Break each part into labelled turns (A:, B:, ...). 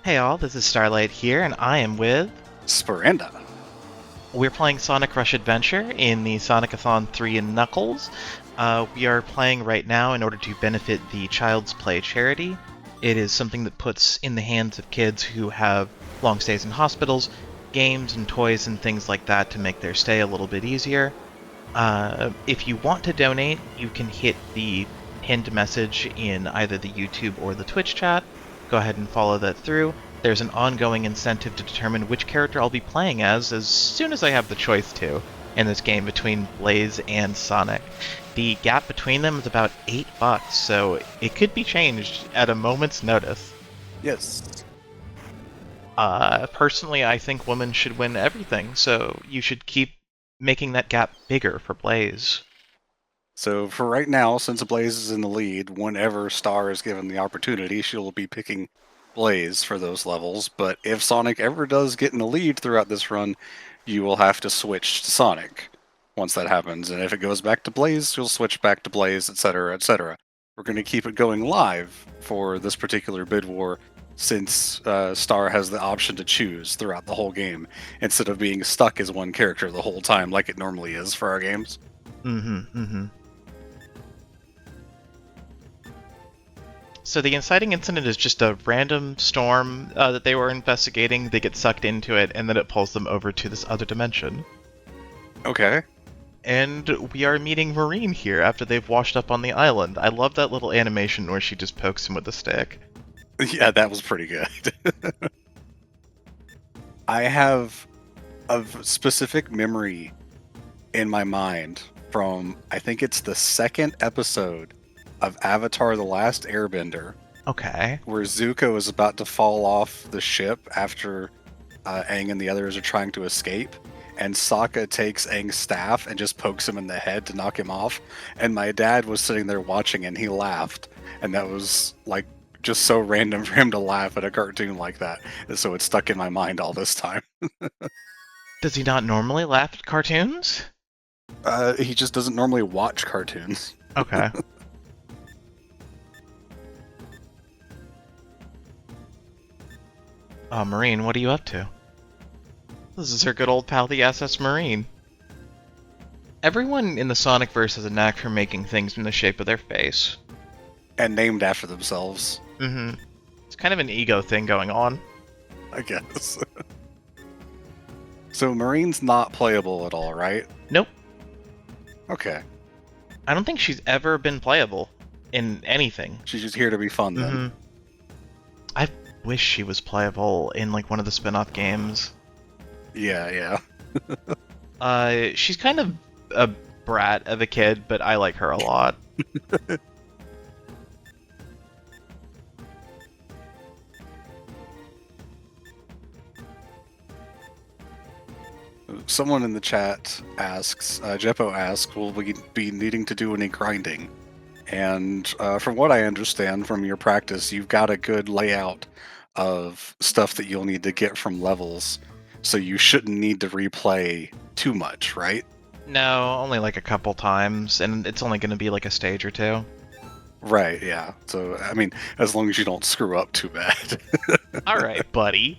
A: Hey all, this is Starlight here, and I am with...
B: Sperenda.
A: We're playing Sonic Rush Adventure in the Sonic-a-thon 3 in Knuckles. We are playing right now in order to benefit the Child's Play charity. It is something that puts in the hands of kids who have long stays in hospitals, games and toys and things like that to make their stay a little bit easier. If you want to donate, you can hit the pinned message in either the YouTube or the Twitch chat. Go ahead and follow that through. There's an ongoing incentive to determine which character I'll be playing as soon as I have the choice to in this game between Blaze and Sonic. The gap between them is about $8, so it could be changed at a moment's notice.
B: Yes.
A: Personally, I think women should win everything, so you should keep making that gap bigger for Blaze.
B: So for right now, since Blaze is in the lead, whenever Star is given the opportunity, she'll be picking Blaze for those levels. But if Sonic ever does get in the lead throughout this run, you will have to switch to Sonic once that happens. And if it goes back to Blaze, you'll switch back to Blaze, etc., etc. We're going to keep it going live for this particular bid war since Star has the option to choose throughout the whole game instead of being stuck as one character the whole time like it normally is for our games.
A: So the inciting incident is just a random storm that they were investigating. They get sucked into it, and then it pulls them over to this other dimension.
B: Okay.
A: And we are meeting Marine here after they've washed up on the island. I love that little animation where she just pokes him with a stick.
B: Yeah, that was pretty good. I have a specific memory in my mind from, I think it's the second episode of Avatar The Last Airbender.
A: Okay.
B: Where Zuko is about to fall off the ship after Aang and the others are trying to escape. And Sokka takes Aang's staff and just pokes him in the head to knock him off. And my dad was sitting there watching and he laughed. And that was like just so random for him to laugh at a cartoon like that. And so it stuck in my mind all this time.
A: Does he not normally laugh at cartoons?
B: He just doesn't normally watch cartoons.
A: Okay. Marine, what are you up to? This is her good old pal, the SS Marine. Everyone in the Sonicverse has a knack for making things in the shape of their face.
B: And named after themselves.
A: Mm-hmm. It's kind of an ego thing going on.
B: I guess. So Marine's not playable at all, right?
A: Nope.
B: Okay.
A: I don't think she's ever been playable in anything.
B: She's just here to be fun, then.
A: Mm-hmm. I wish she was playable in, like, one of the spin-off games.
B: Yeah.
A: She's kind of a brat of a kid, but I like her a lot.
B: Someone in the chat asks, Jeppo asks, will we be needing to do any grinding? And from what I understand from your practice, you've got a good layout of stuff that you'll need to get from levels, so you shouldn't need to replay too much, right?
A: No, only like a couple times, and it's only going to be like a stage or two.
B: Right, yeah. So, I mean, as long as you don't screw up too bad.
A: Alright, buddy.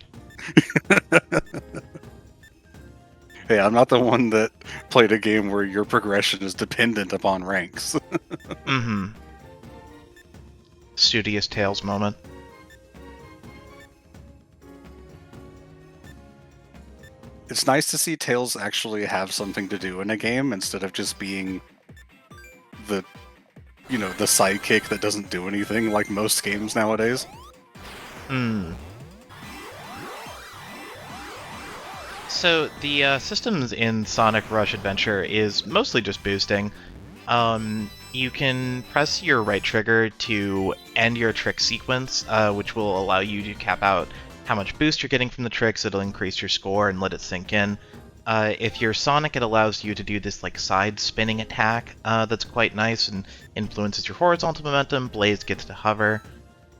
B: Hey, I'm not the one that played a game where your progression is dependent upon ranks.
A: Mm-hmm. Studious Tales moment.
B: It's nice to see Tails actually have something to do in a game instead of just being the sidekick that doesn't do anything like most games nowadays.
A: So the systems in Sonic Rush Adventure is mostly just boosting. You can press your right trigger to end your trick sequence, which will allow you to cap out how much boost you're getting from the tricks. It'll increase your score and let it sink in. If you're Sonic, it allows you to do this like side spinning attack that's quite nice and influences your horizontal momentum. Blaze gets to hover.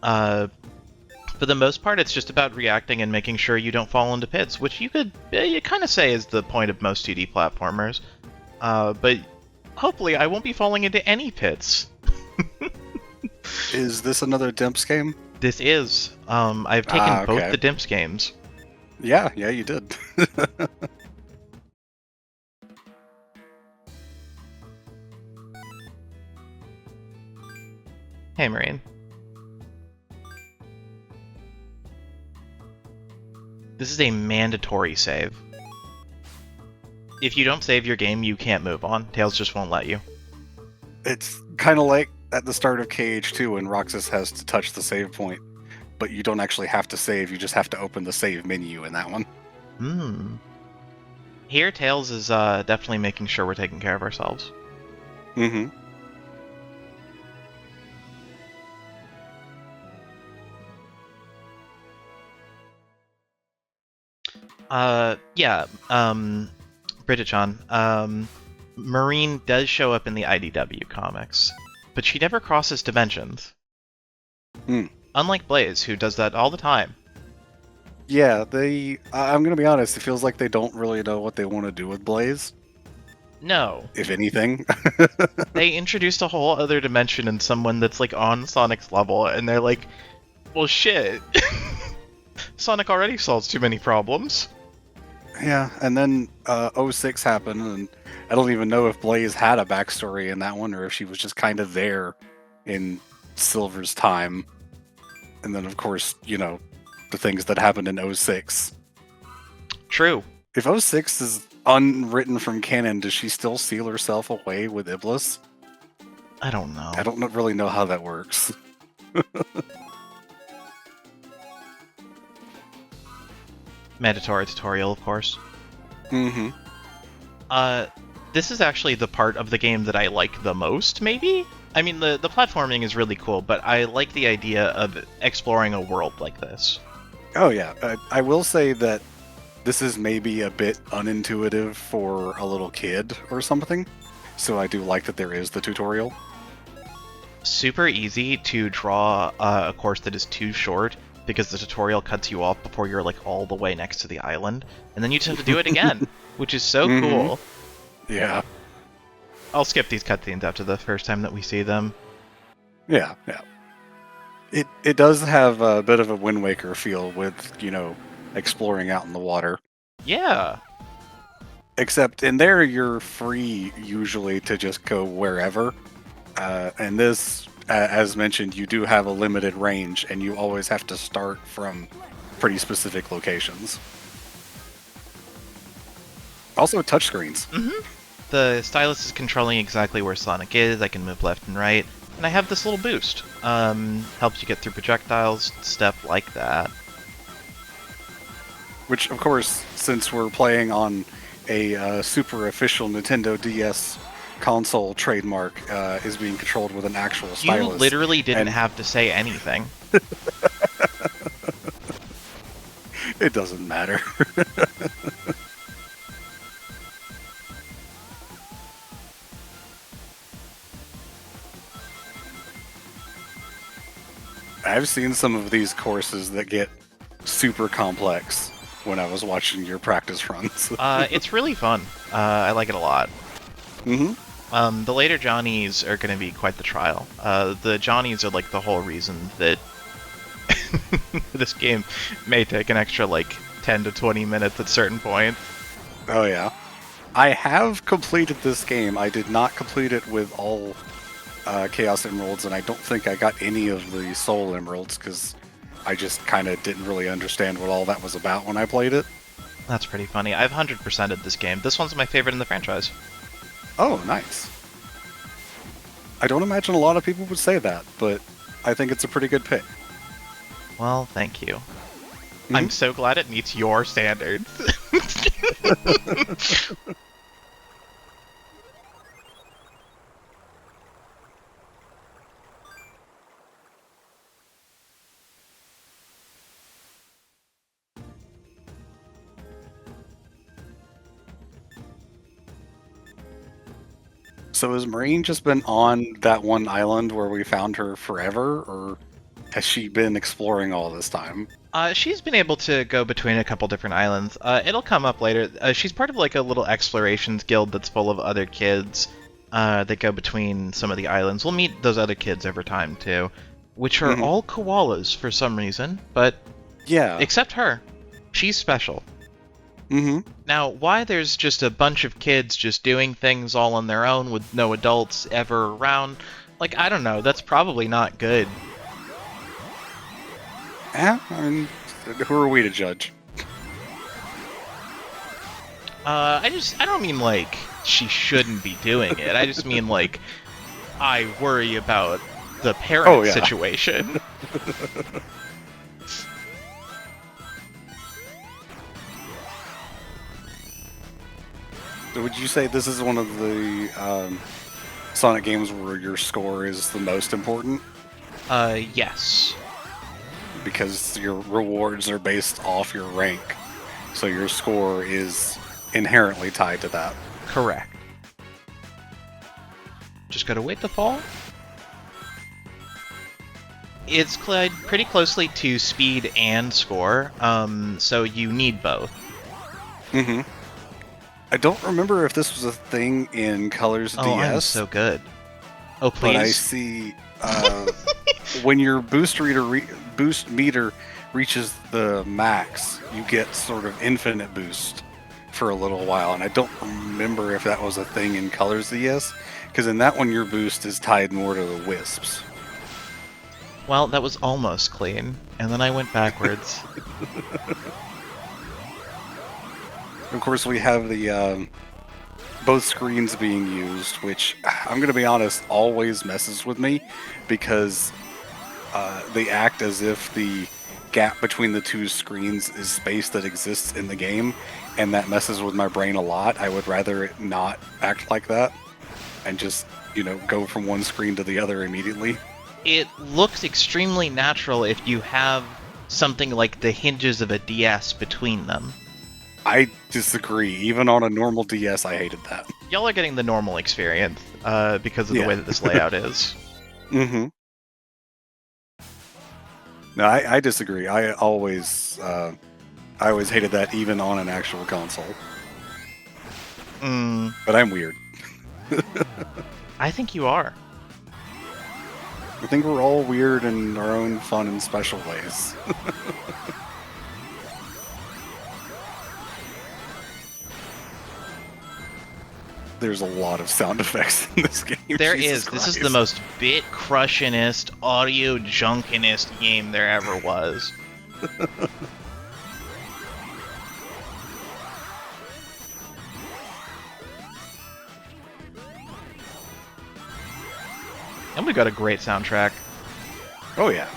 A: For the most part, it's just about reacting and making sure you don't fall into pits, which you kind of say is the point of most 2D platformers. But hopefully I won't be falling into any pits.
B: Is this another Dimps game?
A: This is. I've taken both
B: okay.
A: the Dimps games.
B: Yeah, you did.
A: Hey, Marine. This is a mandatory save. If you don't save your game, you can't move on. Tails just won't let you.
B: It's kind of like at the start of KH2 when Roxas has to touch the save point, but you don't actually have to save, you just have to open the save menu in that one.
A: Here, Tails is definitely making sure we're taking care of ourselves.
B: Mm-hmm.
A: Yeah, Bridget-chan, Marine does show up in the IDW comics, but she never crosses dimensions. Unlike Blaze, who does that all the time.
B: Yeah, I'm gonna be honest, it feels like they don't really know what they want to do with Blaze.
A: No.
B: If anything.
A: They introduced a whole other dimension and someone that's like on Sonic's level, and they're like, well shit. Sonic already solves too many problems.
B: Yeah, and then 06 happened, and I don't even know if Blaze had a backstory in that one, or if she was just kind of there in Silver's time. And then, of course, the things that happened in 06.
A: True.
B: If 06 is unwritten from canon, does she still seal herself away with Iblis?
A: I don't know.
B: I don't really know how that works.
A: Mandatory tutorial, of course.
B: Mm-hmm.
A: This is actually the part of the game that I like the most, maybe? I mean, the platforming is really cool, but I like the idea of exploring a world like this.
B: Oh, yeah. I will say that this is maybe a bit unintuitive for a little kid or something, so I do like that there is the tutorial.
A: Super easy to draw a course that is too short, because the tutorial cuts you off before you're like all the way next to the island, and then you just have to do it again, which is so cool.
B: Yeah.
A: I'll skip these cutscenes after the first time that we see them.
B: Yeah. It does have a bit of a Wind Waker feel with, exploring out in the water.
A: Yeah.
B: Except in there, you're free usually to just go wherever. And this, as mentioned, you do have a limited range, and you always have to start from pretty specific locations. Also, touchscreens.
A: Mm-hmm. The stylus is controlling exactly where Sonic is. I can move left and right. And I have this little boost. Helps you get through projectiles, stuff like that.
B: Which, of course, since we're playing on a super official Nintendo DS console trademark, is being controlled with an actual stylus.
A: You literally didn't have to say anything.
B: It doesn't matter. I've seen some of these courses that get super complex when I was watching your practice runs.
A: It's really fun. I like it a lot.
B: Mm-hmm.
A: The later Johnnies are going to be quite the trial. The Johnnies are like the whole reason that this game may take an extra 10 to 20 minutes at certain points.
B: Oh yeah. I have completed this game. I did not complete it with all Chaos Emeralds, and I don't think I got any of the Soul Emeralds, because I just kind of didn't really understand what all that was about when I played it.
A: That's pretty funny. I've 100%ed this game. This one's my favorite in the franchise.
B: Oh, nice. I don't imagine a lot of people would say that, but I think it's a pretty good pick.
A: Well, thank you. Mm-hmm. I'm so glad it meets your standards.
B: So has Marine just been on that one island where we found her forever, or has she been exploring all this time?
A: She's been able to go between a couple different islands. It'll come up later. She's part of a little explorations guild that's full of other kids that go between some of the islands. We'll meet those other kids over time too. which are all koalas for some reason, but
B: Yeah.
A: except her. She's special. Now, why there's just a bunch of kids just doing things all on their own with no adults ever around, like, I don't know, that's probably not good.
B: Yeah, I mean, who are we to judge?
A: I don't mean, like, she shouldn't be doing it. I just mean, like, I worry about the parent situation.
B: Would you say this is one of the Sonic games where your score is the most important?
A: Yes.
B: Because your rewards are based off your rank, so your score is inherently tied to that.
A: Correct. Just gotta wait to fall. It's tied pretty closely to speed and score, so you need both.
B: I don't remember if this was a thing in Colors DS.
A: Oh, I'm so good. Oh, please.
B: But I see when your boost meter reaches the max, you get sort of infinite boost for a little while, and I don't remember if that was a thing in Colors DS, because in that one your boost is tied more to the wisps.
A: Well, that was almost clean, and then I went backwards.
B: Of course, we have the both screens being used, which I'm going to be honest, always messes with me, because they act as if the gap between the two screens is space that exists in the game, and that messes with my brain a lot. I would rather it not act like that and just, go from one screen to the other immediately.
A: It looks extremely natural if you have something like the hinges of a DS between them.
B: I disagree. Even on a normal DS, I hated that.
A: Y'all are getting the normal experience because of the way that this layout is.
B: No, I disagree. I always hated that even on an actual console. But I'm weird.
A: I think you are.
B: I think we're all weird in our own fun and special ways. There's a lot of sound effects in this game.
A: There
B: Jesus
A: is.
B: Christ.
A: This is the most bit-crushingest, audio-junkinest game there ever was. And we got a great soundtrack.
B: Oh, yeah.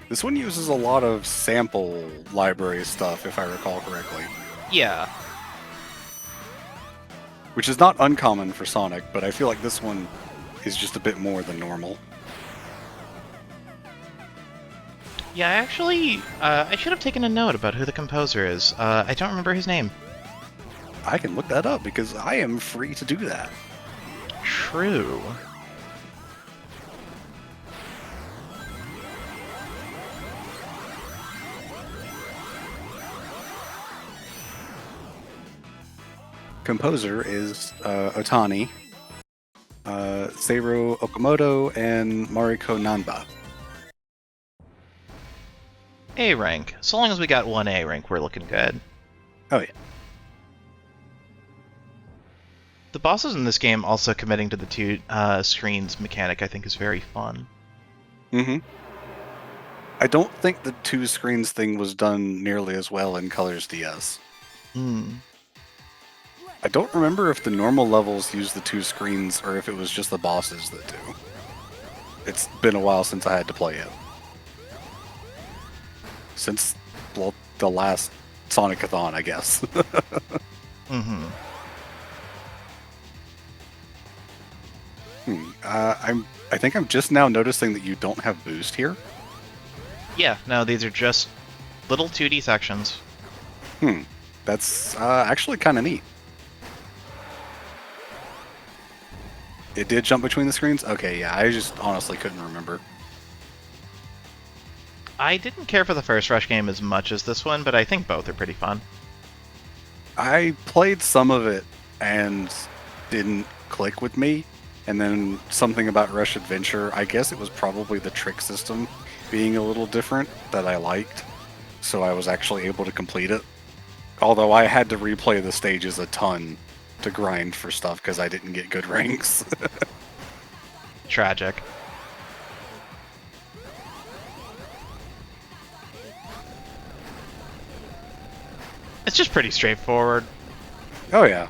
B: This one uses a lot of sample library stuff, if I recall correctly.
A: Yeah.
B: Which is not uncommon for Sonic, but I feel like this one is just a bit more than normal.
A: Yeah, actually, I should have taken a note about who the composer is. I don't remember his name.
B: I can look that up because I am free to do that.
A: True.
B: Composer is Otani, Seiro Okamoto, and Mariko Nanba.
A: A rank. So long as we got one A rank, we're looking good.
B: Oh, yeah.
A: The bosses in this game also committing to the two screens mechanic I think is very fun.
B: I don't think the two screens thing was done nearly as well in Colors DS. I don't remember if the normal levels use the two screens or if it was just the bosses that do. It's been a while since I had to play it. Since the last Sonic-a-thon, I guess. I think I'm just now noticing that you don't have boost here.
A: Yeah, no, these are just little 2D sections.
B: That's actually kind of neat. It did jump between the screens? Okay, yeah, I just honestly couldn't remember.
A: I didn't care for the first Rush game as much as this one, but I think both are pretty fun.
B: I played some of it, and didn't click with me. And then something about Rush Adventure, I guess it was probably the trick system being a little different that I liked. So I was actually able to complete it. Although I had to replay the stages a ton to grind for stuff because I didn't get good ranks.
A: Tragic. It's just pretty straightforward.
B: Oh yeah.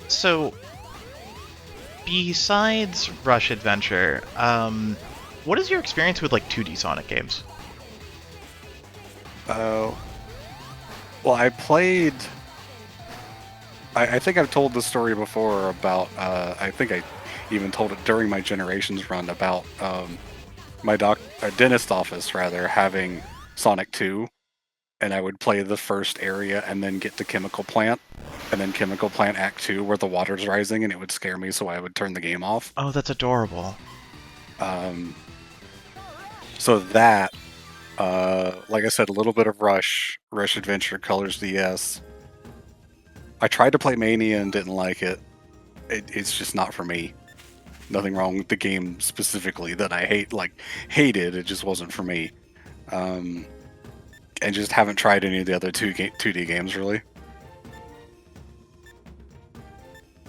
A: So, besides Rush Adventure, what is your experience with like 2D Sonic games?
B: Well, I played. I think I've told the story before about. I think I even told it during my Generations run about my dentist office rather having Sonic 2, and I would play the first area and then get to Chemical Plant, and then Chemical Plant Act 2 where the water's rising, and it would scare me, so I would turn the game off.
A: Oh, that's adorable.
B: So that, like I said, a little bit of Rush Adventure, Colors DS. I tried to play Mania and didn't like it. It's just not for me. Nothing wrong with the game specifically that I hated. It just wasn't for me. And just haven't tried any of the other 2D games really.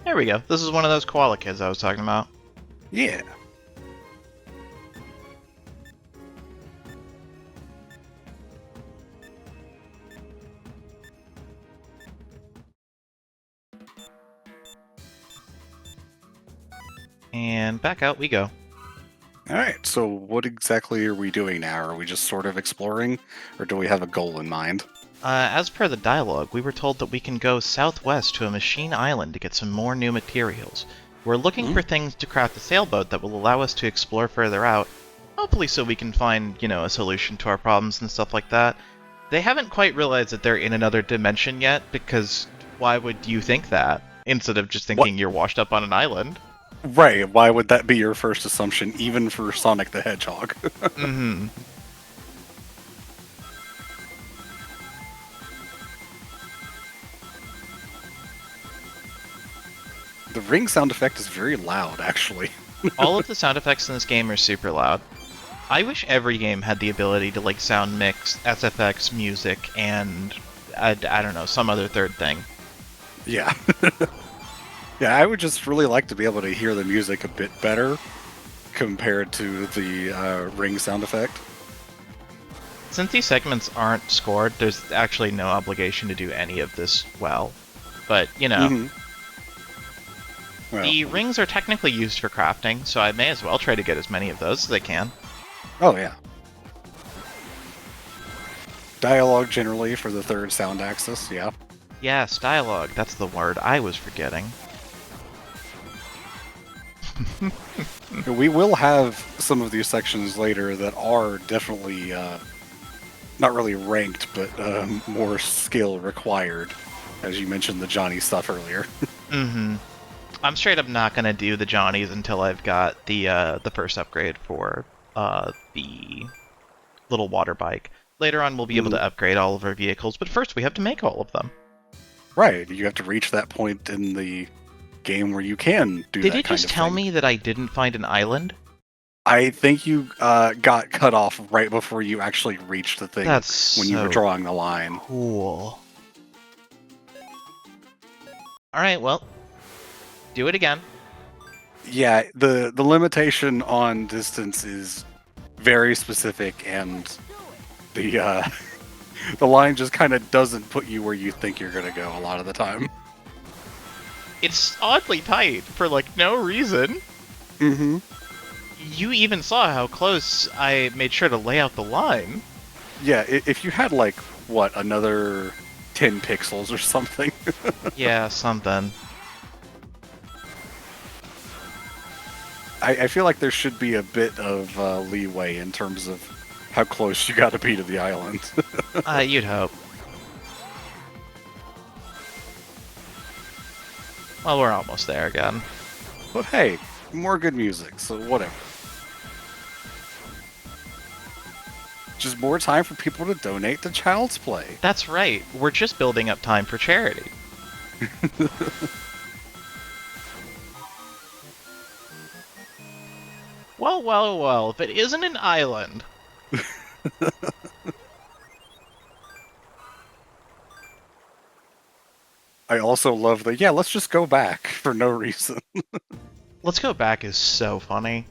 A: There we go. This is one of those koala kids I was talking about.
B: Yeah.
A: And back out we go.
B: Alright, so what exactly are we doing now? Are we just sort of exploring, or do we have a goal in mind?
A: As per the dialogue, we were told that we can go southwest to a machine island to get some more new materials. We're looking for things to craft a sailboat that will allow us to explore further out, hopefully so we can find, a solution to our problems and stuff like that. They haven't quite realized that they're in another dimension yet, because why would you think that, instead of just thinking you're washed up on an island?
B: Right, why would that be your first assumption, even for Sonic the Hedgehog?
A: Mm-hmm.
B: The ring sound effect is very loud, actually.
A: All of the sound effects in this game are super loud. I wish every game had the ability to sound mix SFX, music, and I don't know, some other third thing.
B: Yeah. Yeah, I would just really like to be able to hear the music a bit better compared to the ring sound effect.
A: Since these segments aren't scored, there's actually no obligation to do any of this well. But,
B: Well,
A: the rings are technically used for crafting, so I may as well try to get as many of those as I can.
B: Oh, yeah. Dialogue generally for the third sound axis, yeah.
A: Yes, dialogue, that's the word I was forgetting.
B: We will have some of these sections later that are definitely not really ranked, but more skill required, as you mentioned the Johnny stuff earlier.
A: Mm-hmm. I'm straight up not gonna do the Johnnies until I've got the first upgrade for the little water bike. Later on, we'll be able to upgrade all of our vehicles, but first we have to make all of them.
B: Right, you have to reach that point in the game where you can do that kind of thing.
A: Did it just tell me that I didn't find an island?
B: I think you got cut off right before you actually reached the thing when you were drawing the line.
A: Cool. Alright, well, do it again.
B: Yeah, the limitation on distance is very specific, and the the line just kind of doesn't put you where you think you're gonna go a lot of the time.
A: It's oddly tight for no reason.
B: Mm-hmm.
A: You even saw how close I made sure to lay out the line.
B: Yeah, if you had another 10 pixels or something.
A: Yeah, something.
B: I feel like there should be a bit of leeway in terms of how close you gotta be to the island.
A: You'd hope. Well, we're almost there again.
B: But hey, more good music, so whatever. just more time for people to donate to Child's Play.
A: That's right. We're just building up time for charity. Well, well, well, if it isn't an island.
B: I also love the, yeah, let's just go back for no reason.
A: Let's go back is so funny.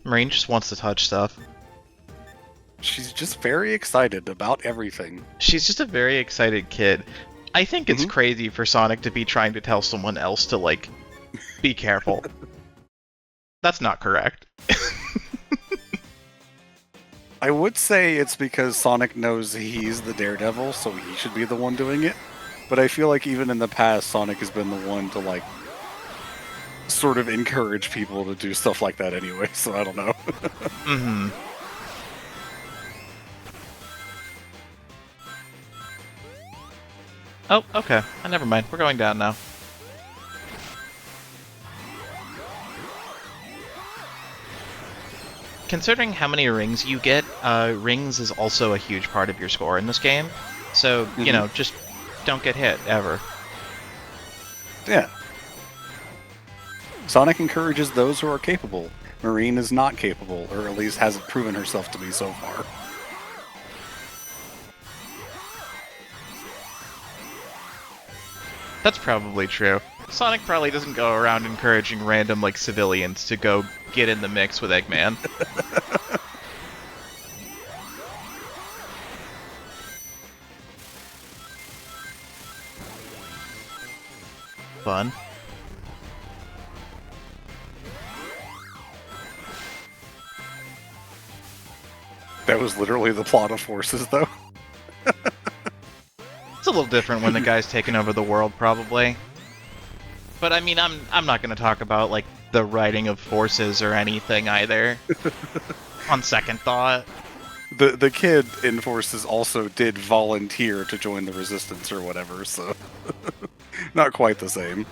A: Marine just wants to touch stuff.
B: She's just very excited about everything.
A: She's just a very excited kid. I think it's crazy for Sonic to be trying to tell someone else to, like, be careful. That's not correct.
B: I would say it's because Sonic knows he's the daredevil, so he should be the one doing it. But I feel like even in the past, Sonic has been the one to, like, sort of encourage people to do stuff like that anyway, so I don't know.
A: Mm-hmm. Oh, okay. Never mind. We're going down now. Considering how many rings you get, rings is also a huge part of your score in this game. So, you know, just don't get hit, ever.
B: Yeah. Sonic encourages those who are capable. Marine is not capable, or at least hasn't proven herself to be so far.
A: That's probably true. Sonic probably doesn't go around encouraging random, like, civilians to go get in the mix with Eggman. Fun.
B: That was literally the plot of Forces, though.
A: It's a little different when the guy's taking over the world, probably. But I mean, I'm not going to talk about, like, the writing of Forces or anything either. On second thought.
B: The kid in Forces also did volunteer to join the Resistance or whatever, so not quite the same.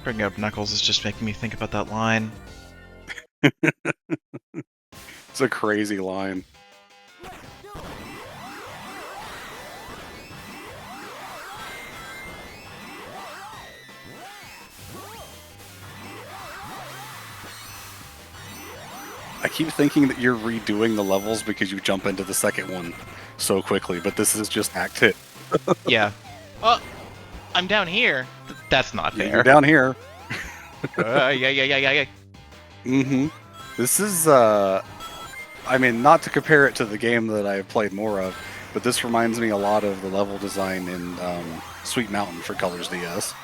A: Bringing up Knuckles is just making me think about that line.
B: It's a crazy line. I keep thinking that you're redoing the levels because you jump into the second one so quickly, but this is just Act 2.
A: Yeah. Oh, I'm down here. That's not fair.
B: You're down here.
A: Yeah.
B: Mm-hmm. This is, I mean, not to compare it to the game that I've played more of, but this reminds me a lot of the level design in Sweet Mountain for Colors DS.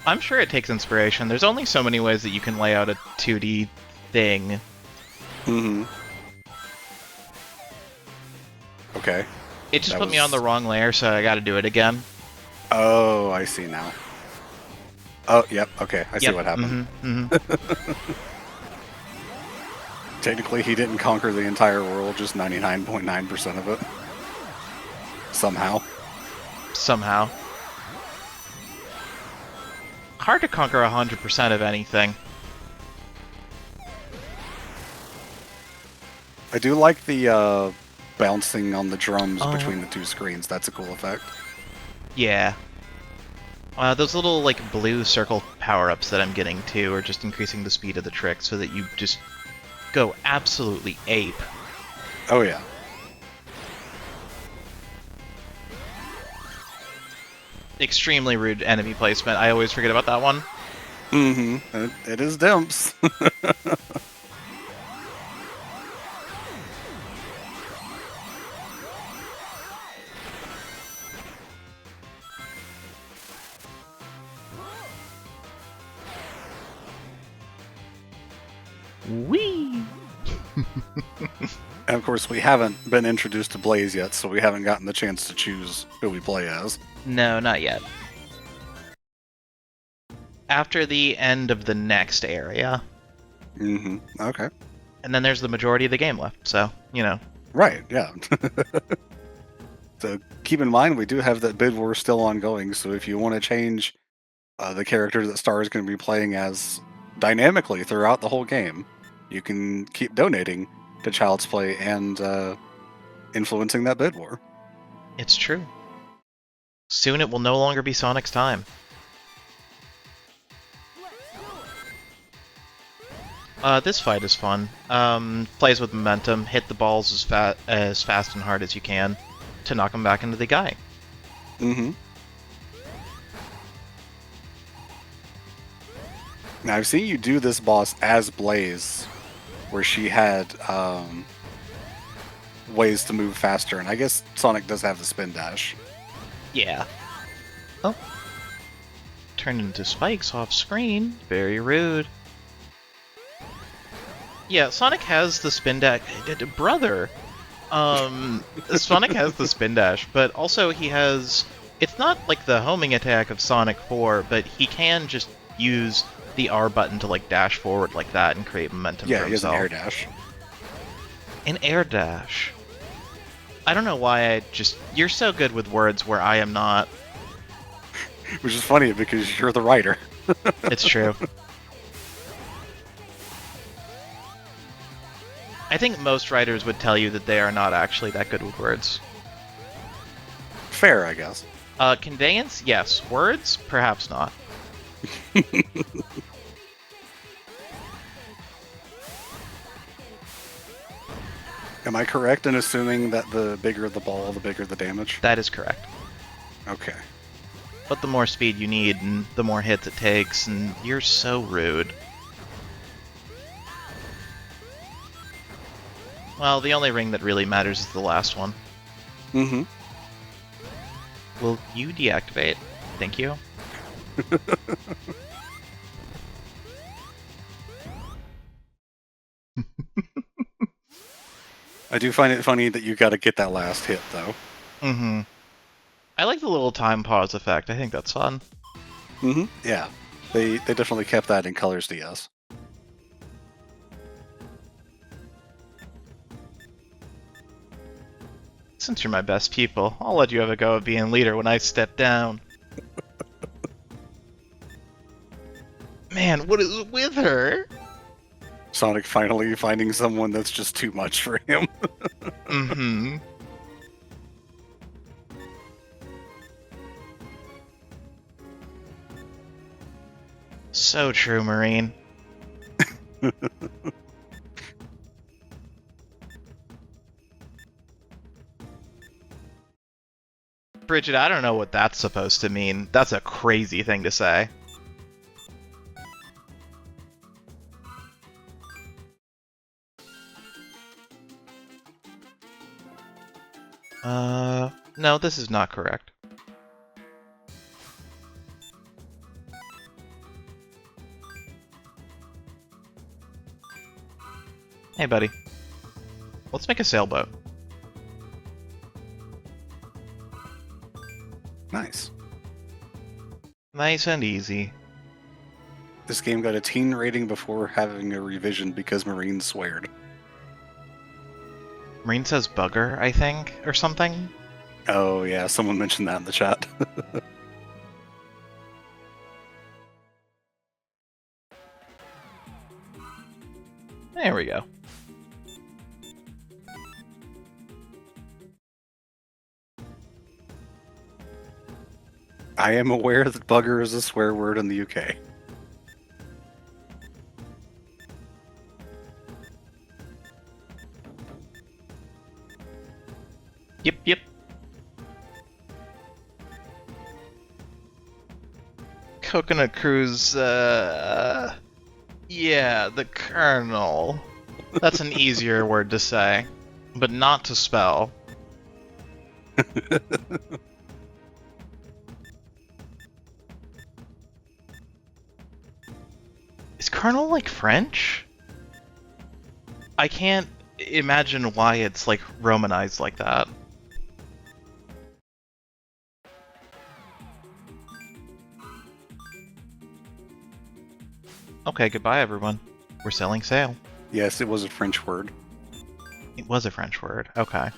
A: I'm sure it takes inspiration. There's only so many ways that you can lay out a 2D thing.
B: Mm-hmm. Okay.
A: It just put me on the wrong layer, so I gotta do it again.
B: Oh, I see now. Oh, yep, okay, I see what happened. Technically, he didn't conquer the entire world, just 99.9% of it. Somehow.
A: Somehow. Hard to conquer 100% of anything.
B: I do like the bouncing on the drums between the two screens. That's a cool effect.
A: Yeah. Those little, like, blue circle power-ups that I'm getting, too, are just increasing the speed of the trick so that you just go absolutely ape.
B: Oh, yeah.
A: Extremely rude enemy placement. I always forget about that one.
B: Mm-hmm. It is dimps.
A: Whee!
B: And of course, we haven't been introduced to Blaze yet, so we haven't gotten the chance to choose who we play as.
A: No, not yet. after the end of the next area.
B: Mm-hmm. Okay.
A: And then there's the majority of the game left, so, you know.
B: Right, yeah. So keep in mind, we do have that bid war still ongoing, so if you want to change the character that Star is going to be playing as dynamically throughout the whole game, you can keep donating to Child's Play and influencing that bid war.
A: It's true. Soon it will no longer be Sonic's time. This fight is fun. Plays with momentum, hit the balls as fast and hard as you can to knock them back into the guy.
B: Mm-hmm. Now, I've seen you do this boss as Blaze, where she had ways to move faster, and I guess Sonic does have the spin dash.
A: Yeah. Oh. Turned into spikes off screen. Very rude. Yeah, Sonic has the spin dash. Brother! Sonic has the spin dash, but also he has... It's not like the homing attack of Sonic 4, but he can just use the R button to like dash forward like that and create momentum for himself.
B: Yeah, he has an air dash.
A: An air dash. I don't know why You're so good with words where I am not.
B: Which is funny because you're the writer.
A: It's true. I think most writers would tell you that they are not actually that good with words.
B: Fair, I guess.
A: Conveyance, yes. Words, perhaps not.
B: Am I correct in assuming that the bigger the ball, the bigger the damage?
A: That is correct.
B: Okay.
A: But the more speed you need, and the more hits it takes, and you're so rude. Well, the only ring that really matters is the last one.
B: Mm-hmm.
A: Will you deactivate? Thank you.
B: I do find it funny that you got to get that last hit, though.
A: Mm-hmm. I like the little time pause effect. I think that's fun.
B: Mm-hmm. Yeah. They definitely kept that in Colors DS.
A: Since you're my best people, I'll let you have a go at being leader when I step down. Man, what is with her?
B: Sonic finally finding someone that's just too much for him.
A: Mm-hmm. So true, Marine. Bridget, I don't know what that's supposed to mean. That's a crazy thing to say. No, this is not correct. Hey, buddy. Let's make a sailboat.
B: Nice.
A: Nice and easy.
B: This game got a teen rating before having a revision because Marine sweared.
A: Marine says bugger, I think, or something.
B: Oh, yeah, someone mentioned that in the chat.
A: There we go.
B: I am aware that bugger is a swear word in the UK.
A: Yep. Coconut Cruise, yeah, the Colonel. That's an easier word to say, but not to spell. Is Colonel like French? I can't imagine why it's like Romanized like that. Okay, goodbye, everyone. We're selling sail.
B: Yes, it was a French word.
A: It was a French word. Okay.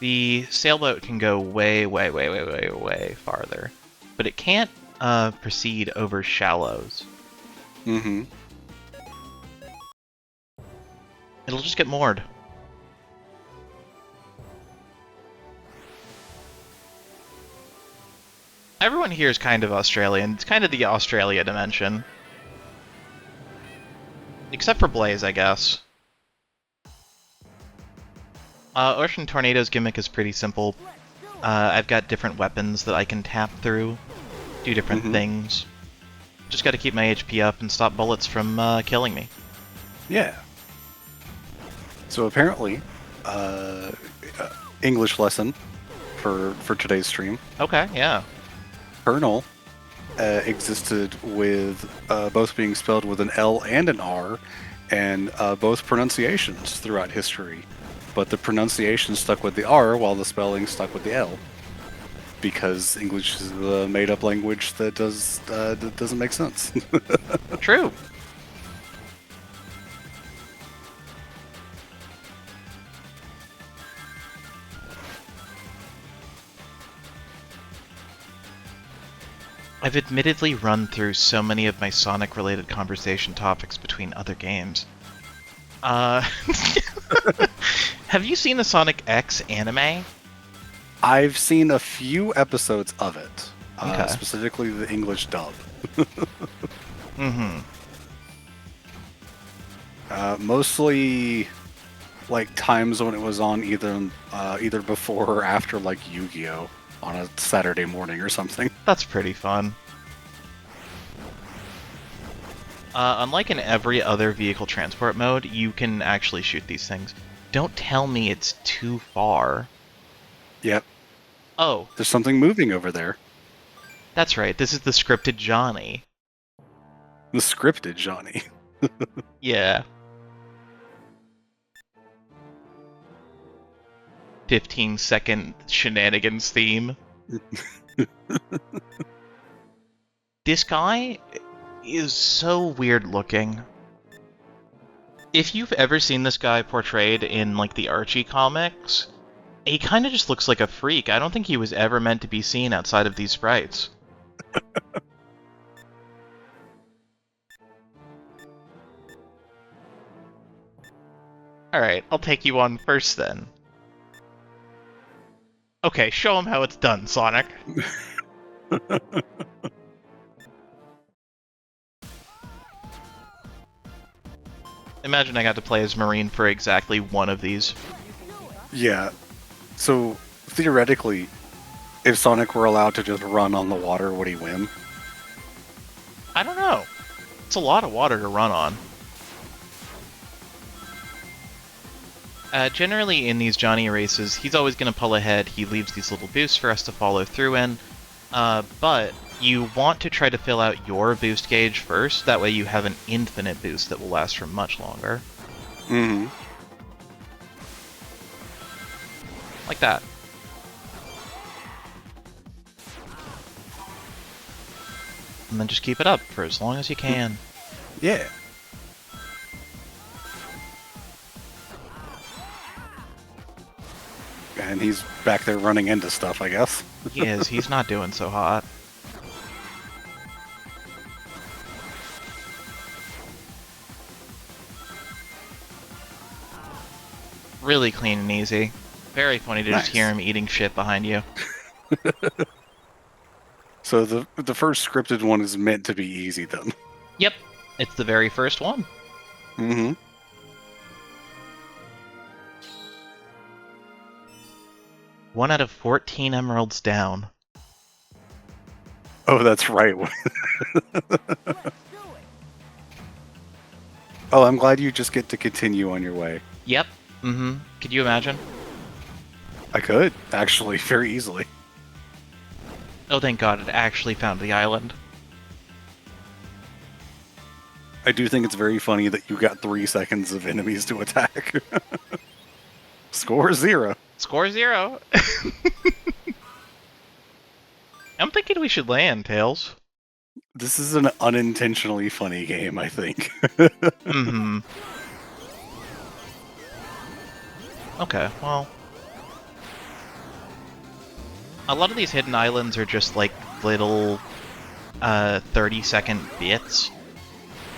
A: The sailboat can go way, way, way, way, way, way farther, but it can't proceed over shallows.
B: Mm-hmm.
A: It'll just get moored. Everyone here is kind of Australian. It's kind of the Australia dimension. Except for Blaze, I guess. Ocean Tornado's gimmick is pretty simple. I've got different weapons that I can tap through, do different things. Just gotta keep my HP up and stop bullets from killing me.
B: Yeah. So apparently, English lesson for today's stream.
A: Okay, yeah.
B: Colonel existed with both being spelled with an L and an R, and both pronunciations throughout history. But the pronunciation stuck with the R while the spelling stuck with the L. Because English is a made-up language that doesn't make sense.
A: True. I've admittedly run through so many of my Sonic-related conversation topics between other games. Have you seen the Sonic X anime?
B: I've seen a few episodes of it,
A: Okay.
B: specifically the English dub.
A: Mm-hmm.
B: Mostly, like times when it was on either before or after, like Yu-Gi-Oh, on a Saturday morning or something.
A: That's pretty fun. Unlike in every other vehicle transport mode, you can actually shoot these things. Don't tell me it's too far.
B: Yep.
A: Oh,
B: There's something moving over there.
A: that's right. This is the scripted Johnny.
B: The scripted Johnny.
A: Yeah. 15-second shenanigans theme. This guy is so weird looking. If you've ever seen this guy portrayed in, like, the Archie comics, he kind of just looks like a freak. I don't think he was ever meant to be seen outside of these sprites. Alright, I'll take you on first then. Okay, show him how it's done, Sonic. Imagine I got to play as Marine for exactly one of these.
B: Yeah. So, theoretically, if Sonic were allowed to just run on the water, would he win?
A: I don't know. It's a lot of water to run on. Generally, in these Johnny races, he's always going to pull ahead. He leaves these little boosts for us to follow through in. But you want to try to fill out your boost gauge first. That way you have an infinite boost that will last for much longer.
B: Mm-hmm.
A: Like that. And then just keep it up for as long as you can.
B: Yeah. And he's back there running into stuff, I guess.
A: He is. He's not doing so hot. Really clean and easy. Very funny to
B: Nice.
A: just hear him eating shit behind you.
B: So the first scripted one is meant to be easy, then.
A: Yep. It's the very first one.
B: Mm-hmm.
A: One out of 14 emeralds down.
B: Oh, that's right. Oh, I'm glad you just get to continue on your way.
A: Yep. Mm-hmm. Could you imagine?
B: I could, actually, very easily.
A: Oh, thank God, it actually found the island.
B: I do think it's very funny that you got 3 seconds of enemies to attack. Score 0.
A: Score 0. I'm thinking we should land, Tails.
B: This is an unintentionally funny game, I think.
A: Mm-hmm. Okay, well... A lot of these hidden islands are just like little 30-second bits.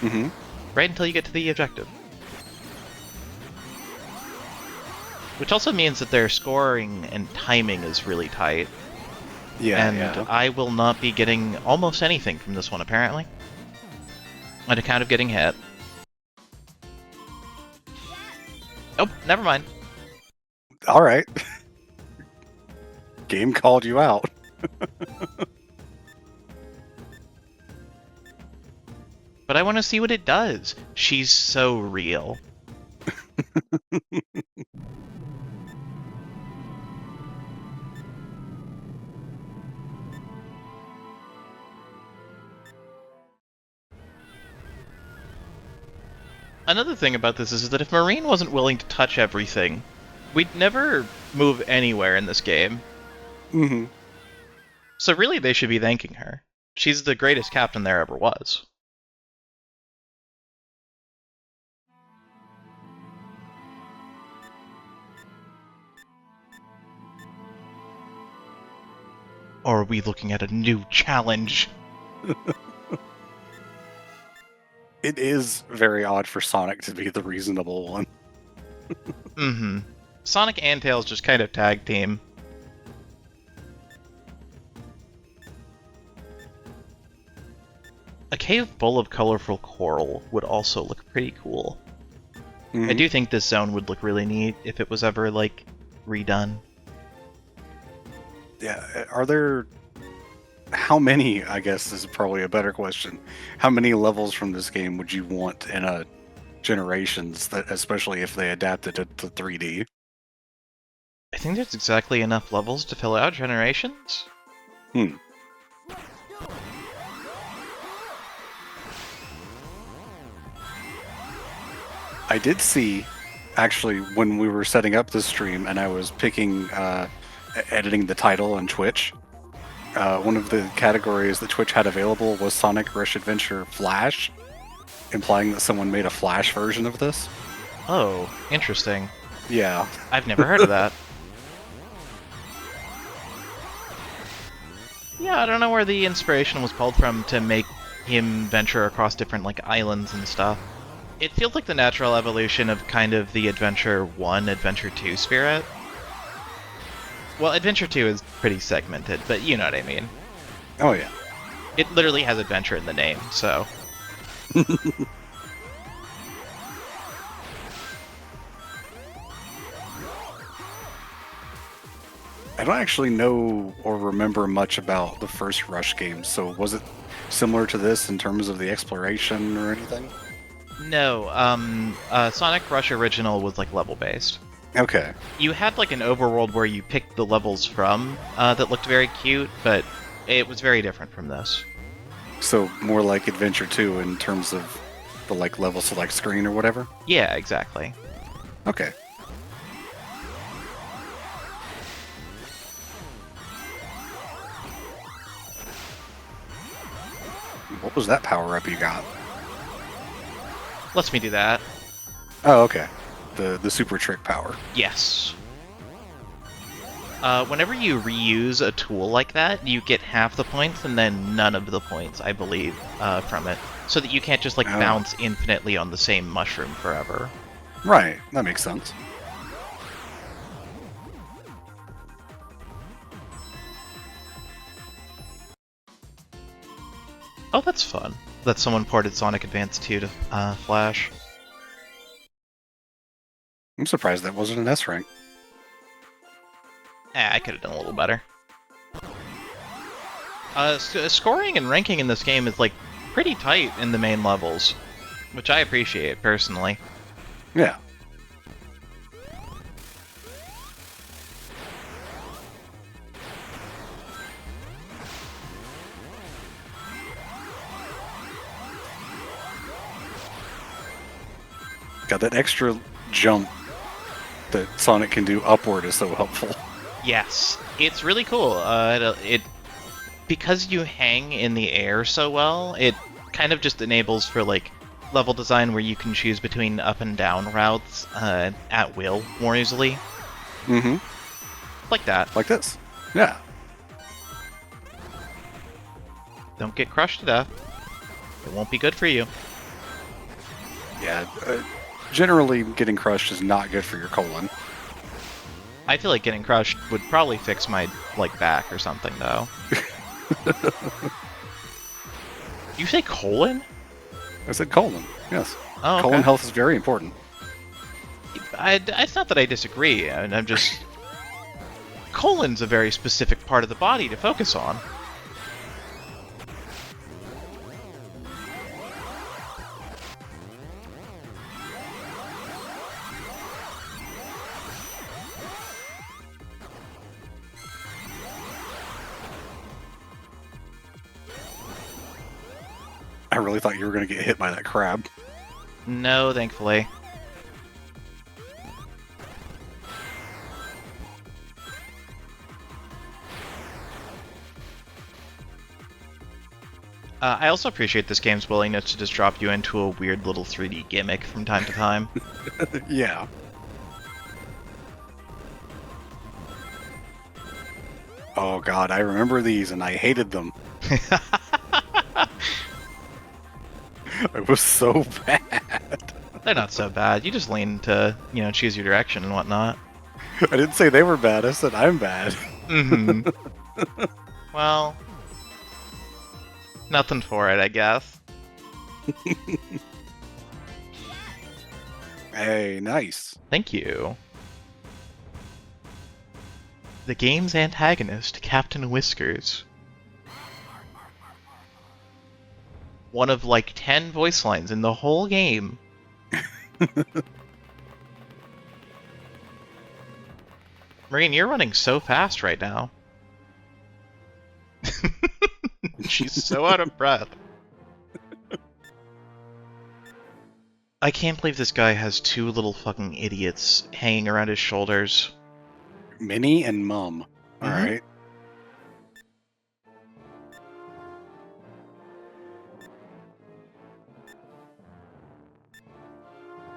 B: Mm-hmm.
A: Right until you get to the objective. Which also means that their scoring and timing is really tight.
B: Yeah,
A: and
B: yeah.
A: I will not be getting almost anything from this one, apparently. On account of getting hit. Oh, never mind.
B: All right. Game called you out.
A: But I want to see what it does. She's so real. Another thing about this is that if Marine wasn't willing to touch everything, we'd never move anywhere in this game.
B: Mm-hmm.
A: So really, they should be thanking her. She's the greatest captain there ever was. Or are we looking at a new challenge?
B: It is very odd for Sonic to be the reasonable one.
A: Mm-hmm. Sonic and Tails just kind of tag team. A cave full of colorful coral would also look pretty cool.
B: Mm-hmm.
A: I do think this zone would look really neat if it was ever, like, redone.
B: Yeah, are there... How many, I guess, is probably a better question. How many levels from this game would you want in a Generations, that, especially if they adapted it to 3D?
A: I think there's exactly enough levels to fill out Generations.
B: I did see, actually, when we were setting up this stream and I was picking, editing the title on Twitch, one of the categories that Twitch had available was Sonic Rush Adventure Flash, implying that someone made a Flash version of this.
A: Oh, interesting.
B: Yeah.
A: I've never heard of that. Yeah, I don't know where the inspiration was pulled from to make him venture across different, like, islands and stuff. It feels like the natural evolution of kind of the Adventure 1, Adventure 2 spirit. Well, Adventure 2 is pretty segmented, but you know what I mean.
B: Oh, yeah.
A: It literally has adventure in the name, so...
B: I don't actually know or remember much about the first Rush game, so was it similar to this in terms of the exploration or anything?
A: No, Sonic Rush Original was, like, level-based.
B: Okay.
A: You had, like, an overworld where you picked the levels from that looked very cute, but it was very different from this.
B: So more like Adventure 2 in terms of the, like, level select screen or whatever?
A: Yeah, exactly.
B: Okay. What was that power-up you got?
A: Lets me do that.
B: Oh, okay. The super trick power.
A: Yes. Whenever you reuse a tool like that, you get half the points and then none of the points, I believe, from it. So that you can't just, like, bounce infinitely on the same mushroom forever.
B: Right, that makes sense.
A: Oh, that's fun. That someone ported Sonic Advance 2 to Flash.
B: I'm surprised that wasn't an S rank.
A: I could have done a little better. Scoring and ranking in this game is, like, pretty tight in the main levels, which I appreciate, personally.
B: Yeah. God, that extra jump that Sonic can do upward is so helpful.
A: Yes, it's really cool. because you hang in the air so well, it kind of just enables for like level design where you can choose between up and down routes at will more easily.
B: Mm-hmm.
A: Like that.
B: Like this. Yeah.
A: Don't get crushed to death. It won't be good for you.
B: Yeah. Generally, getting crushed is not good for your colon.
A: I feel like getting crushed would probably fix my like back or something though. You say colon?
B: I said colon. Yes.
A: Oh, okay.
B: Colon health is very important.
A: It's not that I disagree. I'm just... Colon's a very specific part of the body to focus on.
B: I really thought you were going to get hit by that crab.
A: No, thankfully. I also appreciate this game's willingness to just drop you into a weird little 3D gimmick from time to time.
B: Yeah. Oh god, I remember these and I hated them. It was so bad.
A: They're not so bad. You just lean to, choose your direction and whatnot.
B: I didn't say they were bad, I said I'm bad.
A: Mm-hmm. Well, nothing for it, I guess.
B: Hey, nice.
A: Thank you. The game's antagonist, Captain Whiskers. One of like 10 voice lines in the whole game. Marine, you're running so fast right now. She's so out of breath. I can't believe this guy has two little fucking idiots hanging around his shoulders.
B: Minnie and Mum. Alright.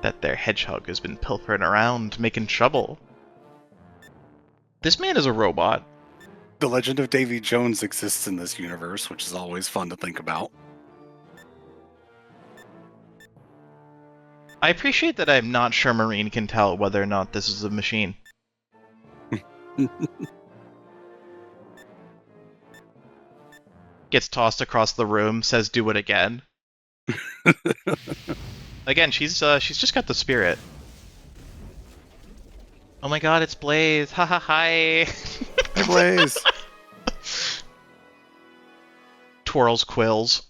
A: That their hedgehog has been pilfering around, making trouble. This man is a robot.
B: The Legend of Davy Jones exists in this universe, which is always fun to think about.
A: I appreciate that I'm not sure Marine can tell whether or not this is a machine. Gets tossed across the room, says do it again. Again, she's just got the spirit. Oh my god, it's Blaze! Ha ha hi!
B: Hey, Blaze!
A: Twirls quills.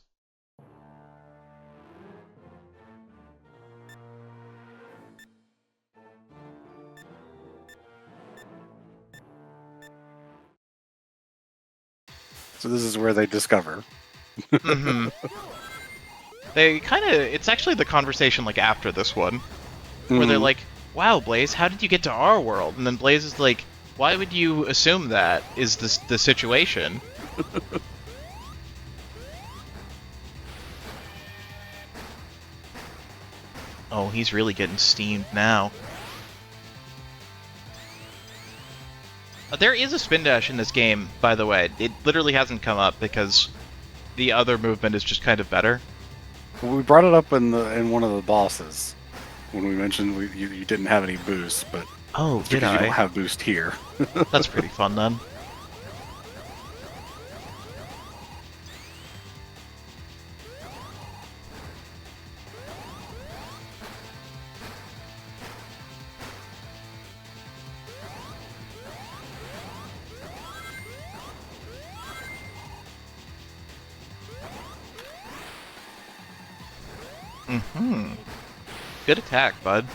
B: So this is where they discover.
A: Mm-hmm. They kind of... It's actually the conversation like after this one. Where they're like, wow, Blaze, how did you get to our world? And then Blaze is like, why would you assume that is the situation? Oh, he's really getting steamed now. There is a spin dash in this game, by the way. It literally hasn't come up because the other movement is just kind of better.
B: Well, we brought it up in one of the bosses when we mentioned you didn't have any boost, but
A: Oh, did
B: because you
A: I?
B: don't have boost here.
A: That's pretty fun then. Mm-hmm. Good attack, bud.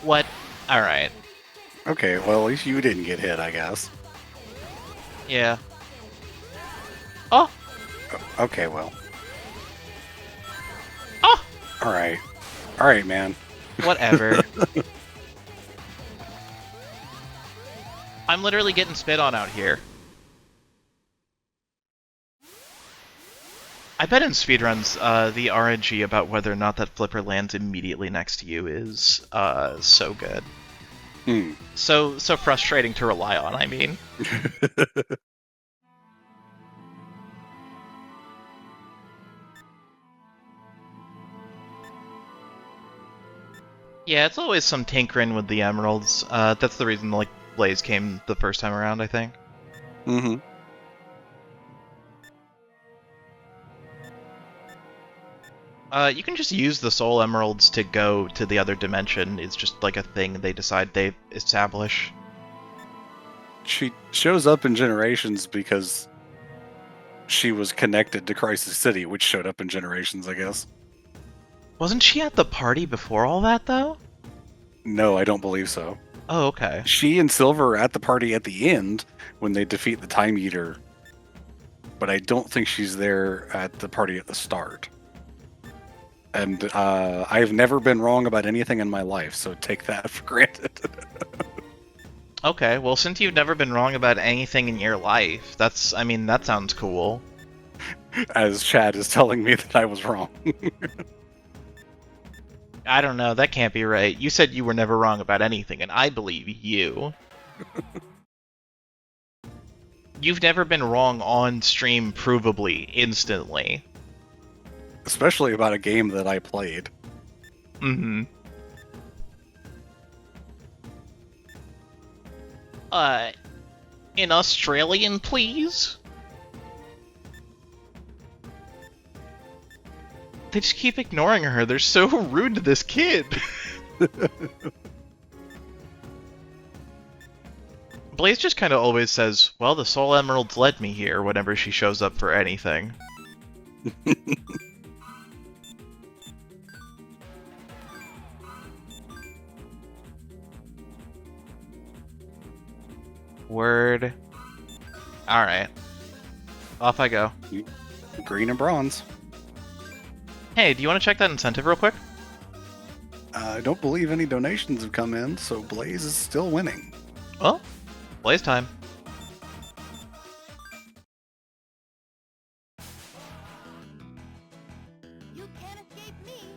A: What? Alright.
B: Okay, well, at least you didn't get hit, I guess.
A: Yeah. Oh!
B: Okay, well.
A: Oh!
B: Alright. Alright, man.
A: Whatever. I'm literally getting spit on out here. I bet in speedruns, the RNG about whether or not that flipper lands immediately next to you is so good. So frustrating to rely on, I mean. Yeah, it's always some tinkering with the emeralds. That's the reason like Blaze came the first time around, I think.
B: Mm-hmm.
A: You can just use the soul emeralds to go to the other dimension. It's just like a thing they decide they establish.
B: She shows up in Generations because she was connected to Crisis City, which showed up in Generations, I guess.
A: Wasn't she at the party before all that, though?
B: No, I don't believe so.
A: Oh, okay.
B: She and Silver are at the party at the end when they defeat the Time Eater, but I don't think she's there at the party at the start. And I've never been wrong about anything in my life, so take that for granted.
A: Okay, well, since you've never been wrong about anything in your life, that sounds cool.
B: As Chad is telling me that I was wrong.
A: I don't know, that can't be right. You said you were never wrong about anything, and I believe you. You've never been wrong on stream provably, instantly.
B: Especially about a game that I played.
A: Mm-hmm. In Australian, please? They just keep ignoring her. They're so rude to this kid. Blaze just kind of always says, well, the Soul Emeralds led me here whenever she shows up for anything. Word. Alright. Off I go.
B: Green and bronze.
A: Hey, do you want to check that incentive real quick?
B: I don't believe any donations have come in, so Blaze is still winning.
A: Well, Blaze time.
C: You can't escape me.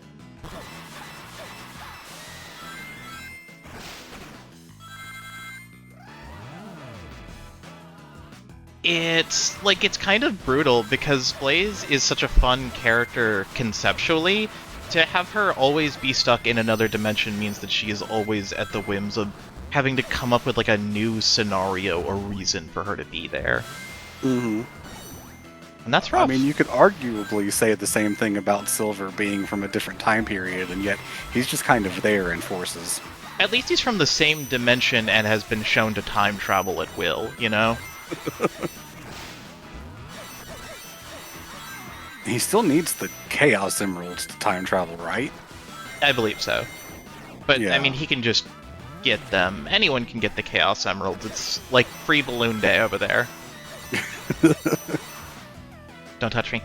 A: It's kind of brutal because Blaze is such a fun character conceptually. To have her always be stuck in another dimension means that she is always at the whims of having to come up with like a new scenario or reason for her to be there.
B: Mm-hmm.
A: And that's rough.
B: I mean, you could arguably say the same thing about Silver being from a different time period, and yet he's just kind of there in forces.
A: At least he's from the same dimension and has been shown to time travel at will, you know?
B: He still needs the Chaos Emeralds to time travel, right?
A: I believe so. But,
B: Yeah.
A: I mean, he can just get them. Anyone can get the Chaos Emeralds. It's like free balloon day over there. Don't touch me.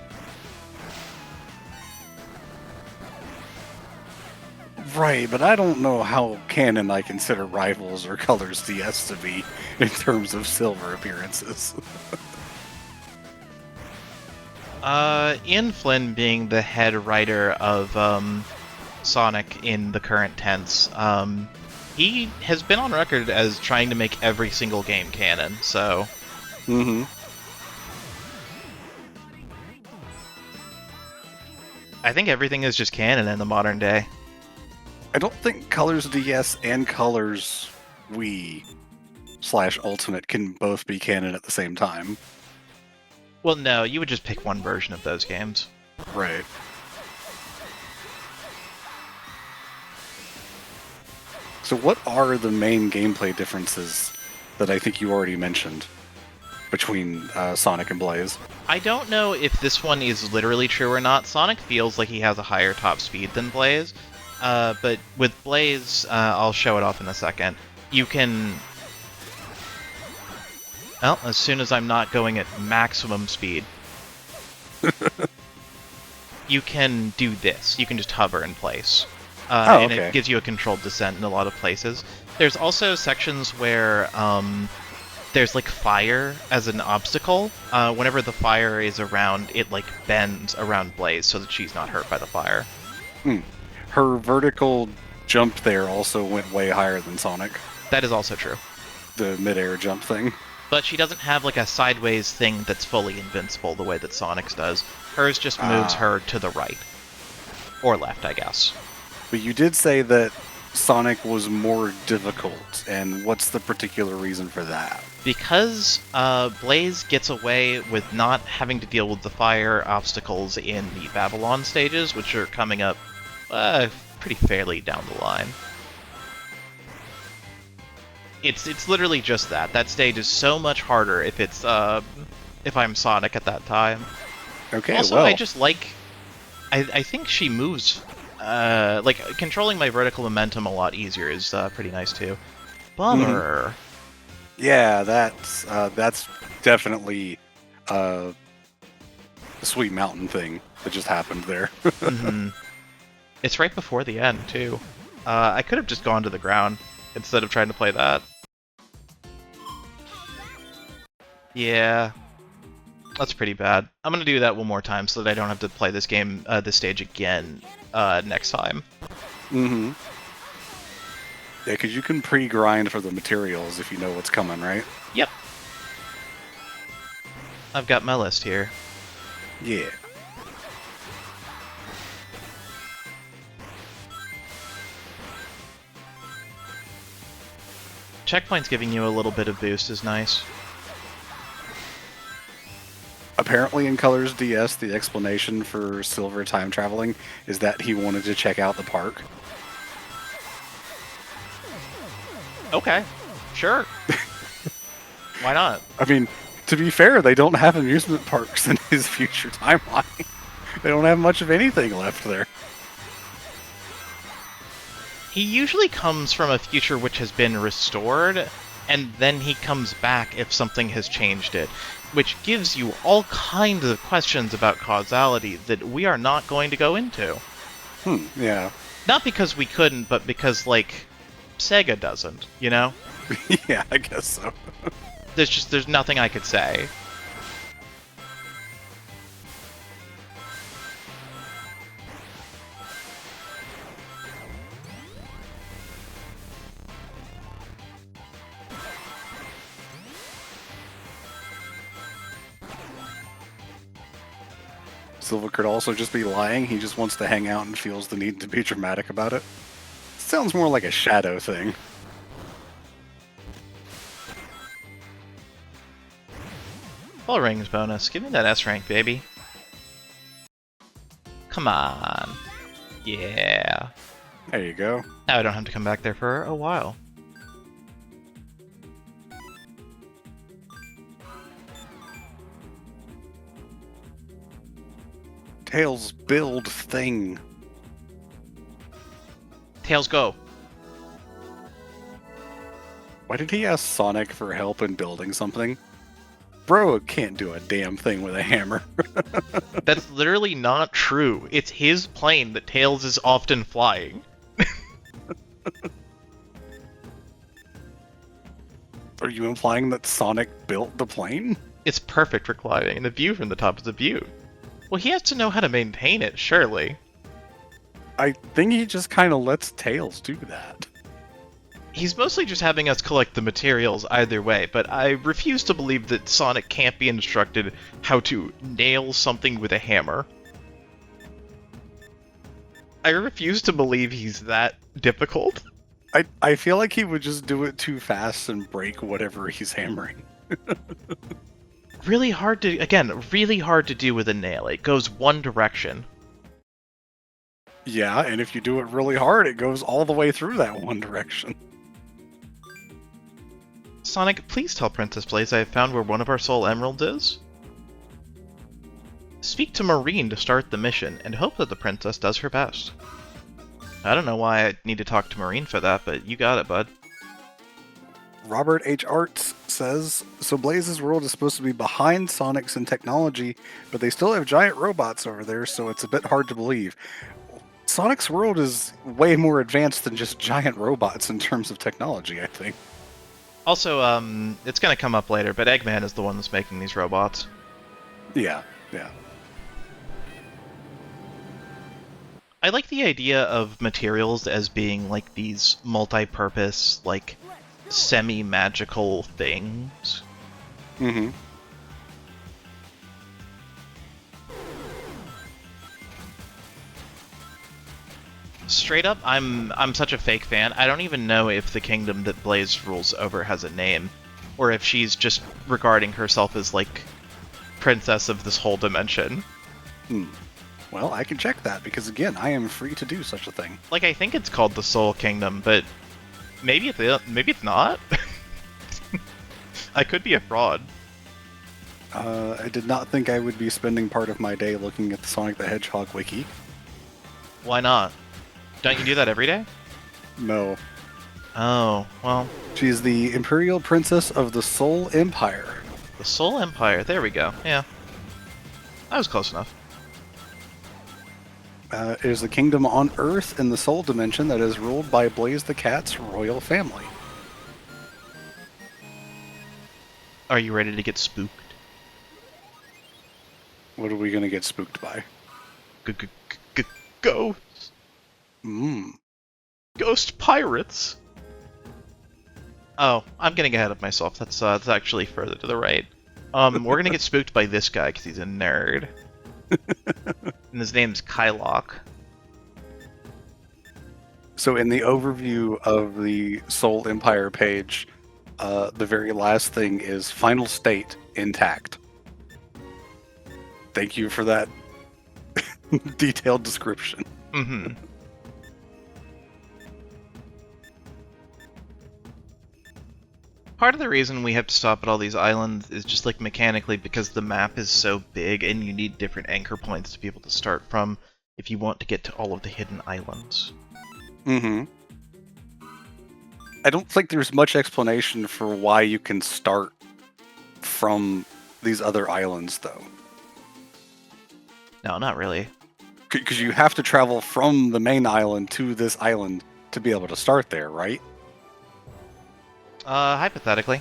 B: Right, but I don't know how canon I consider Rivals or Colors DS to be in terms of Silver appearances.
A: Ian Flynn being the head writer of Sonic in the current tense, he has been on record as trying to make every single game canon, so...
B: Mm-hmm.
A: I think everything is just canon in the modern day.
B: I don't think Colors DS and Colors Wii / Ultimate can both be canon at the same time.
A: Well, no, you would just pick one version of those games.
B: Right. So what are the main gameplay differences that I think you already mentioned between Sonic and Blaze?
A: I don't know if this one is literally true or not. Sonic feels like he has a higher top speed than Blaze, but with Blaze, I'll show it off in a second. You can... Well, as soon as I'm not going at maximum speed, you can do this. You can just hover in place.
B: Oh,
A: and
B: okay.
A: it gives you a controlled descent in a lot of places. There's also sections where there's like fire as an obstacle. Whenever the fire is around, it like bends around Blaze so that she's not hurt by the fire.
B: Her vertical jump there also went way higher than Sonic.
A: That is also true.
B: The mid-air jump thing.
A: But she doesn't have like a sideways thing that's fully invincible the way that Sonic's does. Hers just moves her to the right. Or left, I guess.
B: But you did say that Sonic was more difficult, and what's the particular reason for that?
A: Because Blaze gets away with not having to deal with the fire obstacles in the Babylon stages, which are coming up pretty fairly down the line. It's literally just that. That stage is so much harder if it's if I'm Sonic at that time.
B: Okay,
A: also,
B: well.
A: I just like... I think she moves... like, controlling my vertical momentum a lot easier is pretty nice, too. Bummer.
B: Yeah, that's definitely a Sweet Mountain thing that just happened there.
A: It's right before the end, too. I could have just gone to the ground instead of trying to play that. Yeah. That's pretty bad. I'm gonna do that one more time so that I don't have to play this game, this stage again, next time.
B: Yeah, because you can pre-grind for the materials if you know what's coming, right?
A: Yep. I've got my list here.
B: Yeah.
A: Checkpoints giving you a little bit of boost is nice.
B: Apparently in Colors DS, the explanation for Silver time traveling is that he wanted to check out the park.
A: Okay, sure. Why not?
B: I mean, to be fair, they don't have amusement parks in his future timeline. They don't have much of anything left there.
A: He usually comes from a future which has been restored, and then he comes back if something has changed it, which gives you all kinds of questions about causality that we are not going to go into.
B: Yeah.
A: Not because we couldn't, but because, like, Sega doesn't, you know?
B: Yeah, I guess so.
A: There's nothing I could say.
B: Silver could also just be lying. He just wants to hang out and feels the need to be dramatic about it. Sounds more like a Shadow thing.
A: Full rings bonus. Give me that S rank, baby. Come on. Yeah.
B: There you go.
A: Now I don't have to come back there for a while.
B: Tails build thing.
A: Tails go.
B: Why did he ask Sonic for help in building something? Bro can't do a damn thing with a hammer.
A: That's literally not true. It's his plane that Tails is often flying.
B: Are you implying that Sonic built the plane?
A: It's perfect for climbing, and the view from the top is a beaut. Well, he has to know how to maintain it, surely.
B: I think he just kind of lets Tails do that.
A: He's mostly just having us collect the materials either way, but I refuse to believe that Sonic can't be instructed how to nail something with a hammer. I refuse to believe he's that difficult.
B: I feel like he would just do it too fast and break whatever he's hammering.
A: Really hard to do with a nail. It goes one direction.
B: Yeah, and if you do it really hard, it goes all the way through that one direction.
A: Sonic, please tell Princess Blaze I have found where one of our soul emeralds is. Speak to Marine to start the mission, and hope that the princess does her best. I don't know why I need to talk to Marine for that, but you got it, bud.
B: Robert H. Arts says, so Blaze's world is supposed to be behind Sonic's in technology, but they still have giant robots over there, so it's a bit hard to believe. Sonic's world is way more advanced than just giant robots in terms of technology, I think.
A: Also, it's gonna come up later, but Eggman is the one that's making these robots.
B: Yeah, yeah.
A: I like the idea of materials as being like these multi-purpose, like semi-magical things.
B: Mm-hmm.
A: Straight up, I'm such a fake fan. I don't even know if the kingdom that Blaze rules over has a name, or if she's just regarding herself as like princess of this whole dimension.
B: Well, I can check that because again, I am free to do such a thing.
A: Like, I think it's called the Soul Kingdom, but maybe it's not. I could be a fraud.
B: I did not think I would be spending part of my day looking at the Sonic the Hedgehog wiki.
A: Why not? Don't you do that every day?
B: No.
A: Oh, well,
B: She's the Imperial Princess of the Soul Empire.
A: the Soul Empire. There we go. Yeah. That was close enough.
B: It is a kingdom on Earth in the Soul Dimension that is ruled by Blaze the Cat's royal family.
A: Are you ready to get spooked?
B: What are we going to get spooked by?
A: Ghosts. Ghost pirates. Oh, I'm getting ahead of myself. That's actually further to the right. We're gonna get spooked by this guy because he's a nerd. And his name's Kylock.
B: So in the overview of the Soul Empire page, the very last thing is final state intact. Thank you for that detailed description.
A: Mm-hmm. Part of the reason we have to stop at all these islands is just like mechanically because the map is so big and you need different anchor points to be able to start from if you want to get to all of the hidden islands.
B: Mm-hmm. I don't think there's much explanation for why you can start from these other islands, though.
A: No, not really.
B: Because you have to travel from the main island to this island to be able to start there, right?
A: Hypothetically.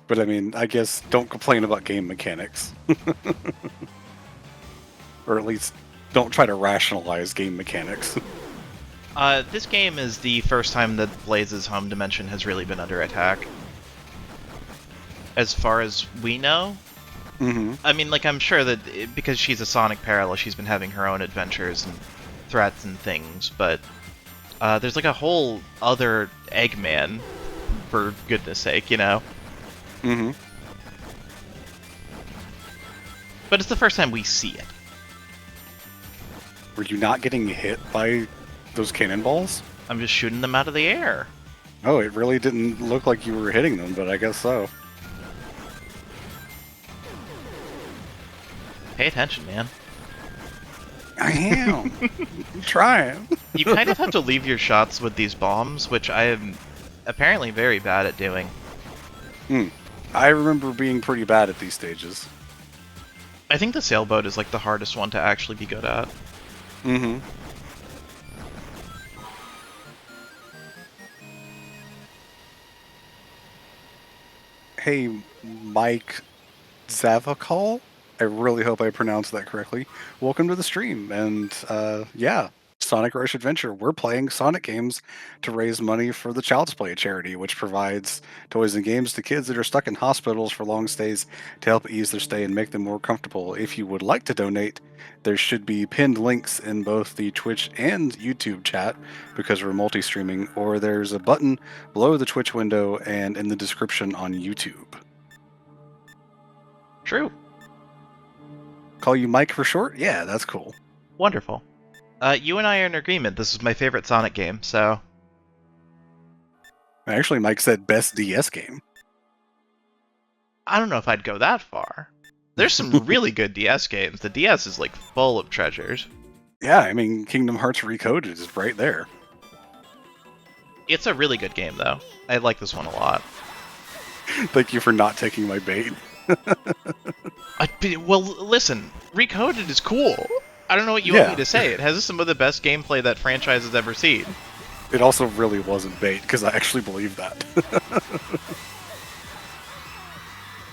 B: But I mean, I guess don't complain about game mechanics. Or at least don't try to rationalize game mechanics.
A: This game is the first time that Blaze's home dimension has really been under attack. As far as we know.
B: Mm-hmm.
A: I mean, like, I'm sure that because she's a Sonic parallel, she's been having her own adventures and threats and things, but there's like a whole other Eggman, for goodness sake, you know?
B: Mm-hmm.
A: But it's the first time we see it.
B: Were you not getting hit by those cannonballs?
A: I'm just shooting them out of the air.
B: Oh, it really didn't look like you were hitting them, but I guess so.
A: Pay attention, man.
B: I am. I'm trying.
A: You kind of have to leave your shots with these bombs, which I am apparently very bad at doing.
B: I remember being pretty bad at these stages.
A: I think the sailboat is like the hardest one to actually be good at.
B: Mm-hmm. Hey, Mike Zavakal? I really hope I pronounced that correctly. Welcome to the stream, and yeah, Sonic Rush Adventure. We're playing Sonic games to raise money for the Child's Play charity, which provides toys and games to kids that are stuck in hospitals for long stays to help ease their stay and make them more comfortable. If you would like to donate, there should be pinned links in both the Twitch and YouTube chat because we're multi-streaming, or there's a button below the Twitch window and in the description on YouTube.
A: True.
B: Call you Mike for short? Yeah, that's cool.
A: Wonderful. You and I are in agreement. This is my favorite Sonic game, so...
B: Actually, Mike said best DS game.
A: I don't know if I'd go that far. There's some really good DS games. The DS is, like, full of treasures.
B: Yeah, I mean, Kingdom Hearts Recoded is right there.
A: It's a really good game, though. I like this one a lot.
B: Thank you for not taking my bait.
A: Well, listen, Recoded is cool. I don't know what you want me to say. It has some of the best gameplay that franchise has ever seen.
B: It also really wasn't bait, because I actually believe that.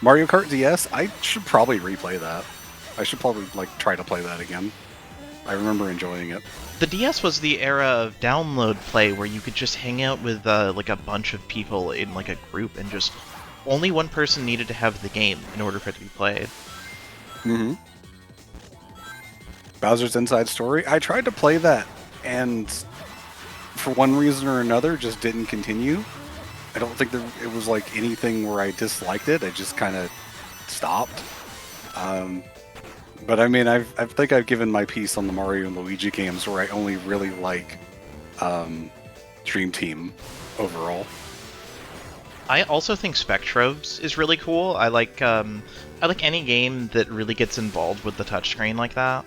B: Mario Kart DS, I should probably replay that. I should probably, like, try to play that again. I remember enjoying it.
A: The DS was the era of download play where you could just hang out with like a bunch of people in like a group and just only one person needed to have the game in order for it to be played.
B: Mm-hmm. Bowser's Inside Story, I tried to play that, and for one reason or another, just didn't continue. I don't think it was like anything where I disliked it. I just kind of stopped. But I mean, I think I've given my piece on the Mario and Luigi games where I only really like Dream Team overall.
A: I also think Spectrobes is really cool. I like any game that really gets involved with the touchscreen like that.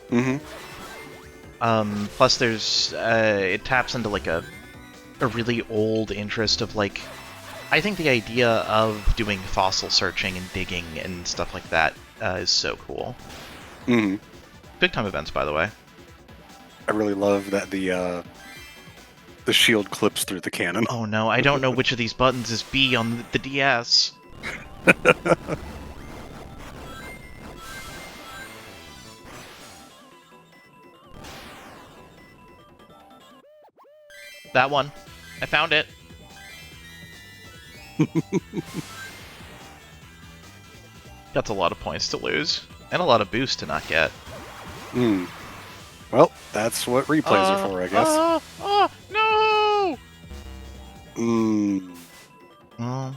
B: Mm-hmm.
A: Plus, there's it taps into like a really old interest of like, I think the idea of doing fossil searching and digging and stuff like that is so cool.
B: Mm-hmm.
A: Big time events, by the way.
B: I really love that the shield clips through the cannon.
A: Oh no, I don't know which of these buttons is B on the DS. That one. I found it. That's a lot of points to lose. And a lot of boost to not get.
B: Hmm. Well, that's what replays are for, I guess.
A: No!
B: Hmm.
A: Well,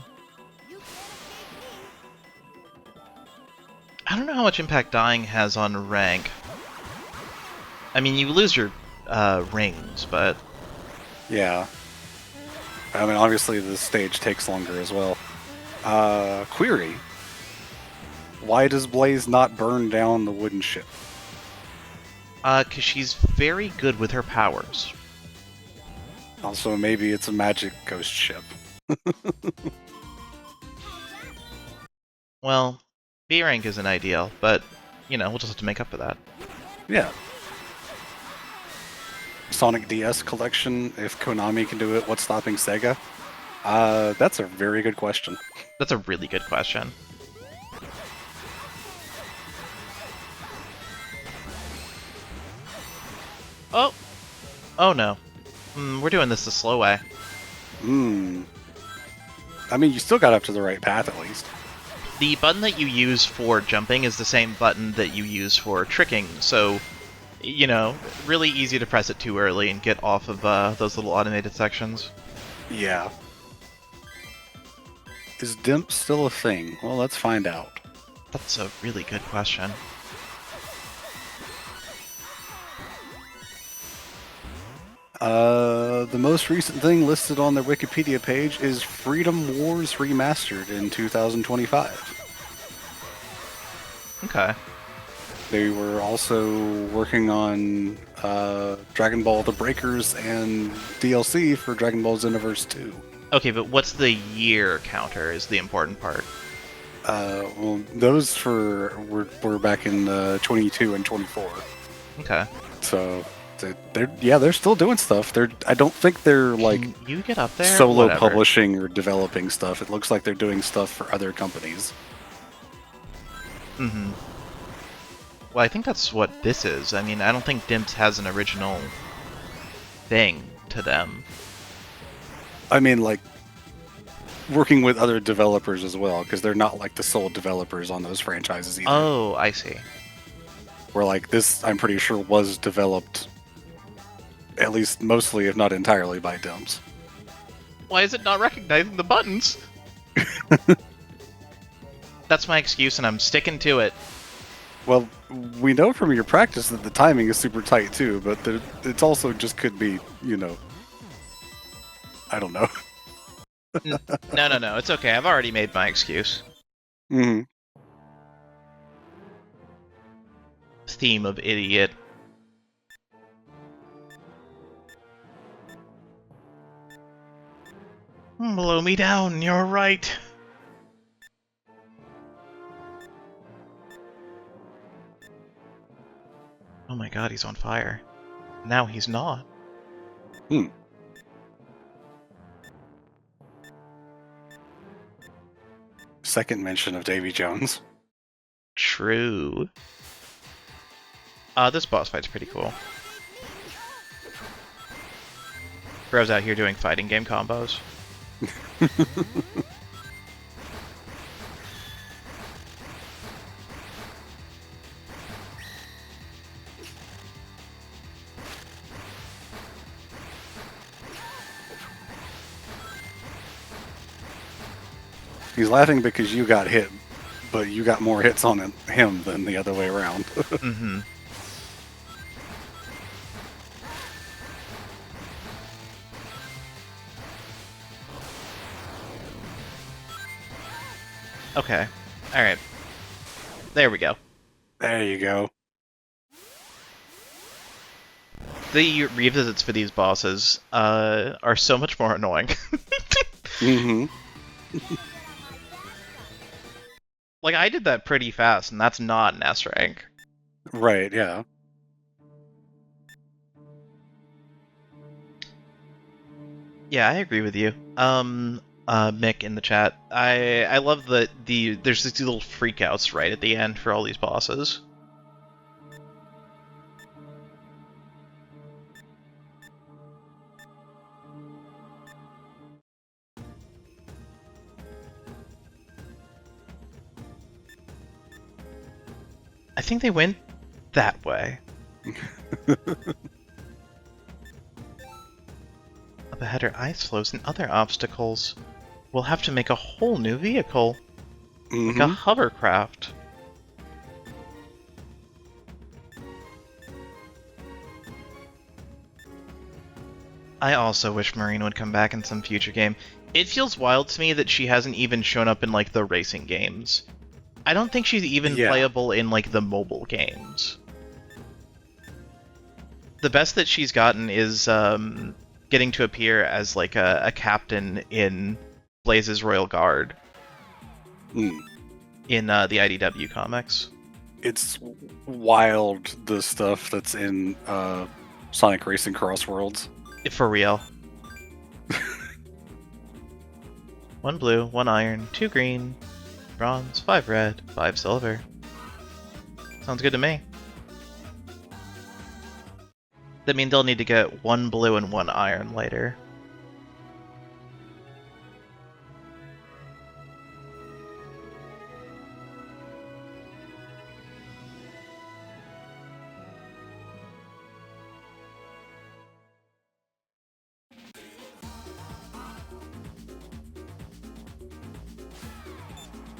A: I don't know how much impact dying has on rank. I mean, you lose your rings, but...
B: Yeah. I mean, obviously the stage takes longer as well. Query. Why does Blaze not burn down the wooden ship?
A: 'Cause she's very good with her powers.
B: Also, maybe it's a magic ghost ship.
A: Well, B rank isn't ideal, but, you know, we'll just have to make up for that.
B: Yeah. Sonic DS collection, if Konami can do it, what's stopping Sega? That's a very good question.
A: That's a really good question. Oh! Oh no. We're doing this the slow way.
B: Hmm. I mean, you still got up to the right path at least.
A: The button that you use for jumping is the same button that you use for tricking, so, you know, really easy to press it too early and get off of those little automated sections.
B: Yeah. Is DIMP still a thing? Well, let's find out.
A: That's a really good question.
B: The most recent thing listed on their Wikipedia page is Freedom Wars Remastered in 2025.
A: Okay.
B: They were also working on Dragon Ball The Breakers and DLC for Dragon Ball Xenoverse 2.
A: Okay, but what's the year counter is the important part.
B: Well, those were back in 22 and 24.
A: Okay.
B: So they're still doing stuff. I don't think they're like
A: Can you get up there?
B: solo
A: Whatever.
B: publishing or developing stuff. It looks like they're doing stuff for other companies.
A: Mm-hmm. Well, I think that's what this is. I mean, I don't think Dimps has an original thing to them.
B: I mean, like working with other developers as well, because they're not like the sole developers on those franchises either.
A: Oh, I see.
B: Where like this, I'm pretty sure was developed at least mostly, if not entirely, by Dimps.
A: Why is it not recognizing the buttons? That's my excuse, and I'm sticking to it.
B: Well, we know from your practice that the timing is super tight too, but it's also just could be, you know, I don't know.
A: No. It's okay. I've already made my excuse.
B: Hmm.
A: Theme of idiot. Blow me down, you're right. Oh my god, he's on fire. Now he's not.
B: second mention of Davy Jones.
A: True. This boss fight's pretty cool. Bro's out here doing fighting game combos.
B: He's laughing because you got hit, but you got more hits on him than the other way around.
A: Mm-hmm. Okay. Alright. There we go.
B: There you go.
A: The revisits for these bosses are so much more annoying.
B: Mm-hmm.
A: Like, I did that pretty fast, and that's not an S rank.
B: Right, yeah.
A: Yeah, I agree with you. Mick in the chat. I love that there's these little freakouts right at the end for all these bosses. I think they went that way. Up ahead are ice flows and other obstacles. We'll have to make a whole new vehicle. Like a hovercraft. I also wish Marine would come back in some future game. It feels wild to me that she hasn't even shown up in, like, the racing games. I don't think she's even playable in, like, the mobile games. The best that she's gotten is getting to appear as, like, a captain in Blaze's Royal Guard. In the IDW comics.
B: It's wild, the stuff that's in Sonic Racing Cross Worlds.
A: For real. 1 blue, 1 iron, 2 green, bronze, 5 red, 5 silver. Sounds good to me. That means they'll need to get 1 blue and 1 iron later.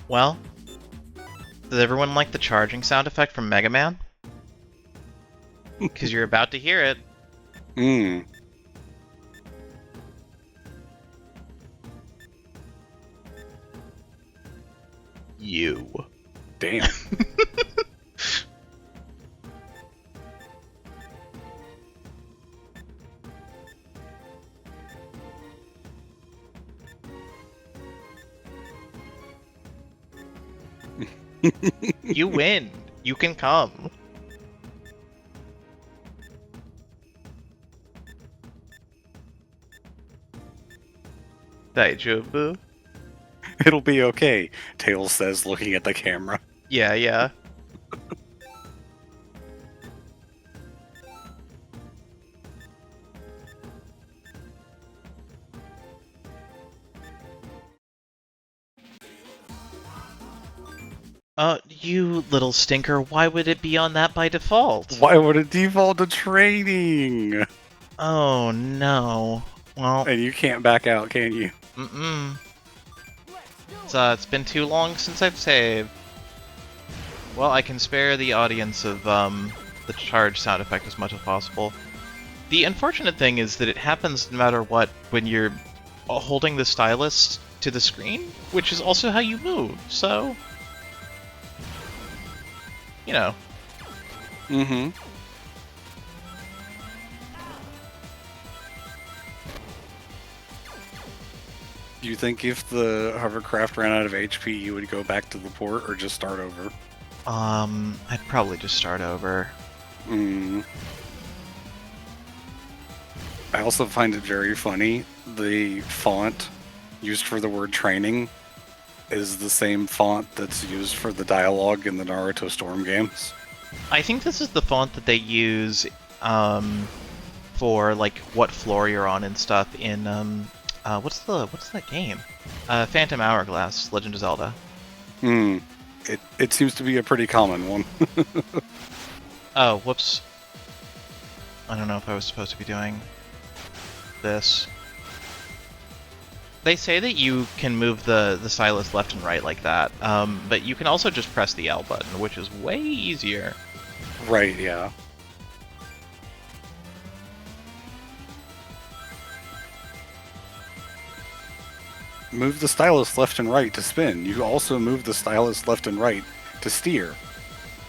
A: Well, does everyone like the charging sound effect from Mega Man? Because you're about to hear it. You.
B: Damn.
A: You win. You can come. Daijobu?
B: It'll be okay, Tails says, looking at the camera.
A: Yeah, yeah. You little stinker, why would it be on that by default?
B: Why would it default to training?
A: Oh, no. Well...
B: And you can't back out, can you?
A: Mm-mm. It's been too long since I've saved. Well, I can spare the audience of, the charge sound effect as much as possible. The unfortunate thing is that it happens no matter what when you're holding the stylus to the screen, which is also how you move, so... You know.
B: Mm-hmm. Do you think if the hovercraft ran out of HP, you would go back to the port or just start over?
A: I'd probably just start over.
B: I also find it very funny, the font used for the word training is the same font that's used for the dialogue in the Naruto Storm games.
A: I think this is the font that they use for like what floor you're on and stuff in what's that game? Phantom Hourglass, Legend of Zelda.
B: It seems to be a pretty common one.
A: Oh, whoops. I don't know if I was supposed to be doing this. They say that you can move the stylus left and right like that, but you can also just press the L button, which is way easier.
B: Right, yeah. Move the stylus left and right to spin. You also move the stylus left and right to steer.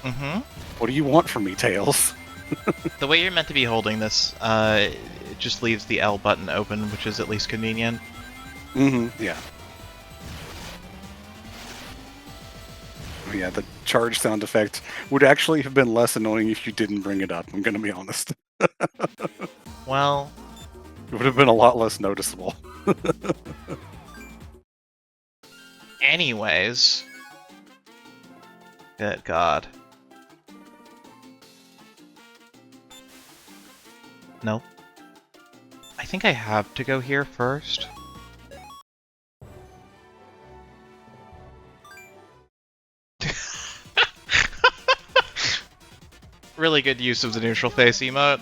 A: Mm-hmm.
B: What do you want from me, Tails?
A: The way you're meant to be holding this, it just leaves the L button open, which is at least convenient.
B: Yeah. Yeah, the charge sound effect would actually have been less annoying if you didn't bring it up, I'm gonna be honest.
A: Well,
B: It would have been a lot less noticeable.
A: anyways. Good God. Nope. I think I have to go here first. Really good use of the neutral face emote.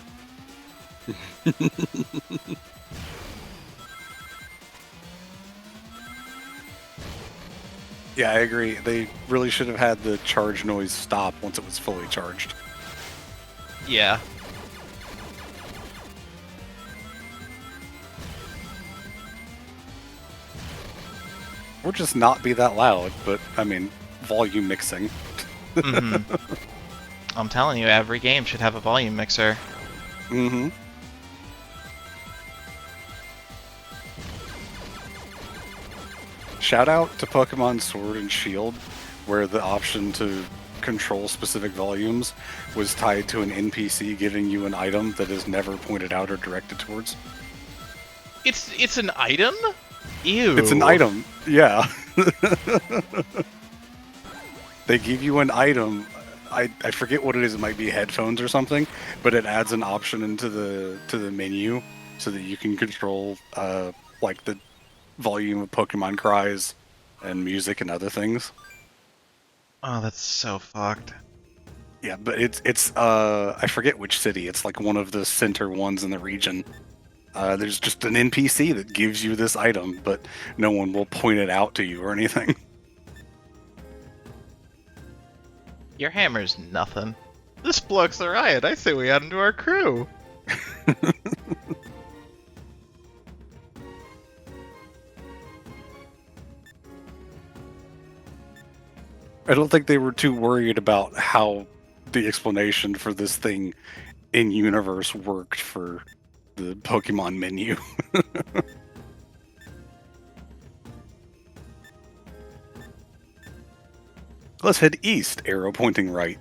B: Yeah, I agree. They really should have had the charge noise stop once it was fully charged.
A: Yeah.
B: Or just not be that loud, but, I mean, volume mixing.
A: Mm-hmm. I'm telling you, every game should have a volume mixer.
B: Mm-hmm. Shout out to Pokemon Sword and Shield, where the option to control specific volumes was tied to an NPC giving you an item that is never pointed out or directed towards.
A: It's an item? Ew.
B: It's an item, yeah. They give you an item. I forget what it is. It might be headphones or something, but it adds an option into the menu so that you can control like the volume of Pokemon cries and music and other things.
A: Oh, that's so fucked.
B: Yeah, but it's I forget which city. It's like one of the center ones in the region. There's just an NPC that gives you this item, but no one will point it out to you or anything.
A: Your hammer's nothing. This bloke's a riot. I say we add him to our crew.
B: I don't think they were too worried about how the explanation for this thing in universe worked for the Pokemon menu. Let's head east, arrow pointing right.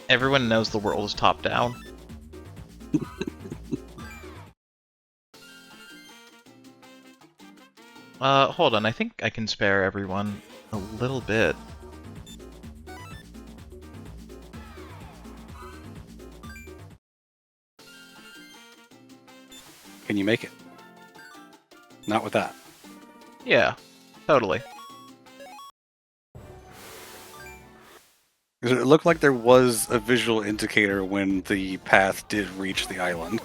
A: Everyone knows the world is top down. Hold on. I think I can spare everyone a little bit.
B: Can you make it? Not with that.
A: Yeah, totally.
B: It looked like there was a visual indicator when the path did reach the island.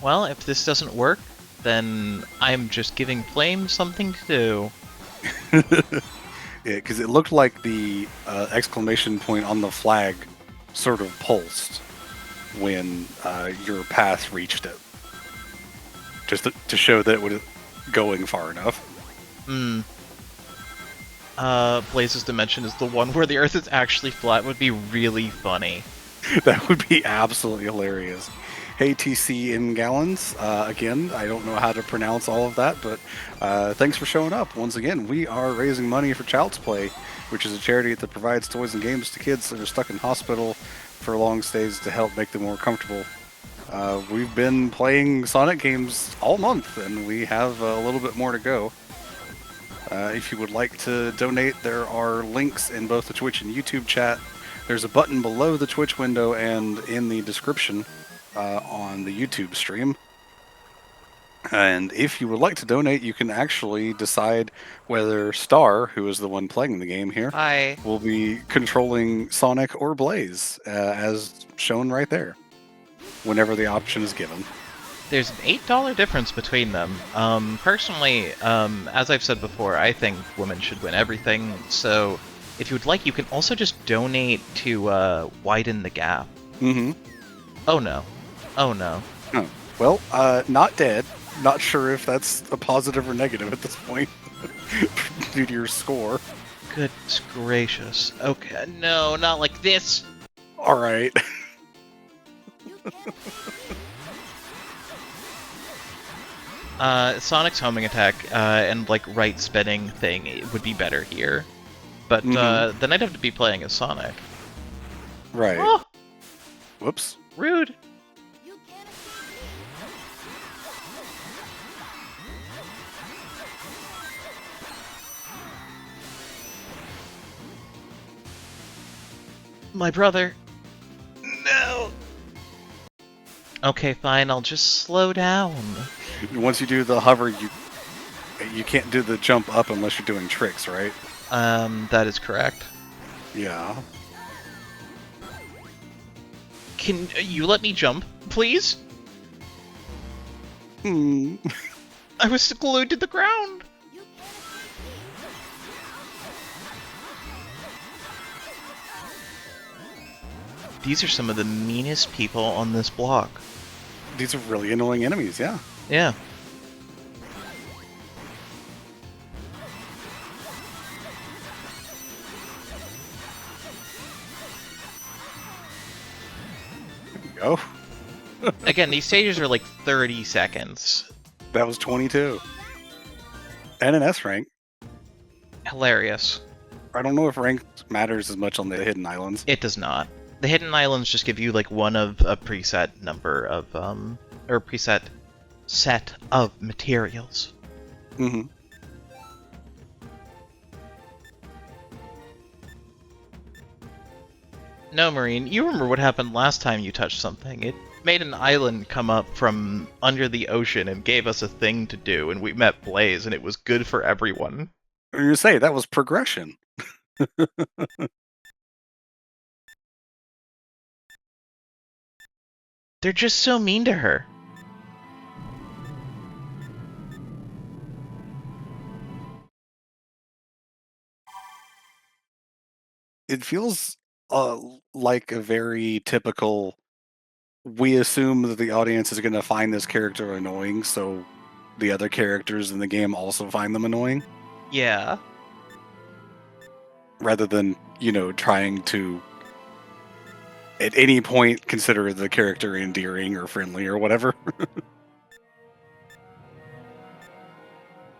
A: Well, if this doesn't work, then I'm just giving Flame something to do.
B: Yeah, because it looked like the exclamation point on the flag sort of pulsed when your path reached it. Just to show that it was going far enough.
A: Hmm. Blaze's Dimension is the one where the Earth is actually flat. Would be really funny.
B: That would be absolutely hilarious. Hey, TC in Gallons. Again, I don't know how to pronounce all of that, but thanks for showing up. Once again, we are raising money for Child's Play, which is a charity that provides toys and games to kids that are stuck in hospital for long stays to help make them more comfortable We've been playing Sonic games all month, and we have a little bit more to go. If you would like to donate, there are links in both the Twitch and YouTube chat. There's a button below the Twitch window and in the description on the YouTube stream. And if you would like to donate, you can actually decide whether Star, who is the one playing the game here,
A: Hi.
B: will be controlling Sonic or Blaze, as shown right there, whenever the option is given.
A: There's an $8 difference between them. Personally, as I've said before, I think women should win everything, so if you would like, you can also just donate to widen the gap.
B: Mm-hmm.
A: Oh no. Oh no.
B: Oh. Well, not dead. Not sure if that's a positive or negative at this point, due to your score.
A: Goodness gracious. Okay, no, not like this.
B: Alright.
A: Sonic's homing attack and like right spinning thing would be better here. But then I'd have to be playing as Sonic.
B: Right.
A: Oh,
B: Whoops.
A: rude.
C: You can't
A: My brother. No. Okay, fine, I'll just slow down.
B: Once you do the hover, you can't do the jump up unless you're doing tricks, right?
A: That is correct.
B: Yeah.
A: Can you let me jump, please?
B: Hmm.
A: I was glued to the ground.
C: You can't
A: These are some of the meanest people on this block.
B: These are really annoying enemies, yeah.
A: Yeah.
B: There we go.
A: Again, these stages are like 30 seconds.
B: That was 22. And an S rank.
A: Hilarious.
B: I don't know if rank matters as much on the hidden islands.
A: It does not. The hidden islands just give you like one of a preset number of or preset set of materials.
B: Mm-hmm.
A: No, Marine, you remember what happened last time you touched something. It made an island come up from under the ocean and gave us a thing to do, and we met Blaze, and it was good for everyone.
B: You say that was progression.
A: They're just so mean to her.
B: It feels like a very typical. We assume that the audience is going to find this character annoying, so the other characters in the game also find them annoying,
A: Yeah.
B: rather than, trying to at any point consider the character endearing or friendly or whatever.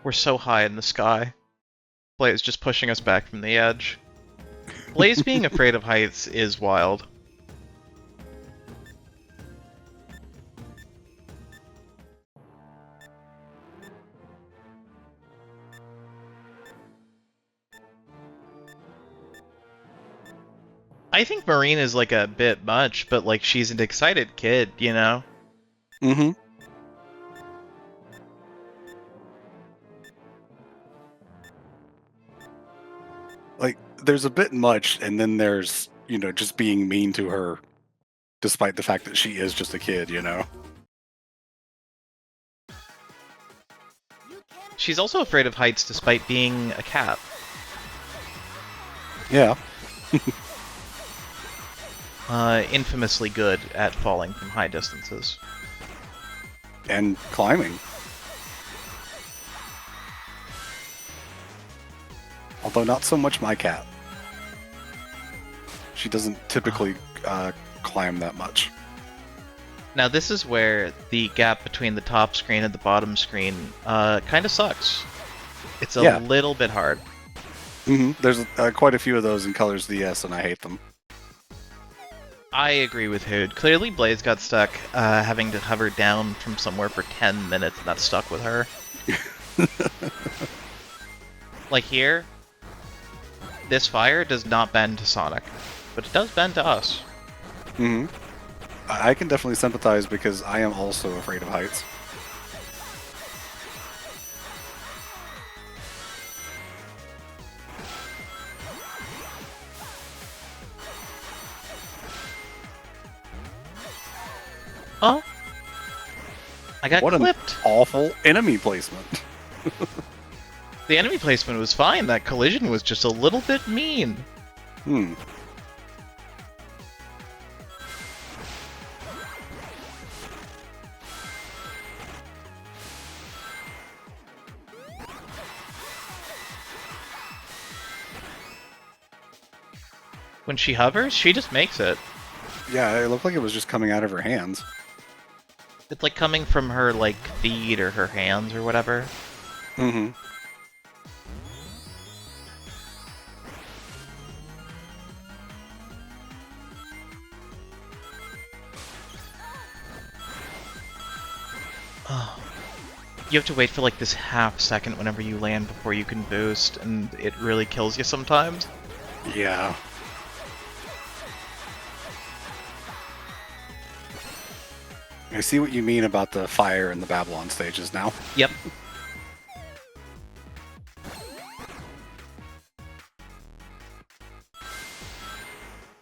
A: We're so high in the sky. Blaze just pushing us back from the edge. Blaze being afraid of heights is wild. I think Marine is like a bit much, but like she's an excited kid, you know?
B: Mm-hmm. Like, there's a bit much, and then there's, just being mean to her, despite the fact that she is just a kid,
A: She's also afraid of heights despite being a cat.
B: Yeah.
A: Infamously good at falling from high distances.
B: And climbing. Although not so much my cat. She doesn't typically climb that much.
A: Now this is where the gap between the top screen and the bottom screen kind of sucks. It's a little bit hard.
B: Mm-hmm. There's quite a few of those in Colors DS, and I hate them.
A: I agree with Hood. Clearly, Blaze got stuck having to hover down from somewhere for 10 minutes, and that stuck with her. Like here, this fire does not bend to Sonic, but it does bend to us.
B: Hmm. I can definitely sympathize because I am also afraid of heights.
A: Oh, I got
B: What an
A: clipped.
B: awful enemy placement.
A: The enemy placement was fine. That collision was just a little bit mean.
B: Hmm.
A: When she hovers, she just makes it.
B: Yeah, it looked like it was just coming out of her hands.
A: It's like coming from her, like, feet or her hands or whatever.
B: Mm-hmm.
A: Oh. You have to wait for like this half second whenever you land before you can boost, and it really kills you sometimes.
B: Yeah. I see what you mean about the fire and the Babylon stages now.
A: Yep.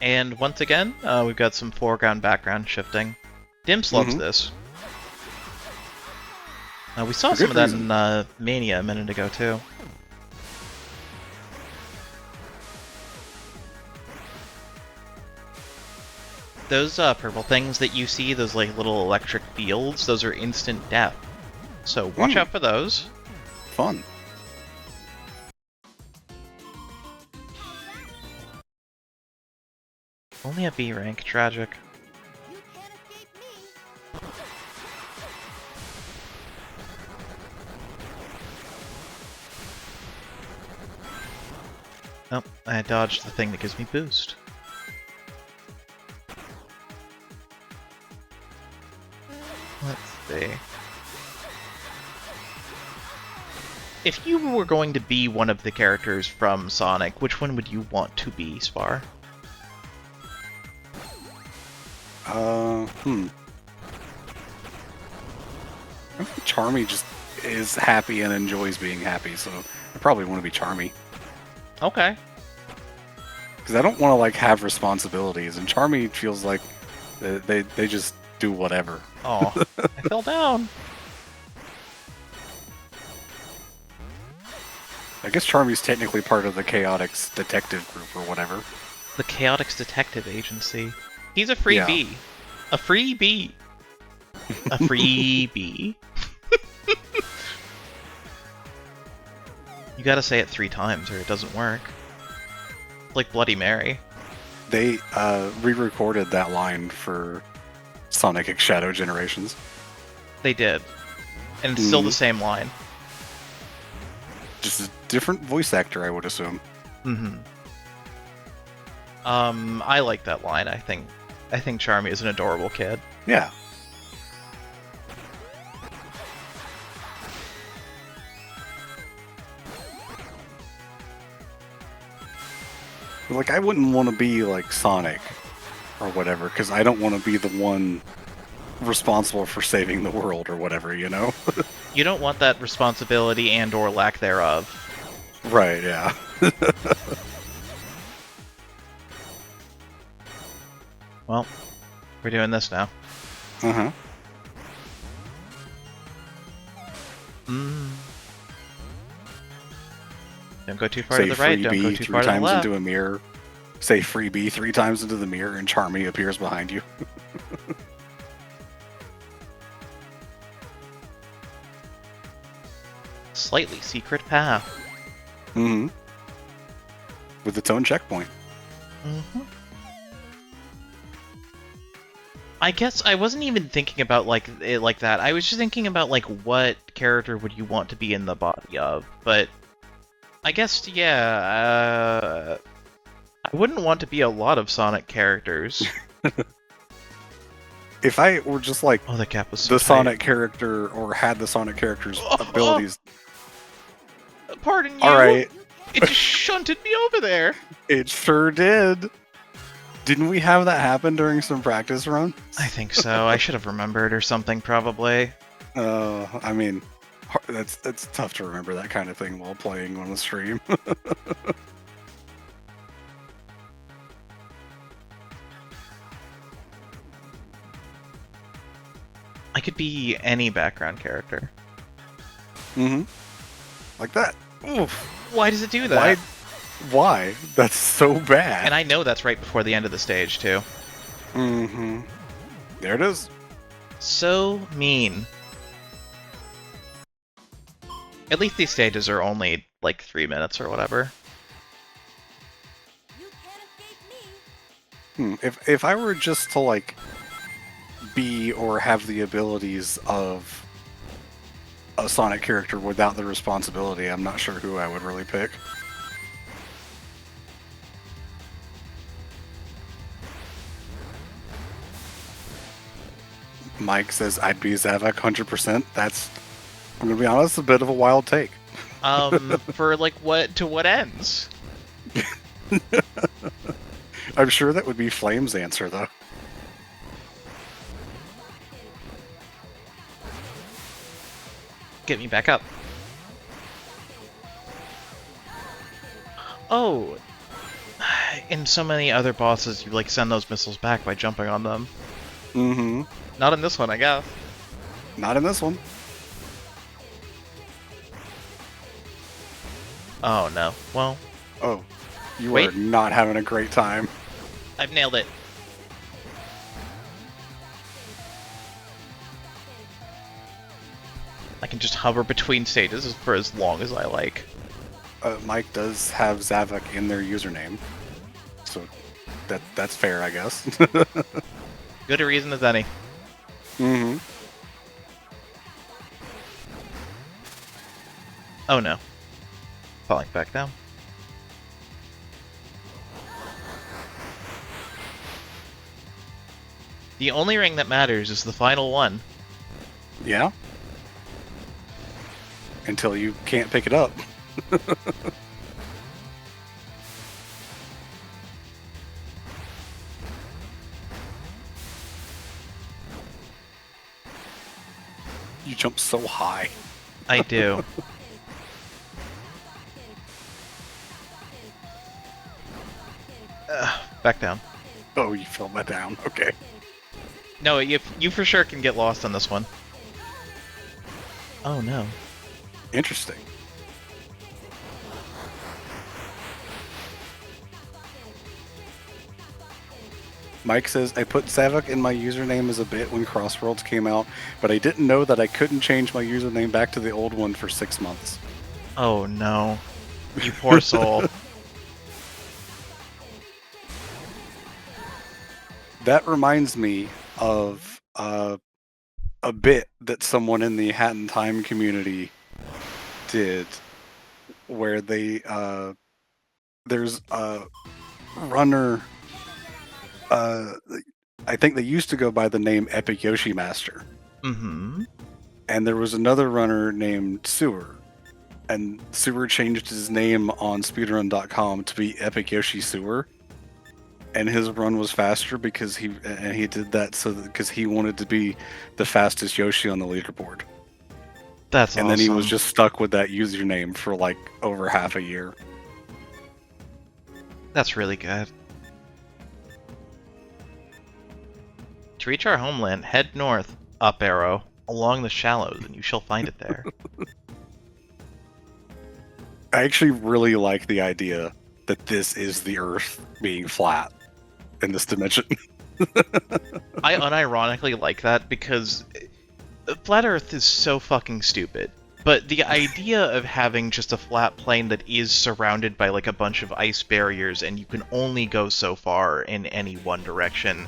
A: And once again, we've got some foreground-background shifting. Dimps loves this. We saw some of that in Mania a minute ago, too. Those purple things that you see, those like little electric fields, those are instant death. So watch out for those.
B: Fun.
A: Only a B rank, tragic.
C: You can't escape me.
A: Oh, I dodged the thing that gives me boost. Let's see. If you were going to be one of the characters from Sonic, which one would you want to be, Spar?
B: I think Charmy just is happy and enjoys being happy, so I probably want to be Charmy.
A: Okay.
B: Because I don't want to like have responsibilities, and Charmy feels like they just do whatever.
A: Oh, I fell down.
B: I guess Charmy's technically part of the Chaotix detective group or whatever.
A: The Chaotix Detective Agency. He's a free
B: Yeah.
A: bee. A free bee. A free bee. You gotta say it 3 times or it doesn't work. Like Bloody Mary.
B: They re-recorded that line for Sonic X Shadow Generations.
A: They did. And it's still the same line.
B: Just a different voice actor, I would assume.
A: Mm-hmm. I like that line. I think Charmy is an adorable kid.
B: Yeah. Like, I wouldn't want to be like Sonic or whatever, because I don't want to be the one responsible for saving the world or whatever, you know?
A: You don't want that responsibility and or lack thereof.
B: Right, yeah.
A: Well, we're doing this now.
B: Uh-huh.
A: Don't go too far
B: Say
A: to the right,
B: free
A: don't
B: B
A: go too
B: 3
A: far to the
B: times
A: left.
B: into a mirror. Say free B 3 times into the mirror, and Charmy appears behind you.
A: Slightly secret path.
B: Mm-hmm. With its own checkpoint.
A: Mm-hmm. I guess I wasn't even thinking about like it like that. I was just thinking about like what character would you want to be in the body of. But I guess yeah, I wouldn't want to be a lot of Sonic characters.
B: If I were just like
A: Oh, the gap was so
B: the
A: tight.
B: Sonic character, or had the Sonic character's abilities.
A: Pardon you.
B: All right,
A: It just shunted me over there.
B: it sure did. Didn't we have that happen during some practice runs?
A: I think so. I should have remembered or something, probably.
B: I mean, that's tough to remember that kind of thing while playing on the stream.
A: I could be any background character.
B: Mm-hmm. Like that.
A: Oof. Why does it do that?
B: Why? That's so bad.
A: And I know that's right before the end of the stage, too.
B: Mm-hmm. There it is.
A: So mean. At least these stages are only, like, 3 minutes or whatever.
C: You can't escape me.
B: If I were just to, like, be or have the abilities of a Sonic character without the responsibility, I'm not sure who I would really pick. Mike says I'd be Zavok 100%. That's, I'm gonna be honest, a bit of a wild take.
A: For, like, what ends?
B: I'm sure that would be Flame's answer, though.
A: Get me back up. Oh! In so many other bosses, you, like, send those missiles back by jumping on them.
B: Mm-hmm.
A: Not in this one, I guess.
B: Not in this one.
A: Oh, no. Well,
B: Oh, you
A: Wait.
B: are not having a great time.
A: I've nailed it. I can just hover between stages for as long as I like.
B: Mike does have Zavok in their username, so that's fair, I guess.
A: Good a reason as any.
B: Mm-hmm.
A: Oh no. Falling back down. The only ring that matters is the final one.
B: Yeah. Until you can't pick it up. You jump so high.
A: I do. Back down.
B: Oh, you fell that down. Okay.
A: No, you for sure can get lost on this one. Oh no.
B: Interesting. Mike says, I put Zavok in my username as a bit when Crossworlds came out, but I didn't know that I couldn't change my username back to the old one for 6 months.
A: Oh no. You poor soul.
B: That reminds me of a bit that someone in the Hat in Time community did, where they there's a runner. I think they used to go by the name Epic Yoshi Master,
A: Mm-hmm.
B: and there was another runner named Sewer, and Sewer changed his name on speedrun.com to be Epic Yoshi Sewer. And his run was faster because he did that because he wanted to be the fastest Yoshi on the leaderboard.
A: That's
B: And
A: awesome.
B: then he was just stuck with that username for like over half a year.
A: That's really good. To reach our homeland, head north, up arrow, along the shallows, and you shall find it there.
B: I actually really like the idea that this is the Earth being flat in this dimension.
A: I unironically like that because Flat Earth is so fucking stupid. But the idea of having just a flat plane that is surrounded by like a bunch of ice barriers and you can only go so far in any one direction,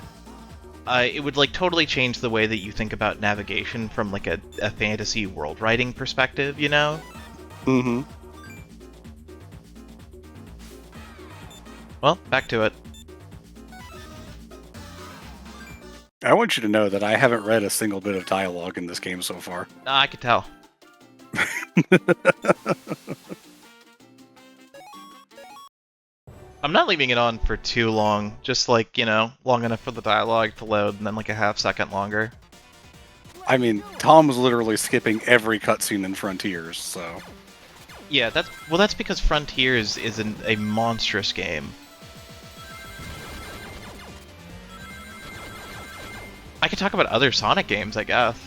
A: it would like totally change the way that you think about navigation from like a fantasy world writing perspective, you know?
B: Mm-hmm.
A: Well, back to it.
B: I want you to know that I haven't read a single bit of dialogue in this game so far.
A: I could tell. I'm not leaving it on for too long, just like, long enough for the dialogue to load and then like a half second longer.
B: I mean, Tom was literally skipping every cutscene in Frontiers, so...
A: Yeah, that's because Frontiers is a monstrous game. I could talk about other Sonic games, I guess.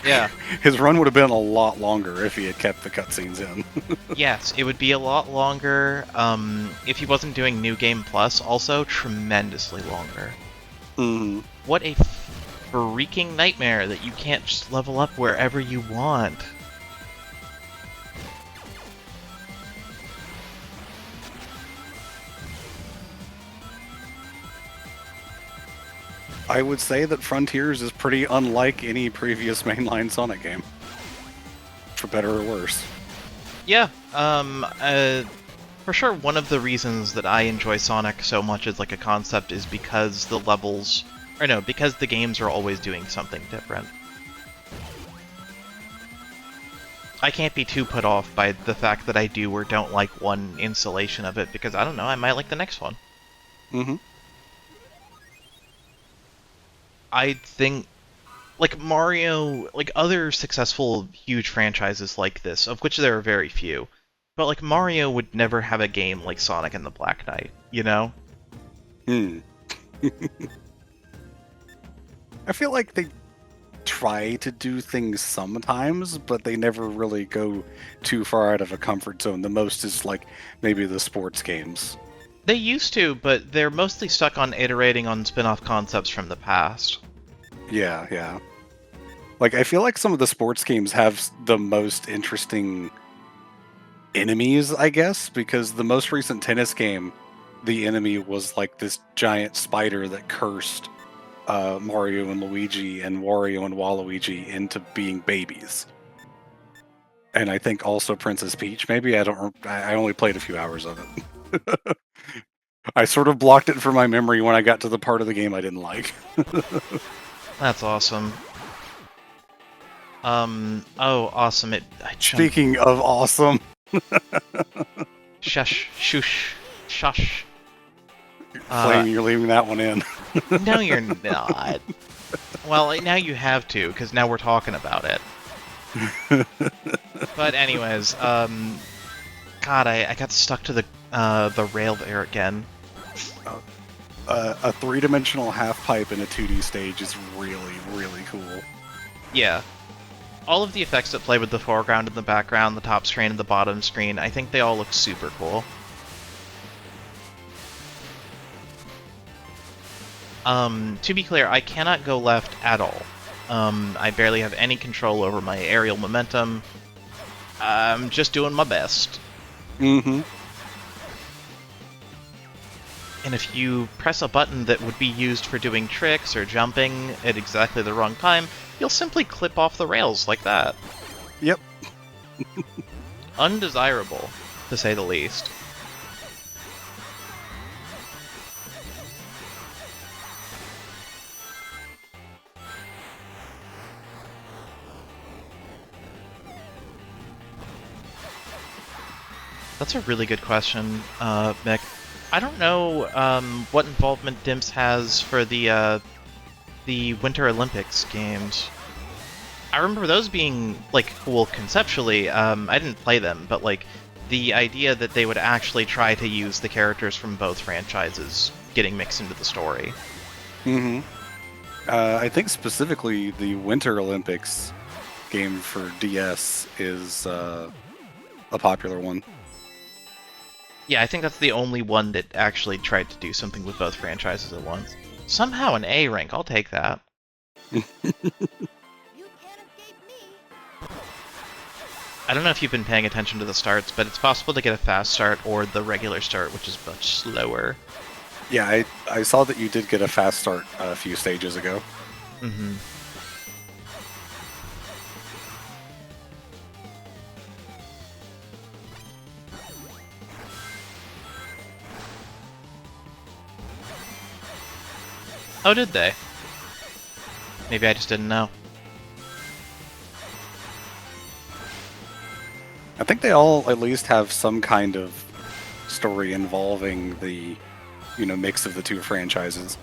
A: Yeah.
B: His run would have been a lot longer if he had kept the cutscenes in.
A: Yes, it would be a lot longer. If he wasn't doing New Game Plus, also tremendously longer.
B: Mm.
A: What a freaking nightmare that you can't just level up wherever you want.
B: I would say that Frontiers is pretty unlike any previous mainline Sonic game. For better or worse.
A: Yeah, for sure one of the reasons that I enjoy Sonic so much as like a concept is because because the games are always doing something different. I can't be too put off by the fact that I do or don't like one installation of it, because I don't know, I might like the next one.
B: Mm-hmm.
A: I think, like Mario, like other successful huge franchises like this, of which there are very few, but like Mario would never have a game like Sonic and the Black Knight, you know?
B: Hmm. I feel like they try to do things sometimes, but they never really go too far out of a comfort zone. The most is like maybe the sports games.
A: They used to, but they're mostly stuck on iterating on spin-off concepts from the past.
B: Yeah, yeah. Like, I feel like some of the sports games have the most interesting enemies, I guess, because the most recent tennis game, the enemy was like this giant spider that cursed Mario and Luigi and Wario and Waluigi into being babies. And I think also Princess Peach, maybe? I only played a few hours of it. I sort of blocked it from my memory when I got to the part of the game I didn't like.
A: That's awesome. Oh, awesome.
B: Speaking of awesome.
A: Shush.
B: Flame, you're leaving that one in.
A: No, you're not. Well, now you have to, because now we're talking about it. But anyways, God, I got stuck to the rail there again.
B: A three-dimensional half-pipe in a 2D stage is really, really cool.
A: Yeah. All of the effects that play with the foreground and the background, the top screen and the bottom screen, I think they all look super cool. To be clear, I cannot go left at all. I barely have any control over my aerial momentum. I'm just doing my best.
B: Mm-hmm.
A: And if you press a button that would be used for doing tricks or jumping at exactly the wrong time, you'll simply clip off the rails like that.
B: Yep.
A: Undesirable, to say the least. That's a really good question, Mick. I don't know what involvement Dimps has for the Winter Olympics games. I remember those being, like, cool conceptually. I didn't play them, but, like, the idea that they would actually try to use the characters from both franchises getting mixed into the story.
B: Mm-hmm. I think specifically the Winter Olympics game for DS is a popular one.
A: Yeah, I think that's the only one that actually tried to do something with both franchises at once. Somehow an A rank, I'll take that.
C: You can't escape me.
A: I don't know if you've been paying attention to the starts, but it's possible to get a fast start or the regular start, which is much slower.
B: Yeah, I saw that you did get a fast start a few stages ago.
A: Mm-hmm. Oh, did they? Maybe I just didn't know.
B: I think they all at least have some kind of story involving the, mix of the two franchises.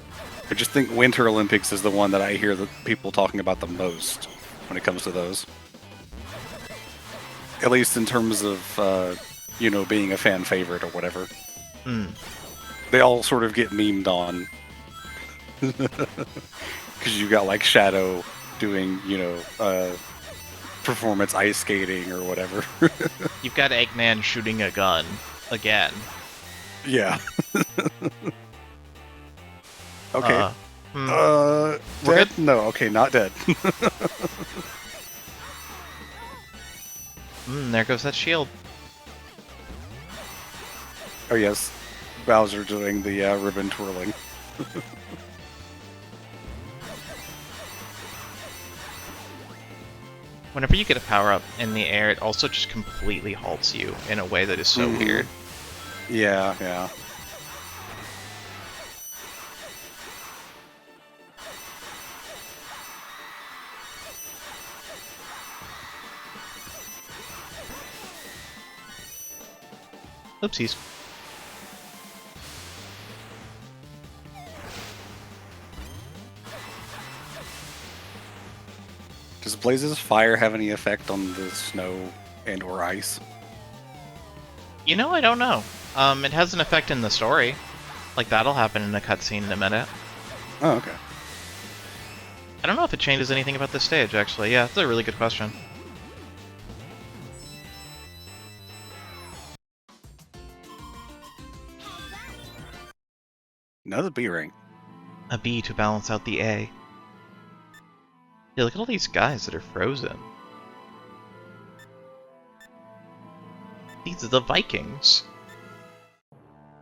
B: I just think Winter Olympics is the one that I hear the people talking about the most when it comes to those. At least in terms of, being a fan favorite or whatever.
A: Hmm.
B: They all sort of get memed on. Because you got like Shadow doing, performance ice skating or whatever.
A: You've got Eggman shooting a gun again.
B: Yeah. Okay.
A: We're
B: Dead?
A: good?
B: No, okay, not dead.
A: There goes that shield.
B: Oh yes, Bowser doing the ribbon twirling.
A: Whenever you get a power-up in the air, it also just completely halts you in a way that is so weird.
B: Yeah, yeah.
A: Oopsies.
B: Does Blaze's fire have any effect on the snow and or ice?
A: You know, I don't know. It has an effect in the story. Like, that'll happen in a cutscene in a minute.
B: Oh, okay.
A: I don't know if it changes anything about this stage, actually. Yeah, that's a really good question.
B: Another B ring.
A: A B to balance out the A. Yeah, look at all these guys that are frozen. These are the Vikings.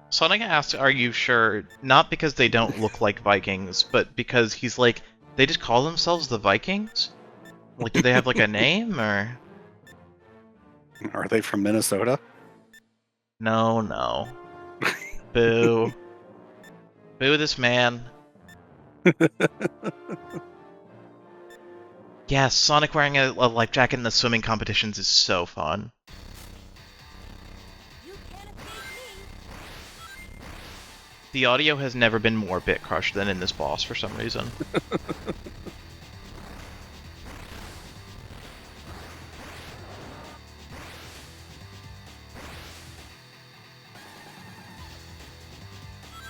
A: Sonic asks, are you sure? Not because they don't look like Vikings, but because he's like, they just call themselves the Vikings? Like, do they have like a name, or?
B: Are they from Minnesota?
A: No, no. Boo. Boo this man. Yeah, Sonic wearing a life jacket in the swimming competitions is so fun.
C: You can't escape me.
A: The audio has never been more bit crushed than in this boss for some reason.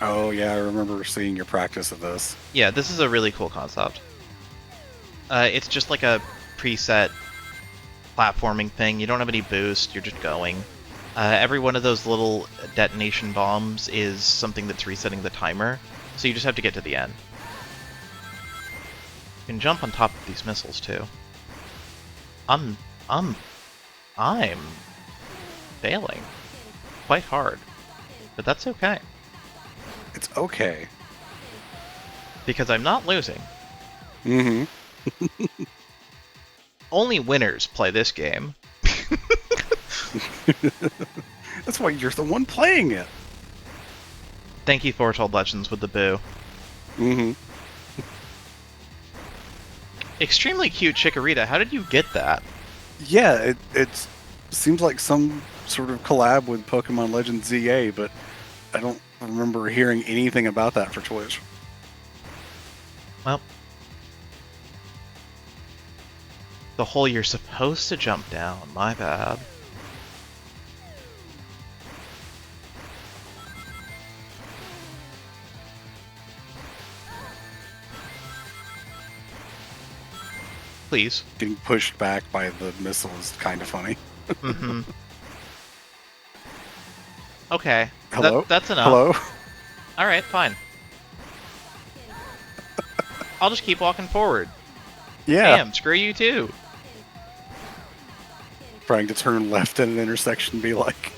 B: Oh yeah, I remember seeing your practice of this.
A: Yeah, this is a really cool concept. It's just like a preset platforming thing. You don't have any boost, you're just going. Every one of those little detonation bombs is something that's resetting the timer, so you just have to get to the end. You can jump on top of these missiles too. I'm failing quite hard, but that's okay
B: It's okay.
A: because I'm not losing.
B: Mm-hmm.
A: Only winners play this game.
B: That's why you're the one playing it.
A: Thank you, Foretold Legends, with the boo.
B: Mm-hmm.
A: Extremely cute Chikorita. How did you get that?
B: Yeah, it seems like some sort of collab with Pokemon Legends ZA, but I don't remember hearing anything about that for Twitch.
A: Well, the hole you're supposed to jump down. My bad. Please.
B: Getting pushed back by the missile is kind of funny.
A: Mm-hmm. Okay.
B: Hello?
A: That's enough.
B: Hello?
A: Alright, fine. I'll just keep walking forward.
B: Yeah.
A: Damn, screw you too.
B: Trying to turn left at an intersection be like...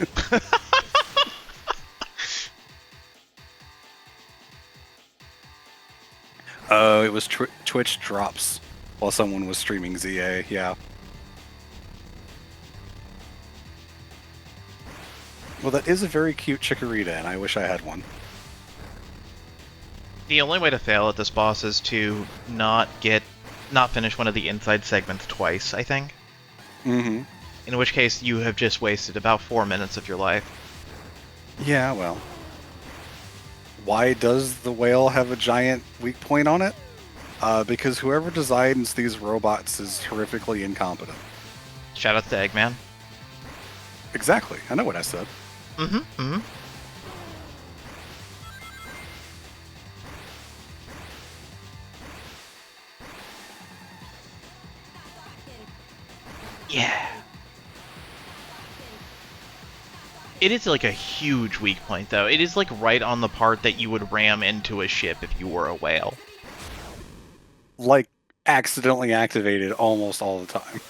B: Oh, it was Twitch drops while someone was streaming ZA, yeah. Well, that is a very cute Chikorita, and I wish I had one.
A: The only way to fail at this boss is to not get not finish one of the inside segments twice, I think.
B: Mm-hmm.
A: In which case, you have just wasted about 4 minutes of your life.
B: Yeah, well. Why does the whale have a giant weak point on it? Because whoever designs these robots is horrifically incompetent.
A: Shout out to Eggman.
B: Exactly. I know what I said.
A: Mm-hmm, mm-hmm. Yeah. It is like a huge weak point, though. It is like right on the part that you would ram into a ship if you were a whale.
B: Like, accidentally activated almost all the time.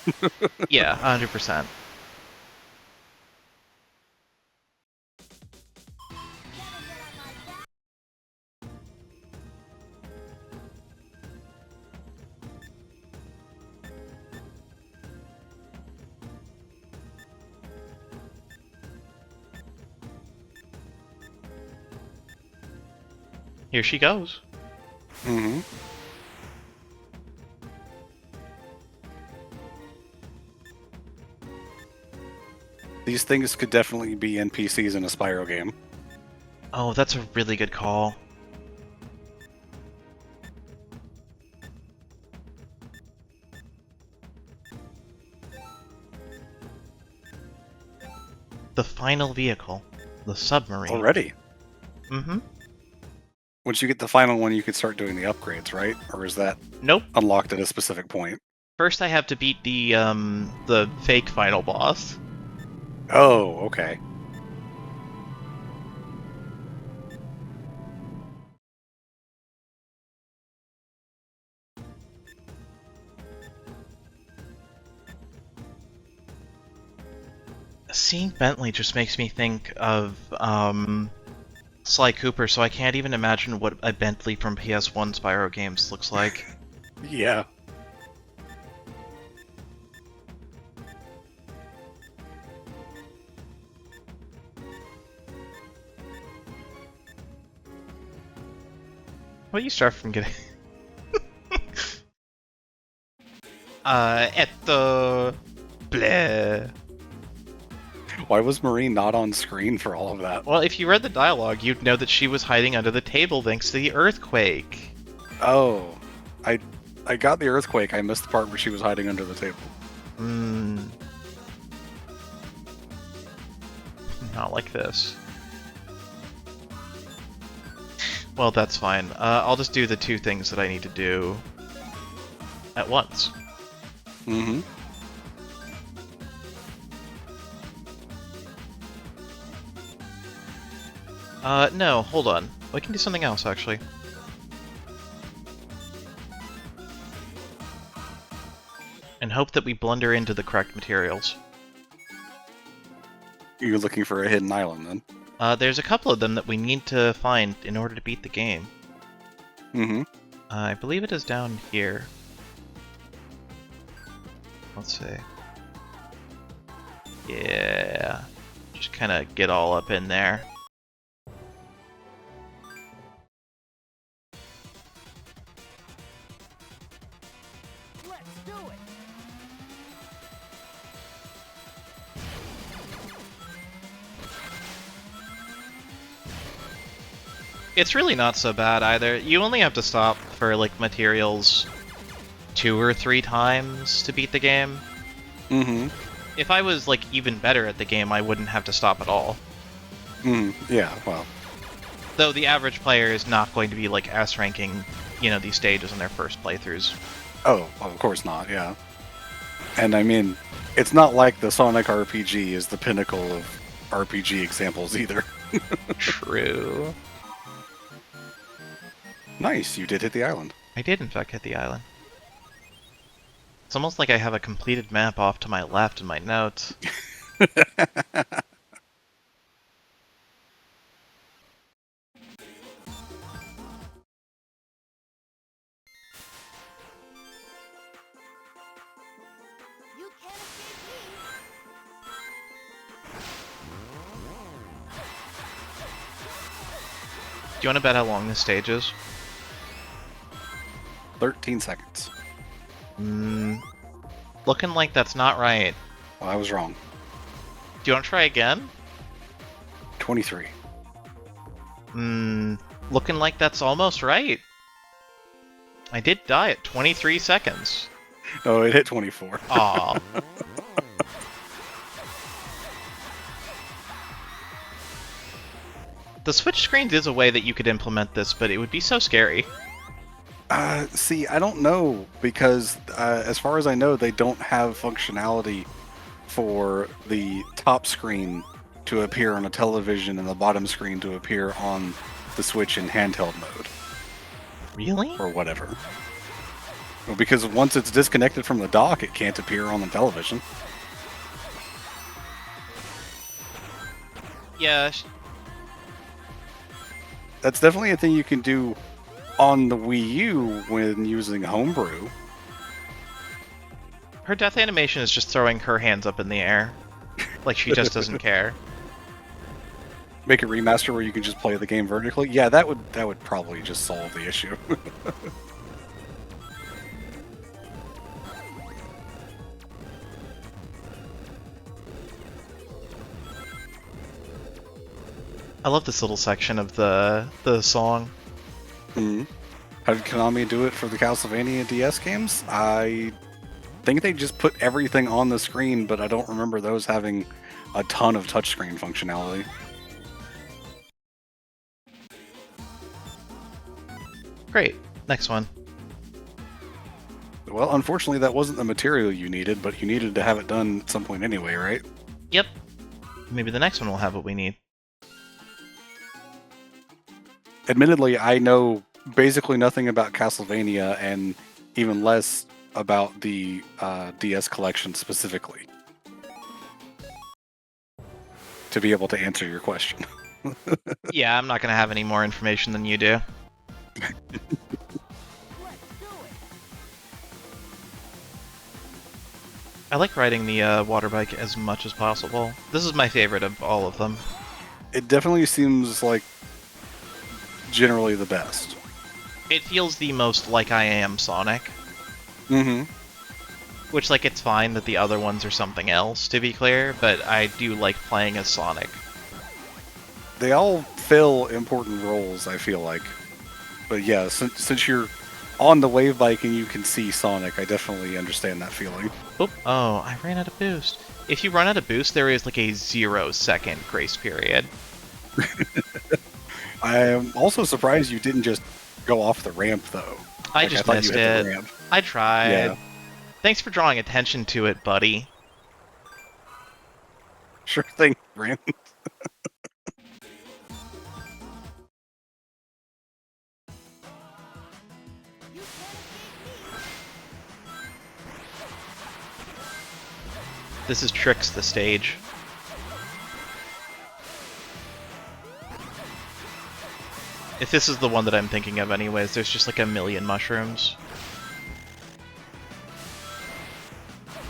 A: Yeah, 100%. Here she goes.
B: Mm-hmm. These things could definitely be NPCs in a Spyro game.
A: Oh, that's a really good call. The final vehicle. The submarine.
B: Already.
A: Mm-hmm.
B: Once you get the final one, you could start doing the upgrades, right? Or is that
A: Nope.
B: unlocked at a specific point?
A: First I have to beat the fake final boss.
B: Oh, okay.
A: Seeing Bentley just makes me think of Sly Cooper, so I can't even imagine what a Bentley from PS1 Spyro games looks like.
B: Yeah.
A: Well, you start from getting... Bleh.
B: Why was Marine not on screen for all of that?
A: Well, if you read the dialogue, you'd know that she was hiding under the table thanks to the earthquake.
B: Oh. I got the earthquake. I missed the part where she was hiding under the table.
A: Not like this. Well, that's fine. I'll just do the two things that I need to do at once.
B: Mm-hmm.
A: No, hold on. We can do something else, actually. And hope that we blunder into the correct materials.
B: You're looking for a hidden island, then?
A: There's a couple of them that we need to find in order to beat the game.
B: Mm-hmm.
A: I believe it is down here. Let's see. Yeah. Just kind of get all up in there.
C: Let's do it.
A: It's really not so bad either. You only have to stop for, like, materials 2 or 3 times to beat the game.
B: Mm-hmm.
A: If I was, like, even better at the game, I wouldn't have to stop at all.
B: Yeah, well.
A: Though the average player is not going to be, like, S-ranking, you know, these stages in their first playthroughs.
B: Oh, of course not, yeah. And I mean, it's not like the Sonic RPG is the pinnacle of RPG examples either.
A: True.
B: Nice, you did hit the island.
A: I did, in fact, hit the island. It's almost like I have a completed map off to my left in my notes.
C: You can't escape
A: Do you want to bet how long this stage is?
B: 13 seconds.
A: Looking like that's not right.
B: Well, I was wrong.
A: Do you want to try again?
B: 23.
A: Looking like that's almost right. I did die at 23 seconds.
B: No, it hit 24.
A: Aw. The switch screens is a way that you could implement this, but it would be so scary.
B: See, I don't know, because as far as I know, they don't have functionality for the top screen to appear on a television and the bottom screen to appear on the Switch in handheld mode.
A: Really?
B: Or whatever. Well, because once it's disconnected from the dock, it can't appear on the television.
A: Yeah.
B: That's definitely a thing you can do on the Wii U when using Homebrew.
A: Her death animation is just throwing her hands up in the air. Like she just doesn't care.
B: Make a remaster where you can just play the game vertically. Yeah, that would probably just solve the issue.
A: I love this little section of the song.
B: How did Konami do it for the Castlevania DS games? I think they just put everything on the screen, but I don't remember those having a ton of touchscreen functionality.
A: Great. Next one.
B: Well, unfortunately, that wasn't the material you needed, but you needed to have it done at some point anyway, right?
A: Yep. Maybe the next one will have what we need.
B: Admittedly, I know basically nothing about Castlevania and even less about the DS collection specifically to be able to answer your question.
A: Yeah, I'm not going to have any more information than you do.
C: Let's do it.
A: I like riding the water bike as much as possible. This is my favorite of all of them.
B: It definitely seems like generally the best.
A: It feels the most like I am Sonic.
B: Mm-hmm.
A: Which, like, it's fine that the other ones are something else, to be clear, but I do like playing as Sonic.
B: They all fill important roles, I feel like. But yeah, since you're on the wave bike and you can see Sonic, I definitely understand that feeling.
A: Oop. Oh, I ran out of boost. If you run out of boost, there is like a 0-second grace period.
B: I am also surprised you didn't just go off the ramp, though.
A: I just
B: thought
A: missed
B: you hit the
A: it.
B: ramp.
A: I tried.
B: Yeah.
A: Thanks for drawing attention to it, buddy.
B: Sure thing, Brand.
C: You can't escape me.
A: This is Trix the stage. If this is the one that I'm thinking of anyways, there's just like a million mushrooms.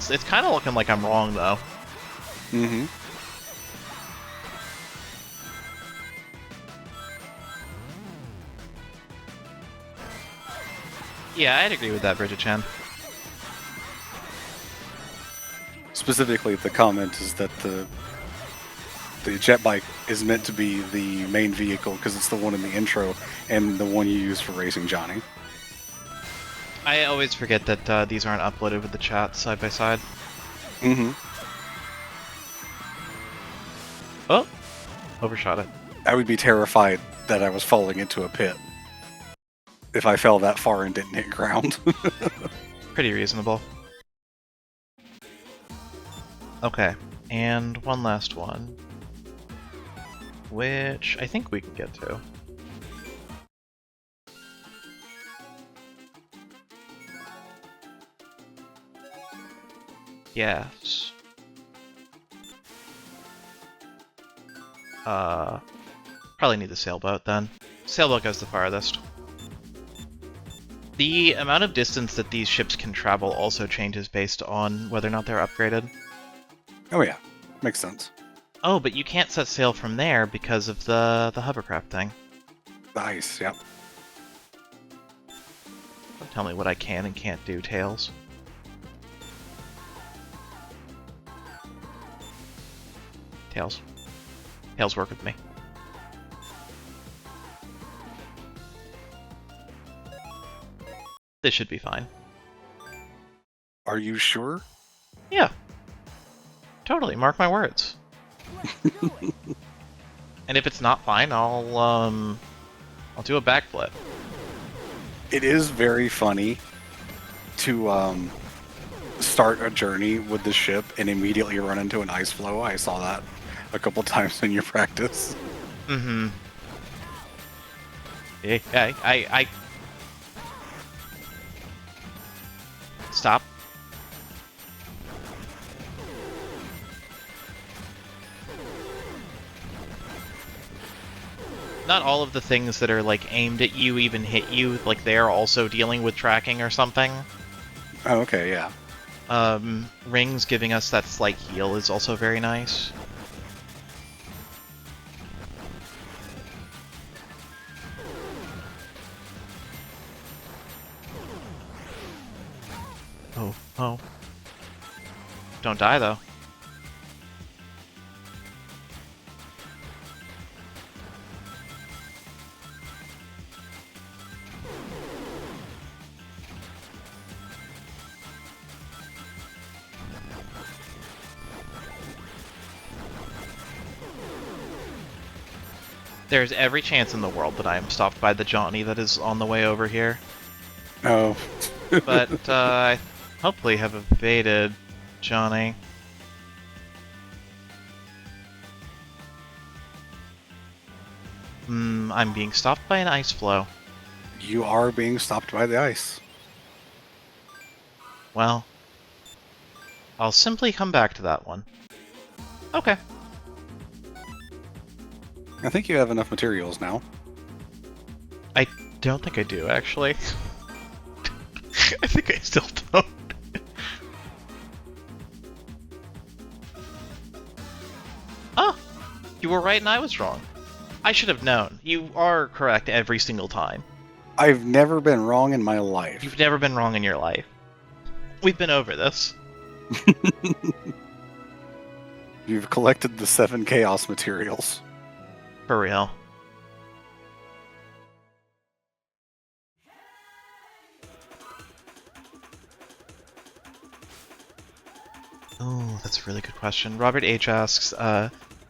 A: It's kind of looking like I'm wrong, though.
B: Mm-hmm.
A: Yeah, I'd agree with that, Bridget-chan.
B: Specifically, the comment is that the jet bike is meant to be the main vehicle because it's the one in the intro and the one you use for racing Johnny.
A: I always forget that these aren't uploaded with the chat side by side.
B: Mm-hmm.
A: Oh! Overshot it.
B: I would be terrified that I was falling into a pit if I fell that far and didn't hit ground.
A: Pretty reasonable. Okay, and one last one. Which I think we can get to. Yes. Probably need the sailboat then. Sailboat goes the farthest. The amount of distance that these ships can travel also changes based on whether or not they're upgraded.
B: Oh yeah, makes sense.
A: Oh, but you can't set sail from there because of the hovercraft thing.
B: Nice, yep.
A: Don't tell me what I can and can't do, Tails. Tails. Tails, work with me. This should be fine.
B: Are you sure?
A: Yeah. Totally, mark my words.
C: Let's do it.
A: And if it's not fine, I'll do a backflip.
B: It is very funny to start a journey with the ship and immediately run into an ice flow. I saw that a couple times in your practice.
A: Mm-hmm. Yeah, I... Stop. Not all of the things that are, like, aimed at you even hit you. Like, they're also dealing with tracking or something.
B: Oh, okay, yeah.
A: Rings giving us that slight heal is also very nice. Oh. Don't die, though. There's every chance in the world that I am stopped by the Johnny that is on the way over here.
B: Oh.
A: But, I hopefully have evaded Johnny. I'm being stopped by an ice flow.
B: You are being stopped by the ice.
A: Well, I'll simply come back to that one. Okay.
B: I think you have enough materials now.
A: I don't think I do, actually. I think I still don't. Oh! You were right and I was wrong. I should have known. You are correct every single time.
B: I've never been wrong in my life.
A: You've never been wrong in your life. We've been over this.
B: You've collected the 7 chaos materials.
A: For real. Oh, that's a really good question. Robert H. asks,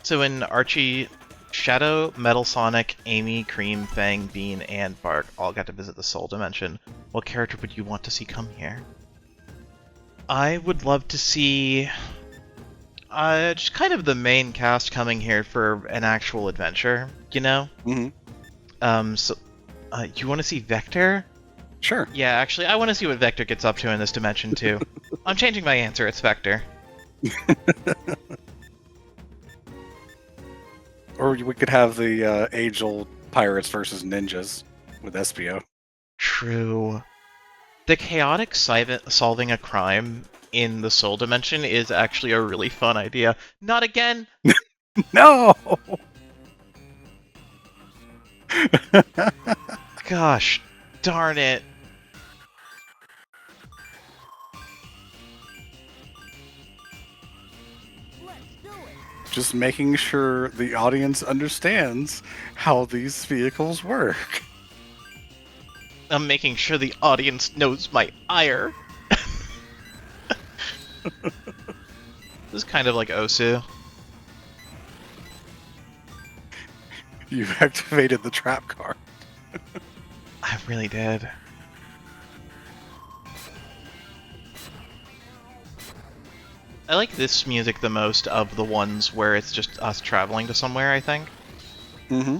A: so in Archie, Shadow, Metal Sonic, Amy, Cream, Fang, Bean, and Bark all got to visit the Soul Dimension. What character would you want to see come here? I would love to see just kind of the main cast coming here for an actual adventure, you know?
B: Mm-hmm.
A: So, you want to see Vector?
B: Sure.
A: Yeah, actually, I want to see what Vector gets up to in this dimension, too. I'm changing my answer, it's Vector.
B: Or we could have the age-old pirates versus ninjas with Espio.
A: True. The chaotic solving a crime in the Soul Dimension is actually a really fun idea. Not again!
B: No!
A: Gosh, darn it.
C: Let's do it.
B: Just making sure the audience understands how these vehicles work.
A: I'm making sure the audience knows my ire. This is kind of like Osu.
B: You've activated the trap card.
A: I really did. I like this music the most of the ones where it's just us traveling to somewhere, I think.
B: Mm-hmm.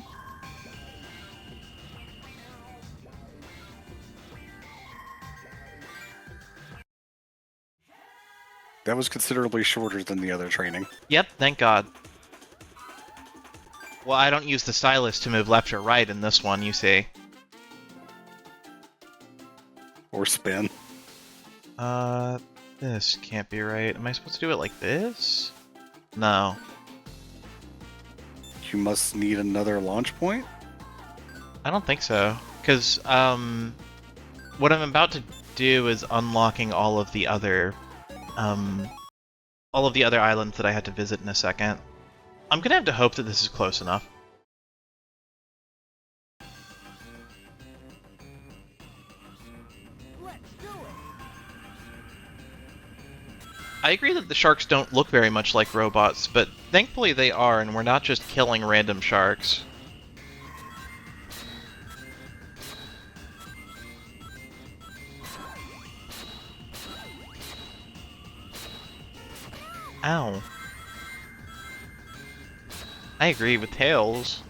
B: That was considerably shorter than the other training.
A: Yep, thank God. Well, I don't use the stylus to move left or right in this one, you see.
B: Or spin.
A: This can't be right. Am I supposed to do it like this? No.
B: You must need another launch point?
A: I don't think so. Because, what I'm about to do is unlocking all of the other islands that I had to visit in a second. I'm gonna have to hope that this is close enough.
C: Let's do it.
A: I agree that the sharks don't look very much like robots, but thankfully they are, and we're not just killing random sharks. Ow. I agree with Tails.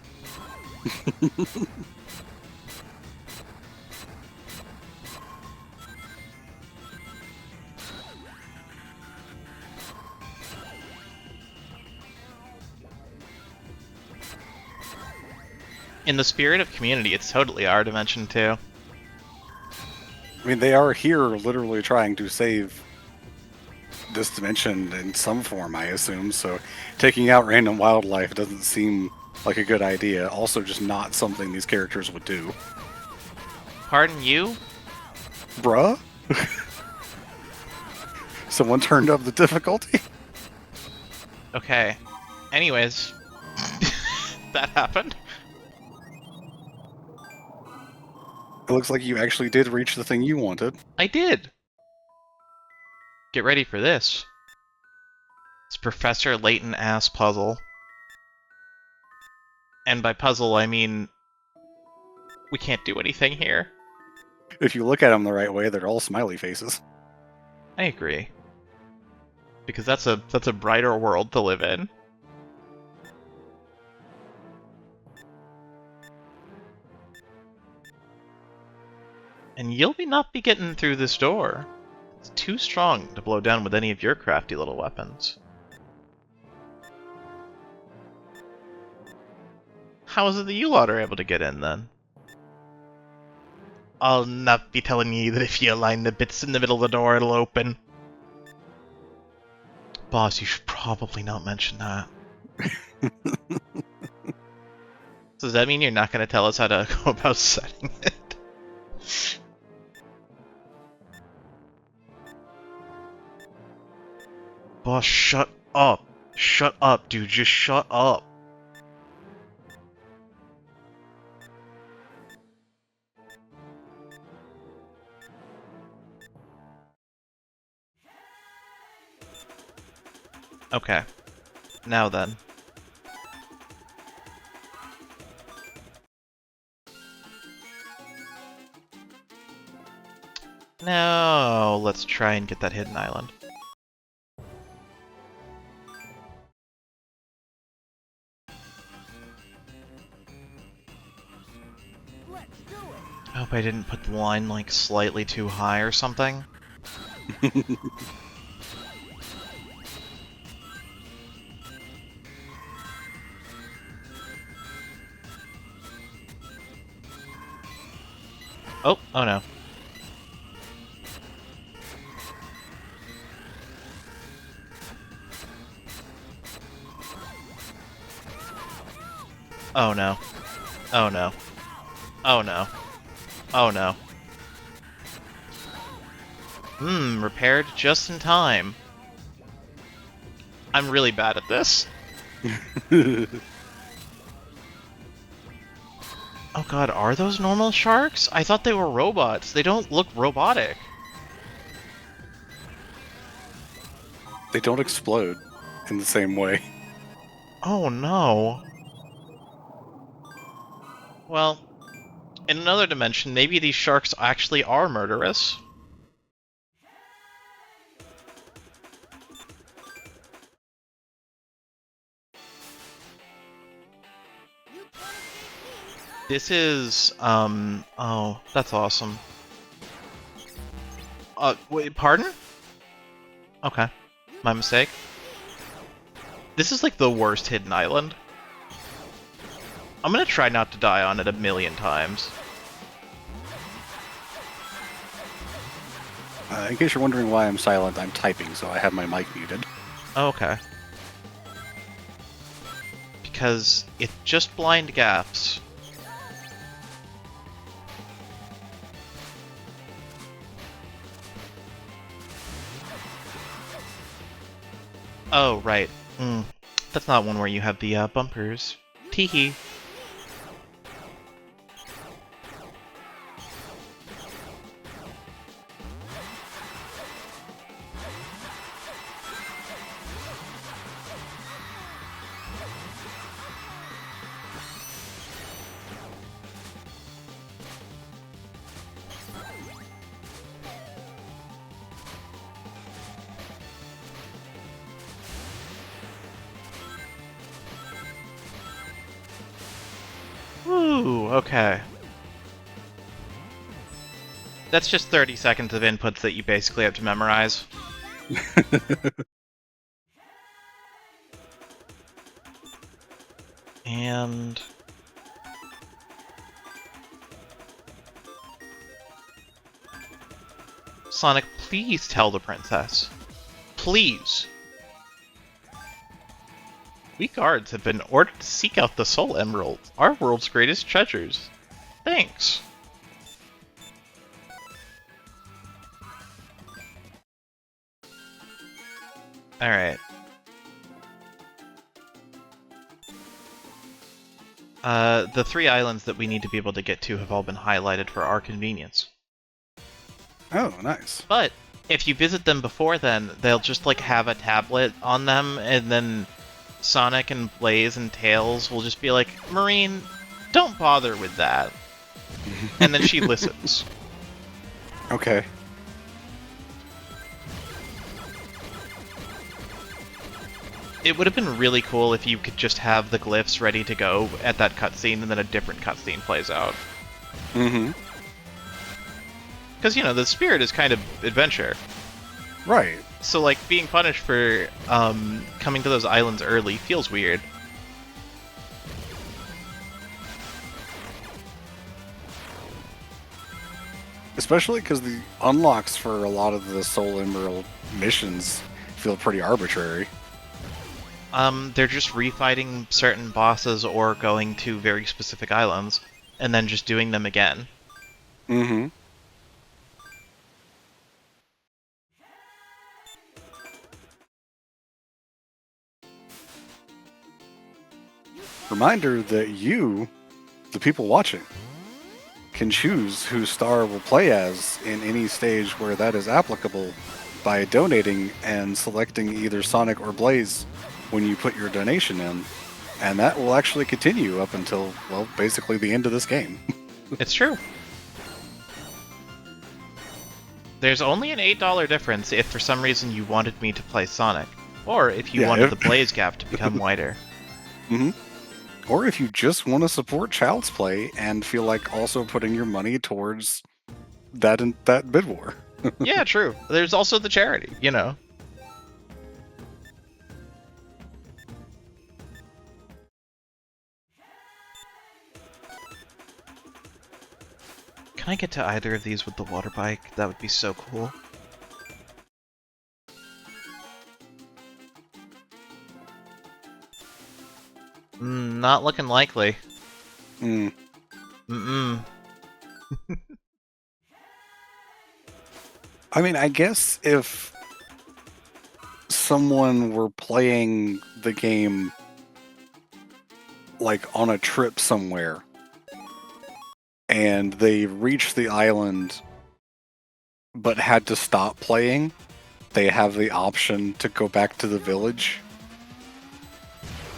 A: In the spirit of community, it's totally our dimension too.
B: I mean, they are here literally trying to save this dimension in some form, I assume, so taking out random wildlife doesn't seem like a good idea. Also, just not something these characters would do.
A: Pardon you?
B: Bruh? Someone turned up the difficulty?
A: Okay. Anyways. That happened.
B: It looks like you actually did reach the thing you wanted.
A: I did! Get ready for this. It's Professor Layton-ass puzzle. And by puzzle, I mean... we can't do anything here.
B: If you look at them the right way, they're all smiley faces.
A: I agree. Because that's a brighter world to live in. And you'll not be getting through this door. It's too strong to blow down with any of your crafty little weapons. How is it that you lot are able to get in, then? I'll not be telling you that if you align the bits in the middle of the door, it'll open. Boss, you should probably not mention that. So does that mean you're not going to tell us how to go about setting it? Boss, shut up. Shut up, dude. Just shut up. Okay. Now then. Now, let's try and get that hidden island.
C: Let's do it.
A: I hope I didn't put the line, like, slightly too high or something. Oh no. Oh no. Oh no. Oh no. Oh no. Repaired just in time. I'm really bad at this. Oh god, are those normal sharks? I thought they were robots. They don't look robotic.
B: They don't explode in the same way.
A: Oh no. Well, in another dimension, maybe these sharks actually are murderous. This is, oh, that's awesome. Wait, pardon? Okay, my mistake. This is like the worst hidden island. I'm gonna try not to die on it 1,000,000 times.
B: In case you're wondering why I'm silent, I'm typing, so I have my mic muted.
A: Oh, okay. Because it's just blind gaps. Oh, right. That's not one where you have the bumpers. Teehee. Ooh, okay. That's just 30 seconds of inputs that you basically have to memorize. And... Sonic, please tell the princess. Please. We guards have been ordered to seek out the Soul Emeralds, our world's greatest treasures. Thanks. Alright. The 3 islands that we need to be able to get to have all been highlighted for our convenience.
B: Oh, nice.
A: But if you visit them before then, they'll just like have a tablet on them, and then Sonic and Blaze and Tails will just be like, Marine, don't bother with that. And then she listens.
B: Okay.
A: It would have been really cool if you could just have the glyphs ready to go at that cutscene, and then a different cutscene plays out.
B: Mm-hmm.
A: Because, you know, the spirit is kind of adventure.
B: Right.
A: So, like, being punished for coming to those islands early feels weird.
B: Especially because the unlocks for a lot of the Soul Emerald missions feel pretty arbitrary.
A: They're just refighting certain bosses or going to very specific islands, and then just doing them again.
B: Mm-hmm. Reminder that you, the people watching, can choose who Star will play as in any stage where that is applicable by donating and selecting either Sonic or Blaze when you put your donation in. And that will actually continue up until, well, basically the end of this game.
A: It's true. There's only an $8 difference if for some reason you wanted me to play Sonic, or if you wanted the Blaze gap to become wider.
B: Mm-hmm. Or if you just want to support Child's Play and feel like also putting your money towards that bid war.
A: Yeah, true. There's also the charity, you know. Can I get to either of these with the water bike? That would be so cool. Not looking likely. Mm-mm.
B: I mean, I guess if someone were playing the game like on a trip somewhere and they reached the island but had to stop playing, they have the option to go back to the village.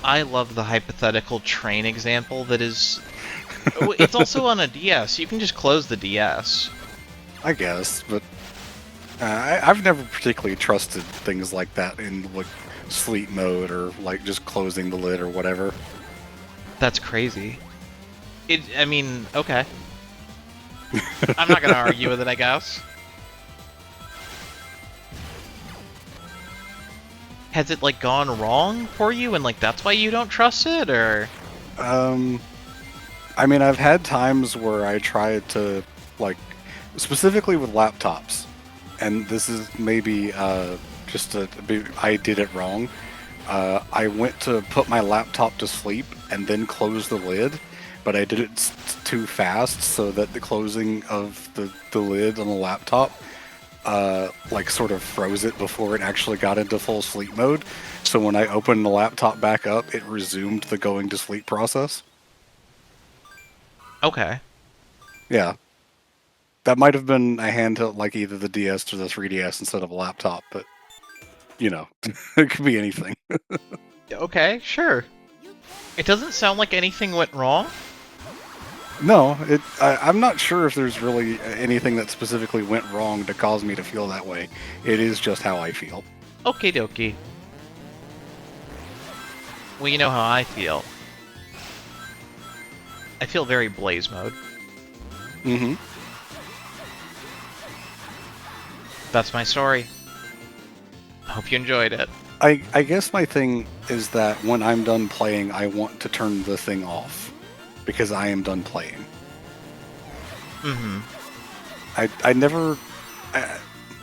A: I love the hypothetical train example that is... It's also on a DS. You can just close the DS.
B: I guess, but I've never particularly trusted things like that in like sleep mode or like just closing the lid or whatever.
A: That's crazy. I mean, okay. I'm not gonna argue with it, I guess. Has it, like, gone wrong for you, and, like, that's why you don't trust it, or...?
B: I mean, I've had times where I tried to, like, specifically with laptops, and this is maybe I did it wrong. I went to put my laptop to sleep and then close the lid, but I did it too fast so that the closing of the lid on the laptop like sort of froze it before it actually got into full sleep mode. So when I opened the laptop back up, it resumed the going to sleep process.
A: Okay.
B: Yeah. That might have been a handheld, like either the DS or the 3DS instead of a laptop, but, you know, it could be anything.
A: Okay, sure. It doesn't sound like anything went wrong.
B: No, I'm not sure if there's really anything that specifically went wrong to cause me to feel that way. It is just how I feel.
A: Okie dokie. Well, you know how I feel. I feel very Blaze mode.
B: Mm-hmm.
A: That's my story. I hope you enjoyed it.
B: I guess my thing is that when I'm done playing, I want to turn the thing off. Because I am done playing.
A: Mm-hmm.
B: I never...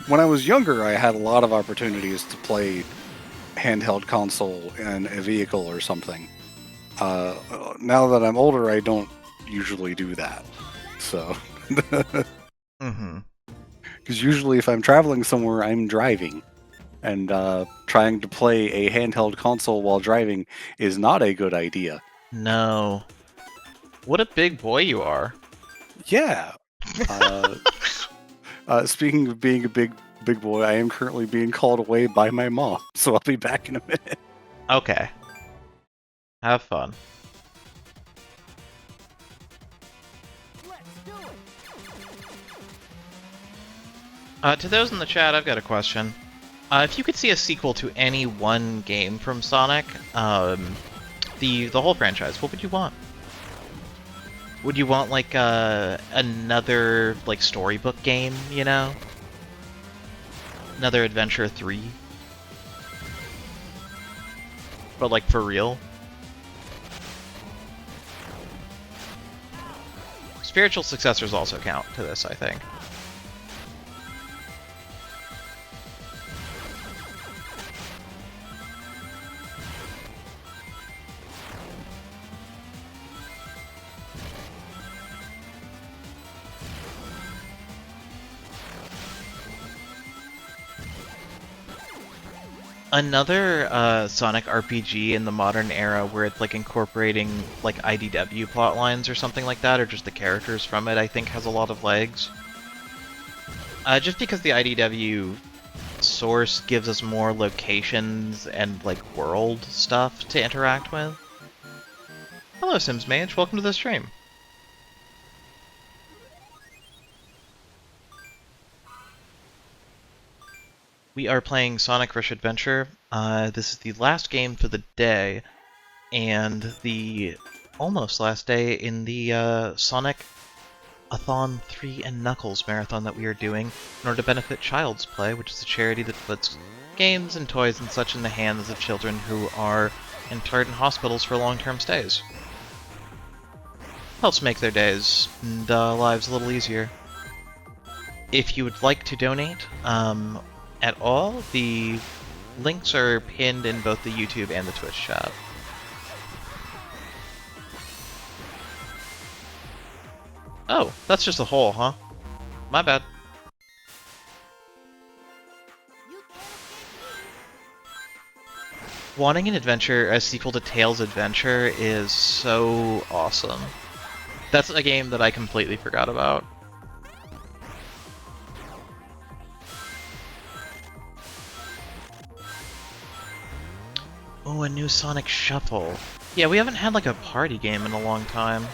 B: when I was younger, I had a lot of opportunities to play handheld console in a vehicle or something. Now that I'm older, I don't usually do that. So...
A: Mm-hmm.
B: Because usually if I'm traveling somewhere, I'm driving. And trying to play a handheld console while driving is not a good idea.
A: No. What a big boy you are.
B: Yeah. Speaking of being a big boy, I am currently being called away by my mom, so I'll be back in a minute.
A: Okay. Have fun.
C: Let's do it.
A: To those in the chat, I've got a question. If you could see a sequel to any one game from Sonic, the whole franchise, what would you want? Would you want like another like storybook game, you know? Another Adventure 3? But like for real? Spiritual successors also count to this, I think. Another Sonic RPG in the modern era where it's like incorporating like IDW plot lines or something like that, or just the characters from it, I think has a lot of legs. Just because the IDW source gives us more locations and like world stuff to interact with. Hello Sims Mage, welcome to the stream. We are playing Sonic Rush Adventure. This is the last game for the day, and the almost last day in the Sonic-a-thon 3 and Knuckles marathon that we are doing in order to benefit Child's Play, which is a charity that puts games and toys and such in the hands of children who are interred in hospitals for long-term stays. Helps make their days and lives a little easier. If you would like to donate, at all, the links are pinned in both the YouTube and the Twitch chat. Oh, that's just a hole, huh? My bad. Wanting an adventure, a sequel to Tails' Adventure, is so awesome. That's a game that I completely forgot about. Oh, a new Sonic Shuffle. Yeah, we haven't had like a party game in a long time.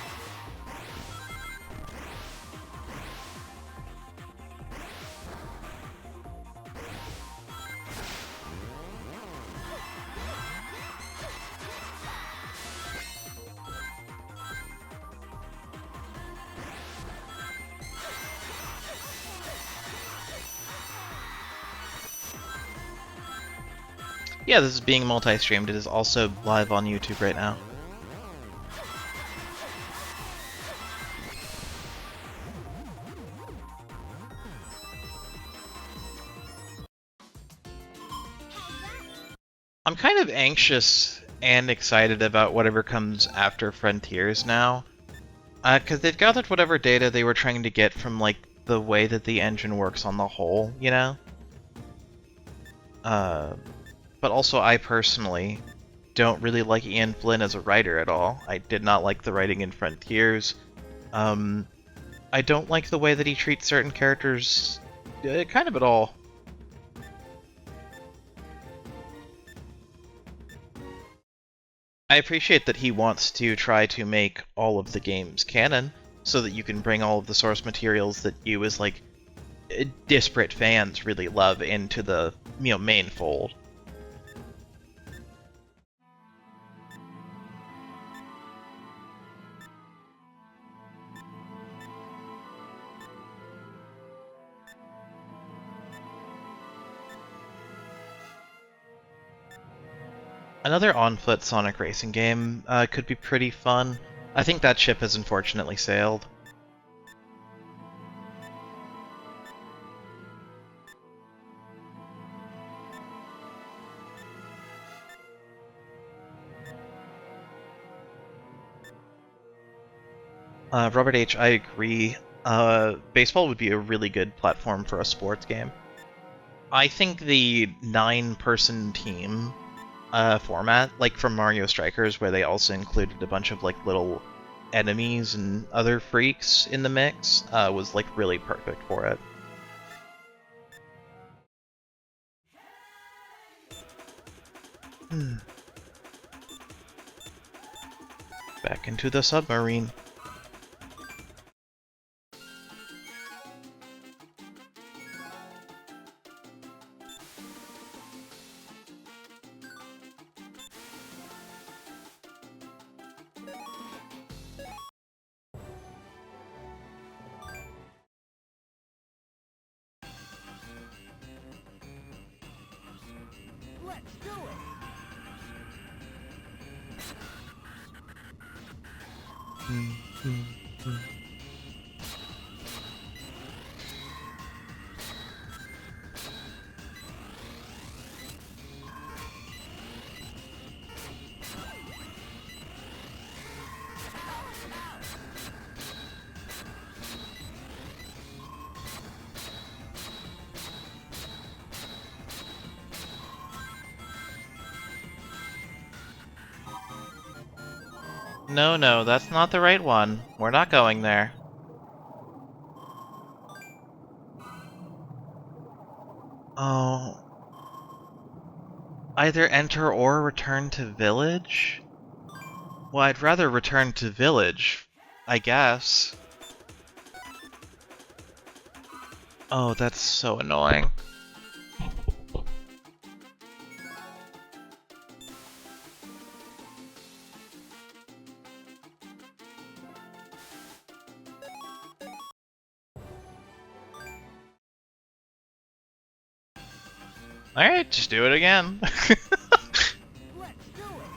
A: Yeah, this is being multi-streamed. It is also live on YouTube right now. I'm kind of anxious and excited about whatever comes after Frontiers now. Because they've gathered whatever data they were trying to get from, like, the way that the engine works on the whole, you know? But also I personally don't really like Ian Flynn as a writer at all. I did not like the writing in Frontiers. I don't like the way that he treats certain characters kind of at all. I appreciate that he wants to try to make all of the games canon, so that you can bring all of the source materials that you as, like, disparate fans really love into the, main fold. Another on-foot Sonic racing game could be pretty fun. I think that ship has unfortunately sailed. Robert H., I agree. Baseball would be a really good platform for a sports game. I think the 9-person team format, like from Mario Strikers, where they also included a bunch of like little enemies and other freaks in the mix, was like really perfect for it. Back into the submarine.
C: Let's do it!
A: No, that's not the right one. We're not going there. Oh. Either enter or return to village? Well, I'd rather return to village, I guess. Oh, that's so annoying. Alright, just do it again.
C: Let's do it!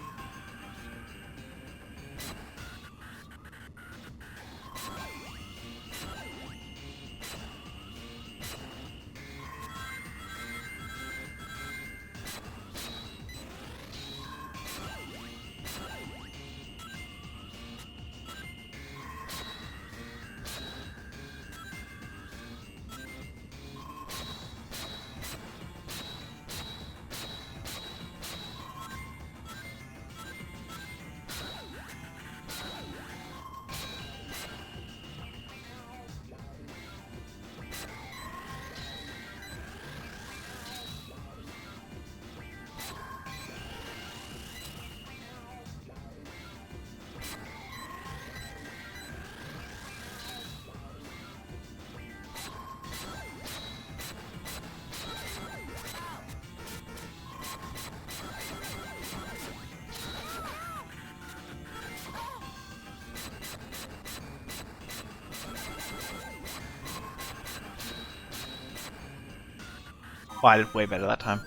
A: Well, I did way better that time.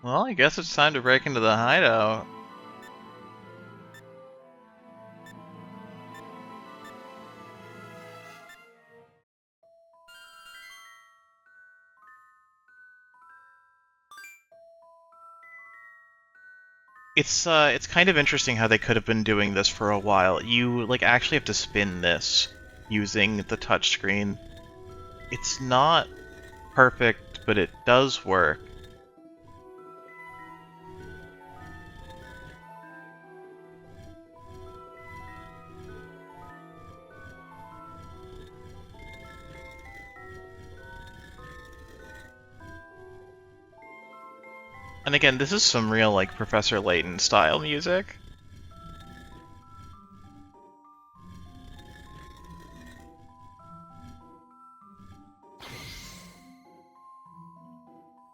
A: Well, I guess it's time to break into the hideout. It's kind of interesting how they could have been doing this for a while. You like actually have to spin this using the touchscreen. It's not perfect, but it does work. And again, this is some real, like, Professor Layton style music.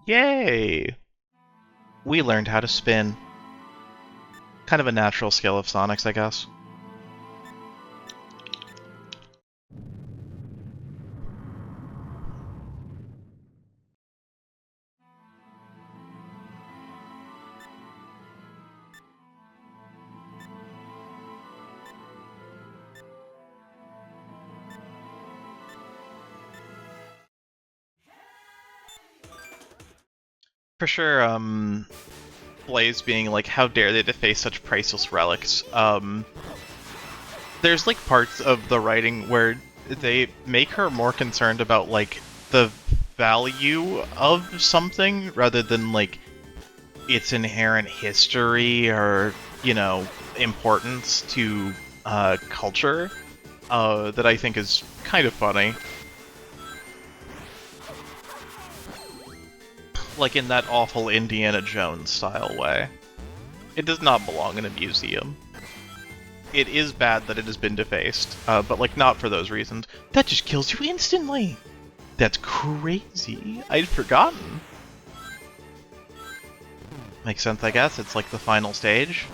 A: Yay! We learned how to spin. Kind of a natural skill of Sonic's, I guess. For sure, Blaze being like, how dare they deface such priceless relics. There's like parts of the writing where they make her more concerned about like the value of something rather than like its inherent history or, you know, importance to culture, that I think is kind of funny. Like in that awful Indiana Jones style way. It does not belong in a museum. It is bad that it has been defaced, but like not for those reasons. That just kills you instantly! That's crazy! I'd forgotten. Makes sense, I guess. It's like the final stage.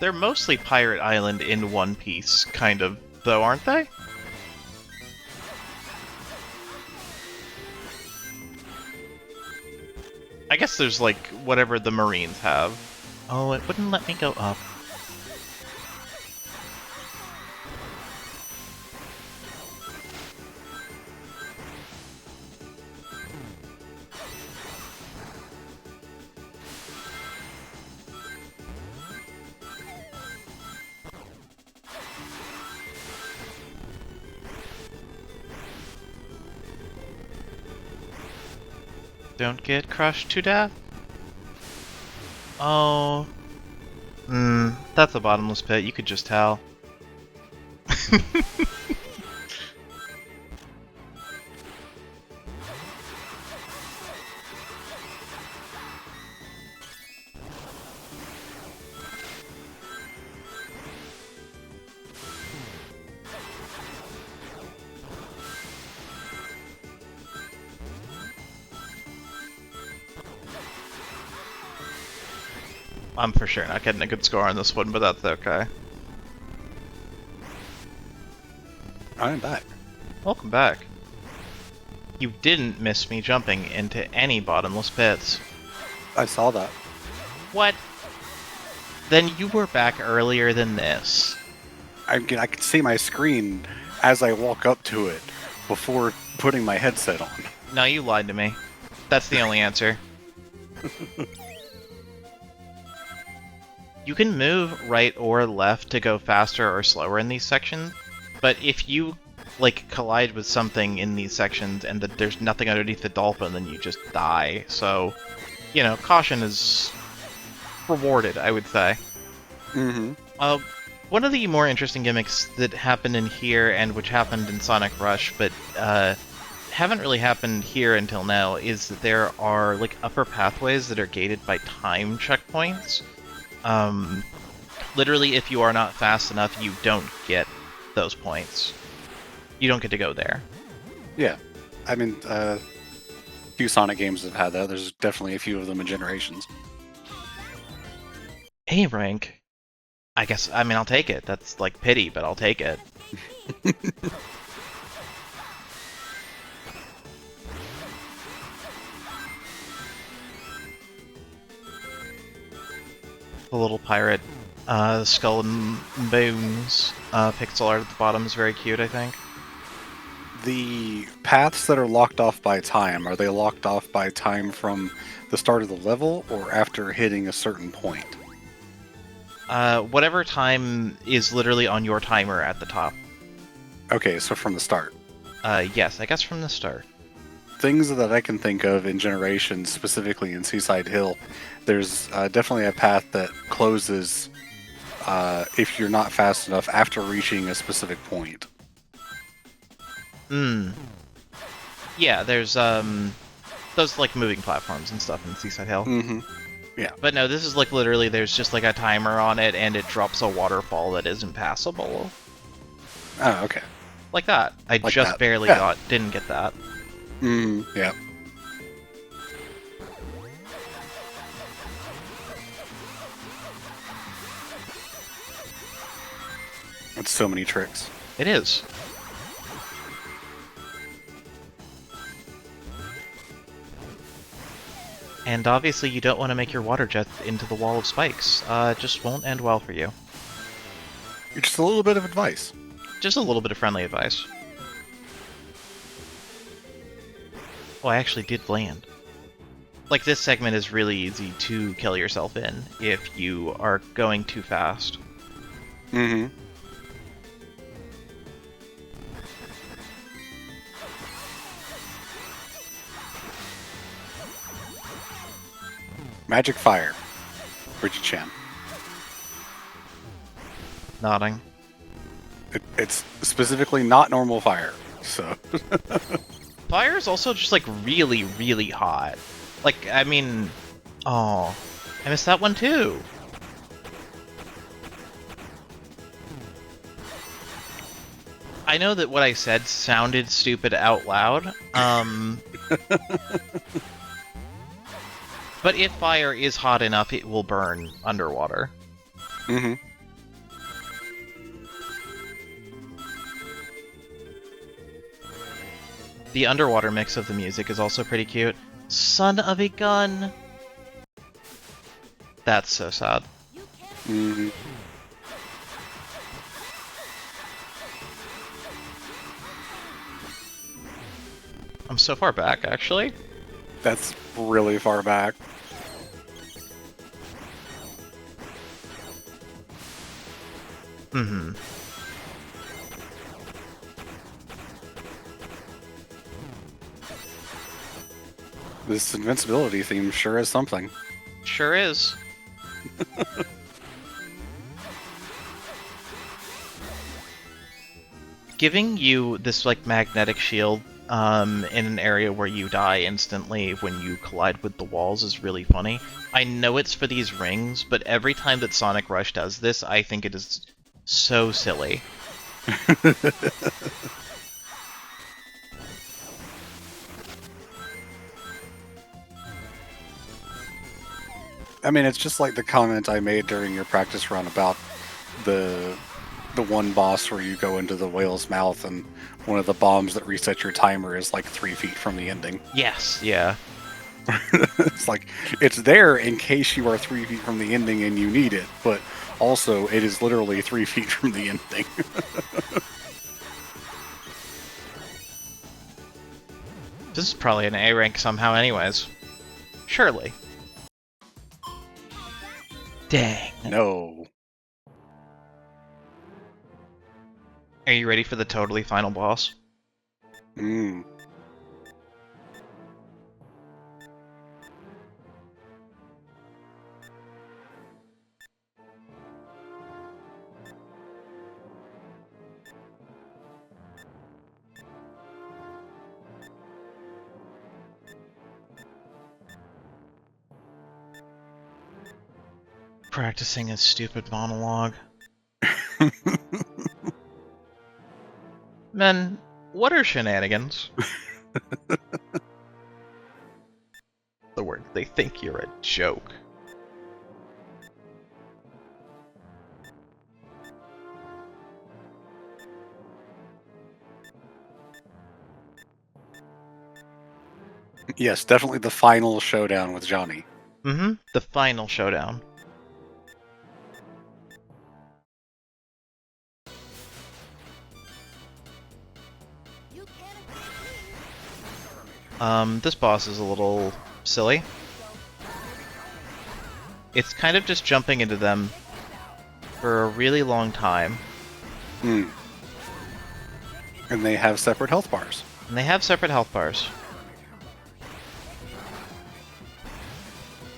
A: They're mostly Pirate Island in one piece, kind of, though, aren't they? I guess there's, like, whatever the Marines have. Oh, it wouldn't let me go up. Don't get crushed to death. Oh. That's a bottomless pit, you could just tell. I'm for sure not getting a good score on this one, but that's okay.
B: I'm back.
A: Welcome back. You didn't miss me jumping into any bottomless pits.
B: I saw that.
A: What? Then you were back earlier than this.
B: I can see my screen as I walk up to it before putting my headset on.
A: No, you lied to me. That's the only answer. You can move right or left to go faster or slower in these sections, but if you like collide with something in these sections and that there's nothing underneath the dolphin, then you just die. So, you know, caution is rewarded, I would say.
B: Mm-hmm.
A: One of the more interesting gimmicks that happened in here and which happened in Sonic Rush, but haven't really happened here until now is that there are like upper pathways that are gated by time checkpoints. Literally, if you are not fast enough, you don't get those points. You don't get to go there.
B: Yeah. I mean, a few Sonic games have had that. There's definitely a few of them in Generations.
A: A rank. I guess, I mean, I'll take it. That's like pity, but I'll take it. The little pirate skull and bones pixel art at the bottom is very cute, I think.
B: The paths that are locked off by time, are they locked off by time from the start of the level or after hitting a certain point?
A: Whatever time is literally on your timer at the top.
B: Okay, so from the start.
A: Yes, I guess from the start.
B: Things that I can think of in Generations, specifically in Seaside Hill, there's definitely a path that closes if you're not fast enough after reaching a specific point.
A: Yeah, there's those like moving platforms and stuff in Seaside Hill.
B: Mm-hmm. Yeah.
A: But no, this is like literally there's just like a timer on it and it drops a waterfall that is impassable.
B: Oh, okay.
A: Like that. I
B: Like
A: just
B: that.
A: barely
B: Yeah.
A: didn't get that.
B: Yeah. It's so many tricks.
A: It is. And obviously you don't want to make your water jet into the wall of spikes. It just won't end well for you.
B: Just a little bit of advice.
A: Just a little bit of friendly advice. Oh, I actually did land. Like, this segment is really easy to kill yourself in if you are going too fast.
B: Mm-hmm. Magic Fire. Bridget Chan.
A: Nodding.
B: It's specifically not normal fire, so...
A: Fire is also just, like, really, really hot. Like, I mean... Oh, I missed that one too! I know that what I said sounded stupid out loud, but if fire is hot enough, it will burn underwater.
B: Mm-hmm.
A: The underwater mix of the music is also pretty cute. Son of a gun! That's so sad.
B: Mm-hmm.
A: I'm so far back, actually.
B: That's really far back.
A: Mm-hmm.
B: This invincibility theme sure is something.
A: Sure is. Giving you this, like, magnetic shield in an area where you die instantly when you collide with the walls is really funny. I know it's for these rings, but every time that Sonic Rush does this, I think it is so silly.
B: I mean, it's just like the comment I made during your practice run about the one boss where you go into the whale's mouth and one of the bombs that reset your timer is like 3 feet from the ending.
A: Yes, yeah.
B: It's like, it's there in case you are 3 feet from the ending and you need it, but also it is literally 3 feet from the ending.
A: This is probably an A rank somehow anyways. Surely. Dang.
B: No.
A: Are you ready for the totally final boss?
B: Mm.
A: Practicing his stupid monologue. Men, what are shenanigans? The word, they think you're a joke.
B: Yes, definitely the final showdown with Johnny.
A: Mm-hmm. The final showdown.
C: You can't
A: This boss is a little silly. It's kind of just jumping into them for a really long time.
B: Hmm. And they have separate health bars.
A: And they have separate health bars.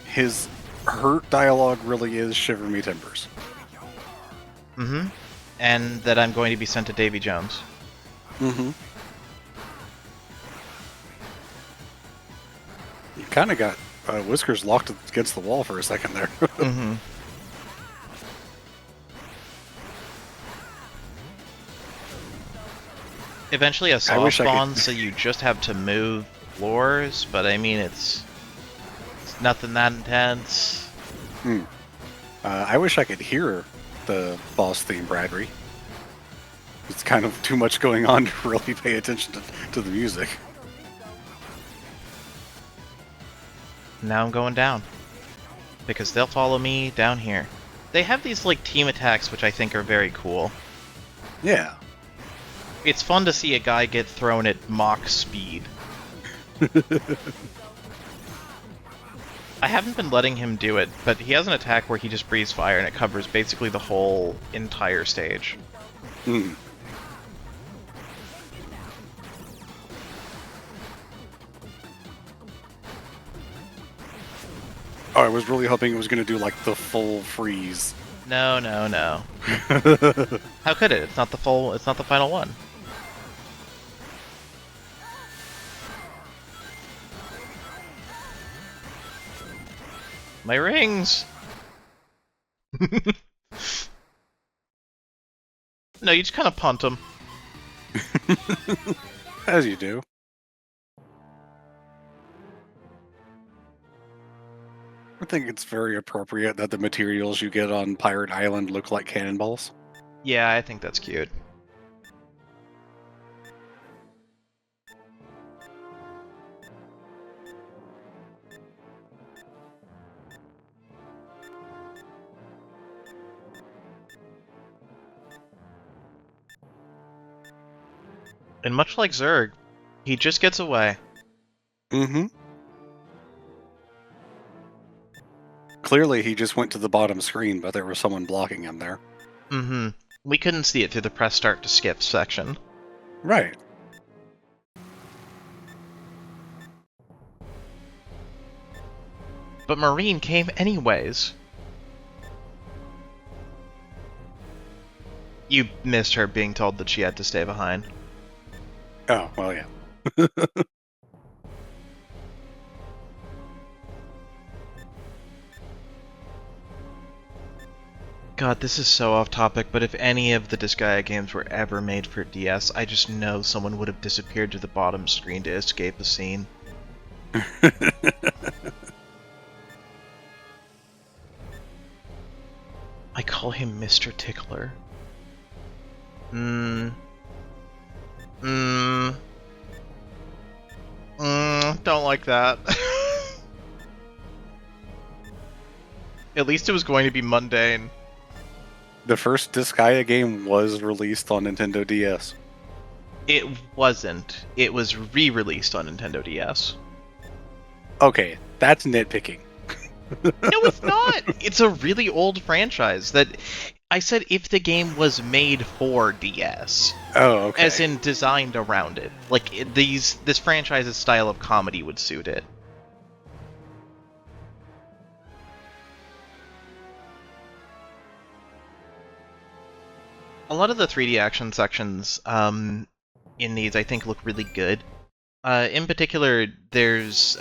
B: His hurt dialogue really is shiver me timbers.
A: Mm-hmm. And that I'm going to be sent to Davy Jones.
B: Mm-hmm. You kind of got Whiskers locked against the wall for a second there.
A: Mm-hmm. Eventually a
B: I wish
A: soft
B: I could-
A: spawn, so you just have to move floors, but I mean, it's nothing that intense.
B: I wish I could hear the boss theme, Bradbury. It's kind of too much going on to really pay attention to the music.
A: Now I'm going down. Because they'll follow me down here. They have these, like, team attacks, which I think are very cool.
B: Yeah.
A: It's fun to see a guy get thrown at Mach speed. I haven't been letting him do it, but he has an attack where he just breathes fire and it covers basically the whole entire stage.
B: Mm. Oh, I was really hoping it was going to do like the full freeze.
A: No, no, no. How could it? It's not the final one. My rings! No, you just kind of punt them.
B: As you do. I think it's very appropriate that the materials you get on Pirate Island look like cannonballs.
A: Yeah, I think that's cute. And much like Zerg, he just gets away.
B: Mm-hmm. Clearly, he just went to the bottom screen, but there was someone blocking him there.
A: Mm-hmm. We couldn't see it through the press start to skip section.
B: Right.
A: But Marine came anyways. You missed her being told that she had to stay behind.
B: Oh, well, yeah.
A: God, this is so off topic, but if any of the Disgaea games were ever made for DS, I just know someone would have disappeared to the bottom screen to escape a scene. I call him Mr. Tickler. Don't like that. At least it was going to be mundane.
B: The first Disgaea game was released on Nintendo DS.
A: It wasn't. It was re-released on Nintendo DS.
B: Okay, that's nitpicking.
A: No, it's not! It's a really old franchise that... I said if the game was made for DS.
B: Oh, okay.
A: As in designed around it. Like, this franchise's style of comedy would suit it. A lot of the 3D action sections in these, I think, look really good. In particular, there's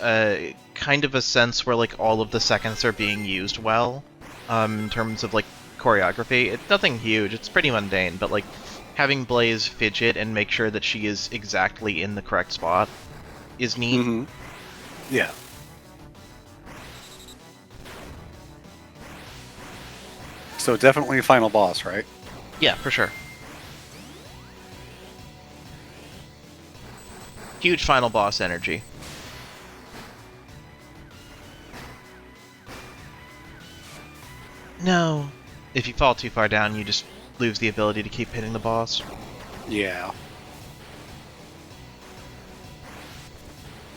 A: kind of a sense where like all of the seconds are being used well. in terms of like choreography. It's nothing huge. It's pretty mundane, but like having Blaze fidget and make sure that she is exactly in the correct spot is neat.
B: Mm-hmm. Yeah. So definitely final boss, right?
A: Yeah, for sure. Huge final boss energy. No. If you fall too far down, you just lose the ability to keep hitting the boss.
B: Yeah.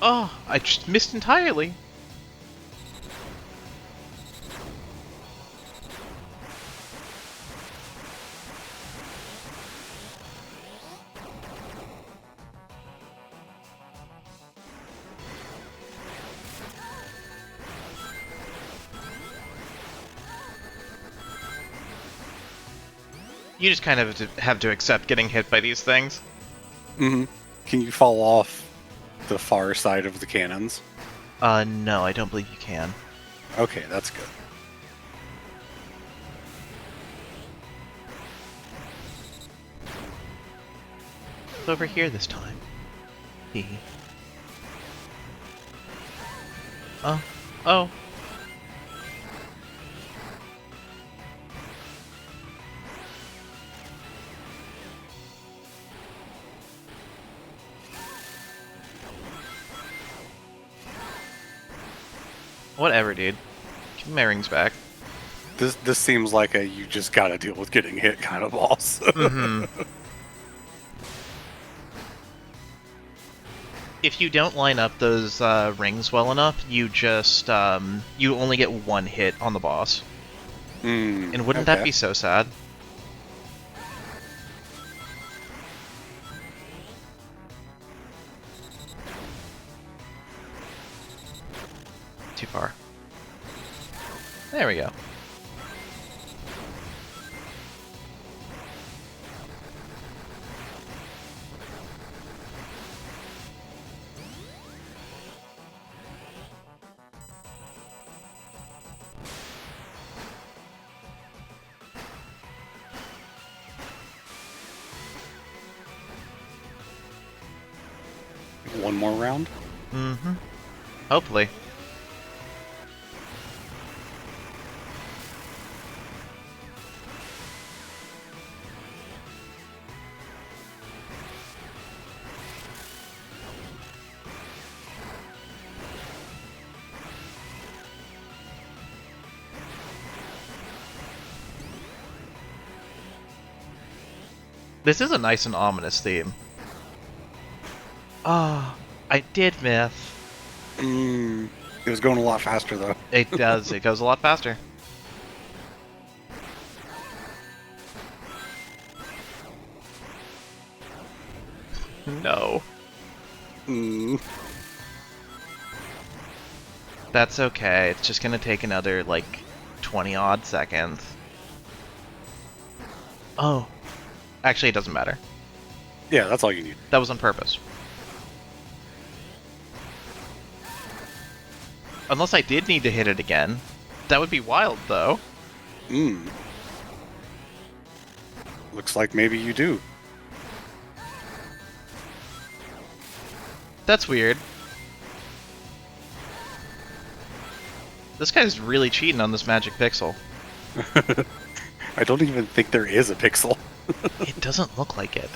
A: Oh, I just missed entirely. You just kind of have to accept getting hit by these things.
B: Mm-hmm. Can you fall off the far side of the cannons?
A: No, I don't believe you can.
B: Okay, that's good.
A: It's over here this time. Hee. Oh. Oh. Whatever, dude. Give me my rings back.
B: This seems like a you just gotta deal with getting hit kind of boss.
A: Mm-hmm. If you don't line up those rings well enough, you just you only get one hit on the boss. And wouldn't that be so sad? Too far. There we go.
B: One more round?
A: Mm-hmm. Hopefully. This is a nice and ominous theme. Ah, I did miss.
B: It was going a lot faster though.
A: It does. It goes a lot faster. No. That's okay. It's just gonna take another, like, 20-odd seconds. Oh. Actually, it doesn't matter.
B: Yeah, that's all you need.
A: That was on purpose. Unless I did need to hit it again. That would be wild, though.
B: Looks like maybe you do.
A: That's weird. This guy's really cheating on this magic pixel.
B: I don't even think there is a pixel.
A: It doesn't look like it.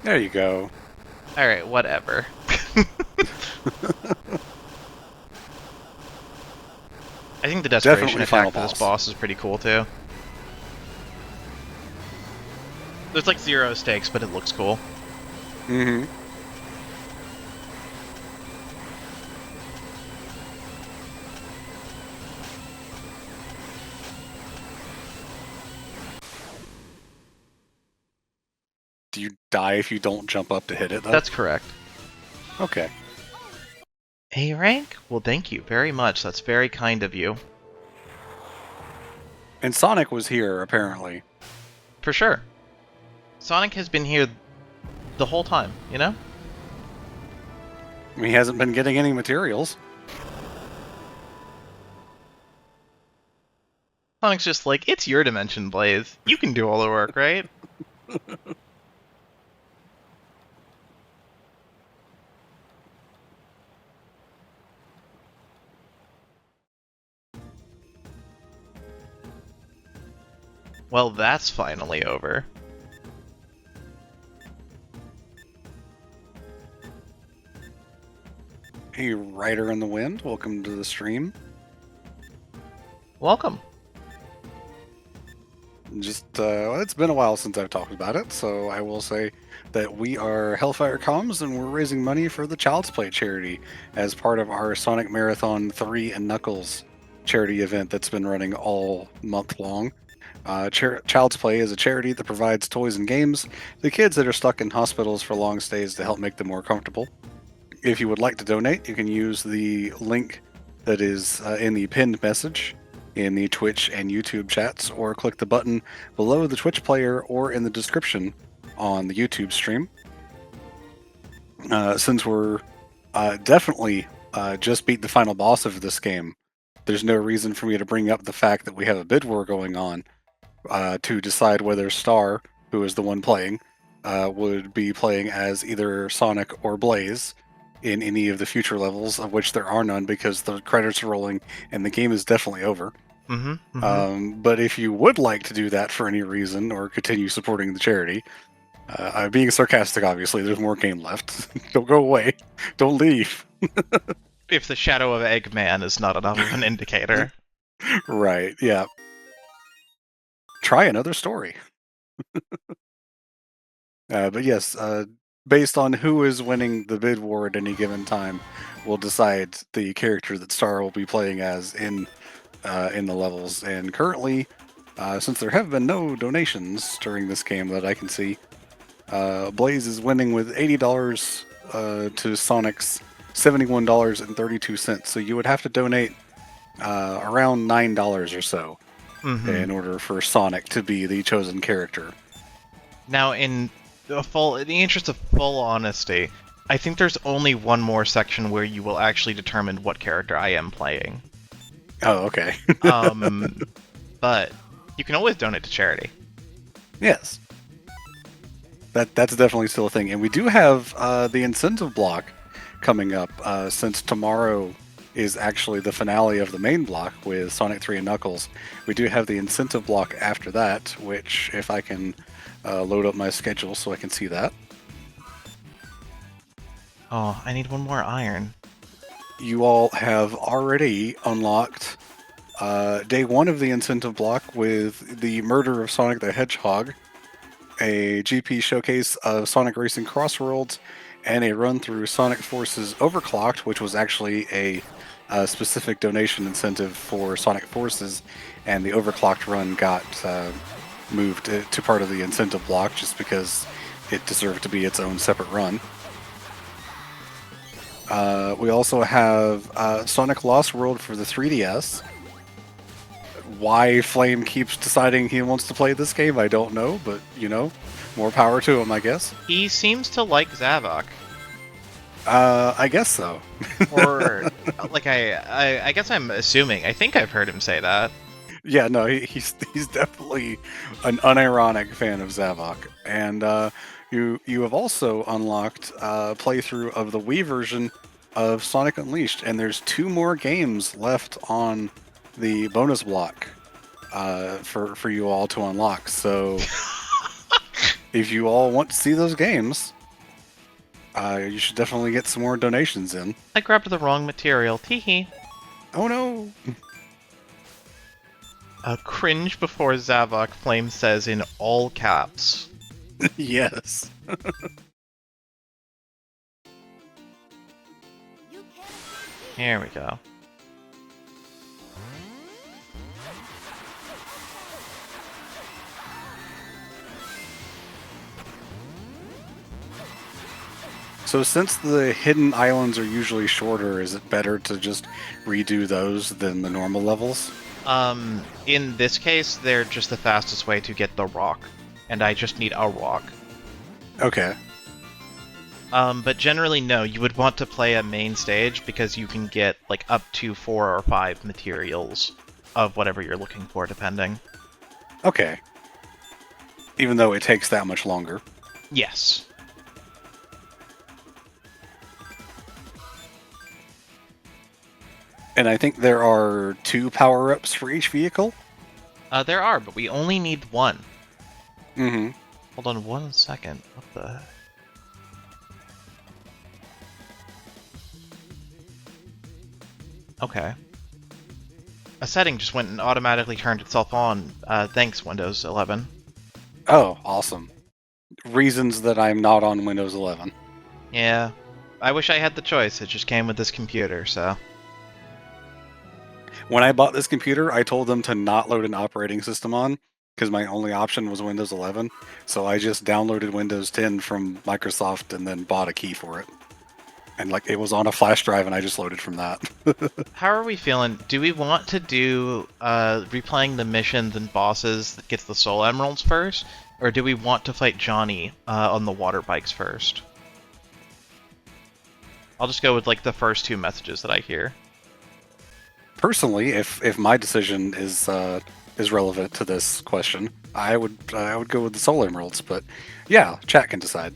B: There you go.
A: Alright, whatever. I think the desperation
B: Definitely
A: attack
B: final
A: for this
B: boss.
A: boss is pretty cool, too. There's like 0 stakes, but it looks cool.
B: Mm-hmm. Do you die if you don't jump up to hit it, though?
A: That's correct.
B: Okay.
A: A rank? Well, thank you very much. That's very kind of you.
B: And Sonic was here, apparently.
A: For sure. Sonic has been here the whole time, you know?
B: He hasn't been getting any materials.
A: Sonic's just like, it's your dimension, Blaze. You can do all the work, right? Well, that's finally over.
B: Hey, Rider in the Wind, welcome to the stream.
A: Welcome.
B: Just, it's been a while since I've talked about it, so I will say that we are HellfireComms and we're raising money for the Child's Play charity as part of our Sonic Marathon 3 and Knuckles charity event that's been running all month long. Child's Play is a charity that provides toys and games to kids that are stuck in hospitals for long stays to help make them more comfortable. If you would like to donate, you can use the link that is in the pinned message in the Twitch and YouTube chats, or click the button below the Twitch player or in the description on the YouTube stream. Since we're definitely just beat the final boss of this game, there's no reason for me to bring up the fact that we have a bid war going on to decide whether Star, who is the one playing, would be playing as either Sonic or Blaze in any of the future levels, of which there are none because the credits are rolling and the game is definitely over. But if you would like to do that for any reason or continue supporting the charity, I'm being sarcastic, obviously, there's more game left. Don't go away. Don't leave.
A: If the shadow of Eggman is not enough of an indicator.
B: Right, yeah. Try another story. But yes, based on who is winning the bid war at any given time, we'll decide the character that Star will be playing as in the levels. And currently, since there have been no donations during this game that I can see, Blaze is winning with $80 to Sonic's $71.32. So you would have to donate around $9 or so in order for Sonic to be the chosen character.
A: Now, in the interest of full honesty, I think there's only one more section where you will actually determine what character I am playing.
B: Oh, okay.
A: But you can always donate to charity.
B: Yes. That's definitely still a thing. And we do have the incentive block coming up, since tomorrow is actually the finale of the main block with Sonic 3 and Knuckles. We do have the incentive block after that, which, if I can load up my schedule so I can see that.
A: Oh, I need one more iron.
B: You all have already unlocked day 1 of the incentive block with the murder of Sonic the Hedgehog, a GP showcase of Sonic Racing Crossworlds, and a run through Sonic Forces Overclocked, which was actually a specific donation incentive for Sonic Forces, and the Overclocked run got moved to part of the incentive block just because it deserved to be its own separate run. We also have Sonic Lost World for the 3DS. Why Flame keeps deciding he wants to play this game, I don't know, but, more power to him, I guess.
A: He seems to like Zavok.
B: I guess so.
A: Or, like, I guess I'm assuming. I think I've heard him say that.
B: Yeah, no, he's definitely an unironic fan of Zavok. And you have also unlocked a playthrough of the Wii version of Sonic Unleashed, and there's 2 more games left on the bonus block for you all to unlock. So if you all want to see those games, you should definitely get some more donations in.
A: I grabbed the wrong material. Teehee.
B: Oh no!
A: A cringe before Zavok, Flame says in all caps.
B: Yes.
A: Here we go.
B: So since the hidden islands are usually shorter, is it better to just redo those than the normal levels?
A: In this case, they're just the fastest way to get the rock. And I just need a rock.
B: Okay.
A: But generally, no. You would want to play a main stage because you can get like up to 4 or 5 materials of whatever you're looking for, depending.
B: Okay. Even though it takes that much longer.
A: Yes.
B: And I think there are 2 power-ups for each vehicle.
A: There are, but we only need 1.
B: Mm-hmm.
A: Hold on 1 second. What the... Okay. A setting just went and automatically turned itself on. Thanks, Windows 11.
B: Oh, awesome. Reasons that I'm not on Windows 11.
A: Yeah. I wish I had the choice. It just came with this computer, so...
B: When I bought this computer, I told them to not load an operating system on, because my only option was Windows 11. So I just downloaded Windows 10 from Microsoft and then bought a key for it. And like it was on a flash drive, and I just loaded from that.
A: How are we feeling? Do we want to do replaying the missions and bosses that gets the Soul Emeralds first? Or do we want to fight Johnny on the water bikes first? I'll just go with like the first 2 messages that I hear.
B: Personally, if my decision is relevant to this question, I would go with the Soul Emeralds. But yeah, chat can decide.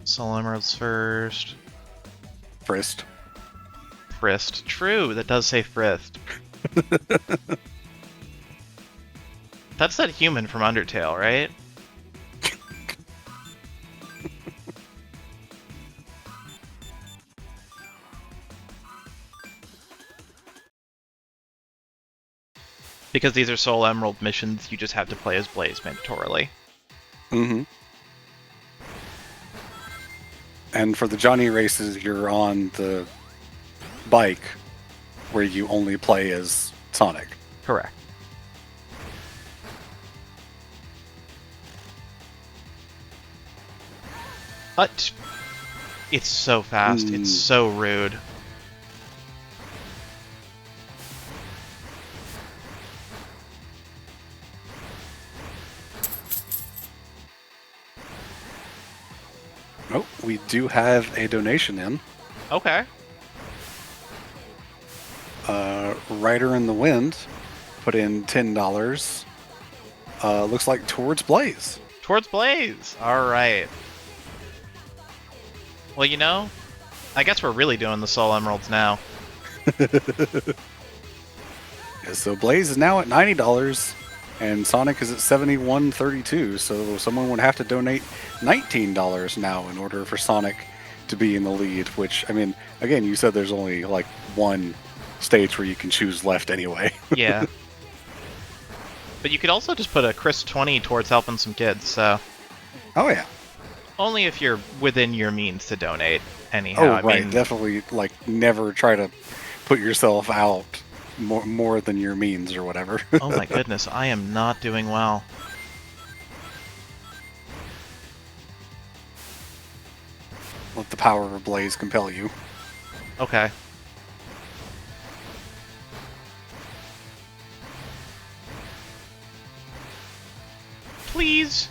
A: Soul Emeralds first.
B: Frist.
A: Frist. True, that does say Frist. That's that human from Undertale, right? Because these are Soul Emerald missions, you just have to play as Blaze mandatorily.
B: Mm-hmm. And for the Johnny races, you're on the bike, where you only play as Sonic.
A: Correct. But it's so fast. It's so rude.
B: Oh, we do have a donation in.
A: Okay.
B: Rider in the Wind put in $10. Looks like towards Blaze.
A: Towards Blaze! Alright. Well, you know, I guess we're really doing the Soul Emeralds now.
B: Yeah, so Blaze is now at $90, and Sonic is at $71.32. So someone would have to donate $19 now in order for Sonic to be in the lead. Which, I mean, again, you said there's only like one stage where you can choose left anyway.
A: Yeah. But you could also just put a Chris 20 towards helping some kids, so...
B: Oh yeah.
A: Only if you're within your means to donate, anyhow.
B: Oh,
A: I
B: right.
A: mean,
B: Definitely, like, never try to put yourself out more than your means or whatever.
A: oh my goodness, I am not doing well.
B: Let the power of Blaze compel you.
A: Okay. Please!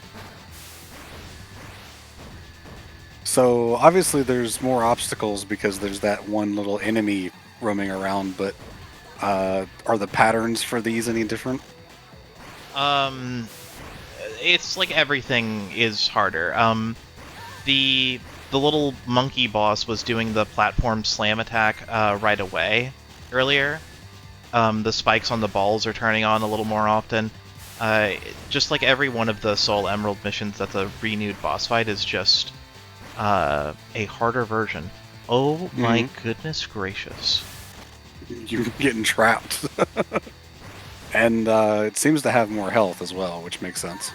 B: So, obviously there's more obstacles because there's that one little enemy roaming around, but are the patterns for these any different?
A: It's like everything is harder. The little monkey boss was doing the platform slam attack right away earlier. The spikes on the balls are turning on a little more often. Just like every one of the Soul Emerald missions that's a renewed boss fight is just a harder version. Oh my goodness gracious.
B: You're getting trapped. And it seems to have more health as well, which makes sense.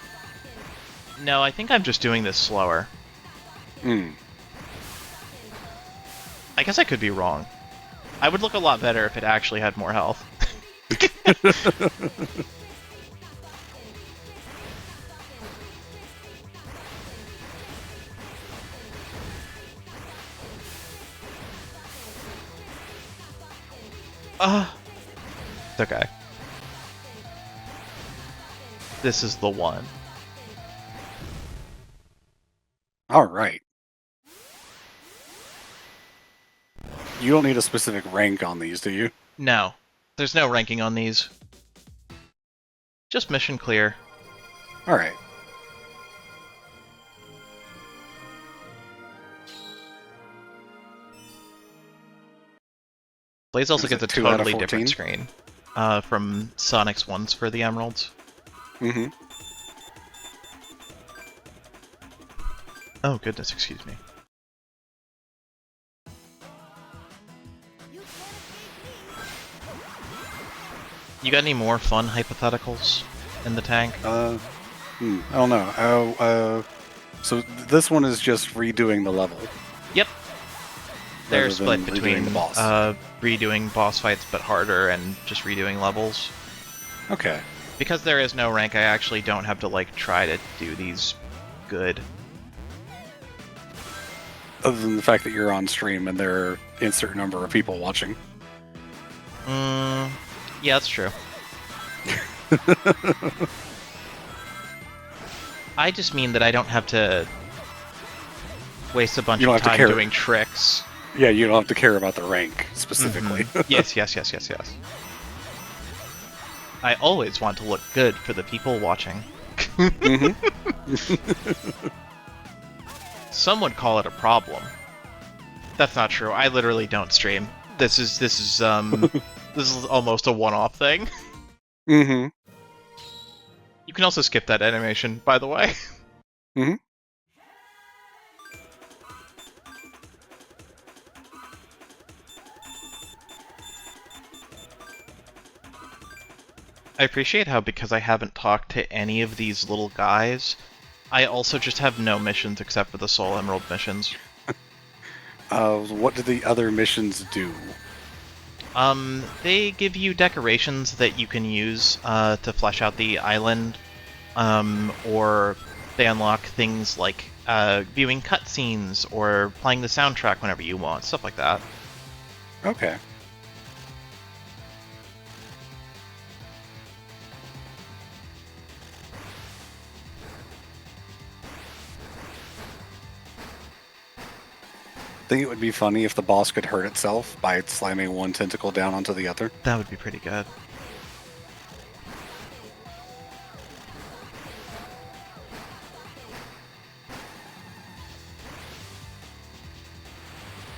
A: No, I think I'm just doing this slower.
B: Hmm.
A: I guess I could be wrong. I would look a lot better if it actually had more health. It's okay. This is the one.
B: All right. You don't need a specific rank on these, do you?
A: No, there's no ranking on these. Just mission clear.
B: All right.
A: Blaze also
B: Is
A: gets
B: it
A: a
B: 2 out of
A: totally
B: 14?
A: different screen from Sonic's ones for the Emeralds.
B: Mm-hmm.
A: Oh, goodness, excuse me.
C: You can't
A: You got any more fun hypotheticals in the tank?
B: I don't know. So this one is just redoing the level.
A: Yep. They're
B: rather
A: split
B: than
A: between
B: redoing the boss.
A: redoing boss fights but harder and just redoing levels.
B: Okay.
A: Because there is no rank, I actually don't have to like try to do these good.
B: Other than the fact that you're on stream and there are a insert number of people watching.
A: Yeah, that's true. I just mean that I don't have to waste a bunch
B: You don't
A: of
B: have to
A: time
B: care.
A: doing tricks.
B: Yeah, you don't have to care about the rank specifically.
A: Yes. I always want to look good for the people watching.
B: Mhm.
A: Some would call it a problem. That's not true. I literally don't stream. This is this is almost a one-off thing.
B: Mm-hmm.
A: You can also skip that animation, by the way.
B: Mm-hmm.
A: I appreciate how, because I haven't talked to any of these little guys, I also just have no missions except for the Soul Emerald missions.
B: What do the other missions do?
A: They give you decorations that you can use to flesh out the island, or they unlock things like viewing cutscenes or playing the soundtrack whenever you want, stuff like that.
B: Okay. Think it would be funny if the boss could hurt itself by slamming one tentacle down onto the other.
A: That would be pretty good.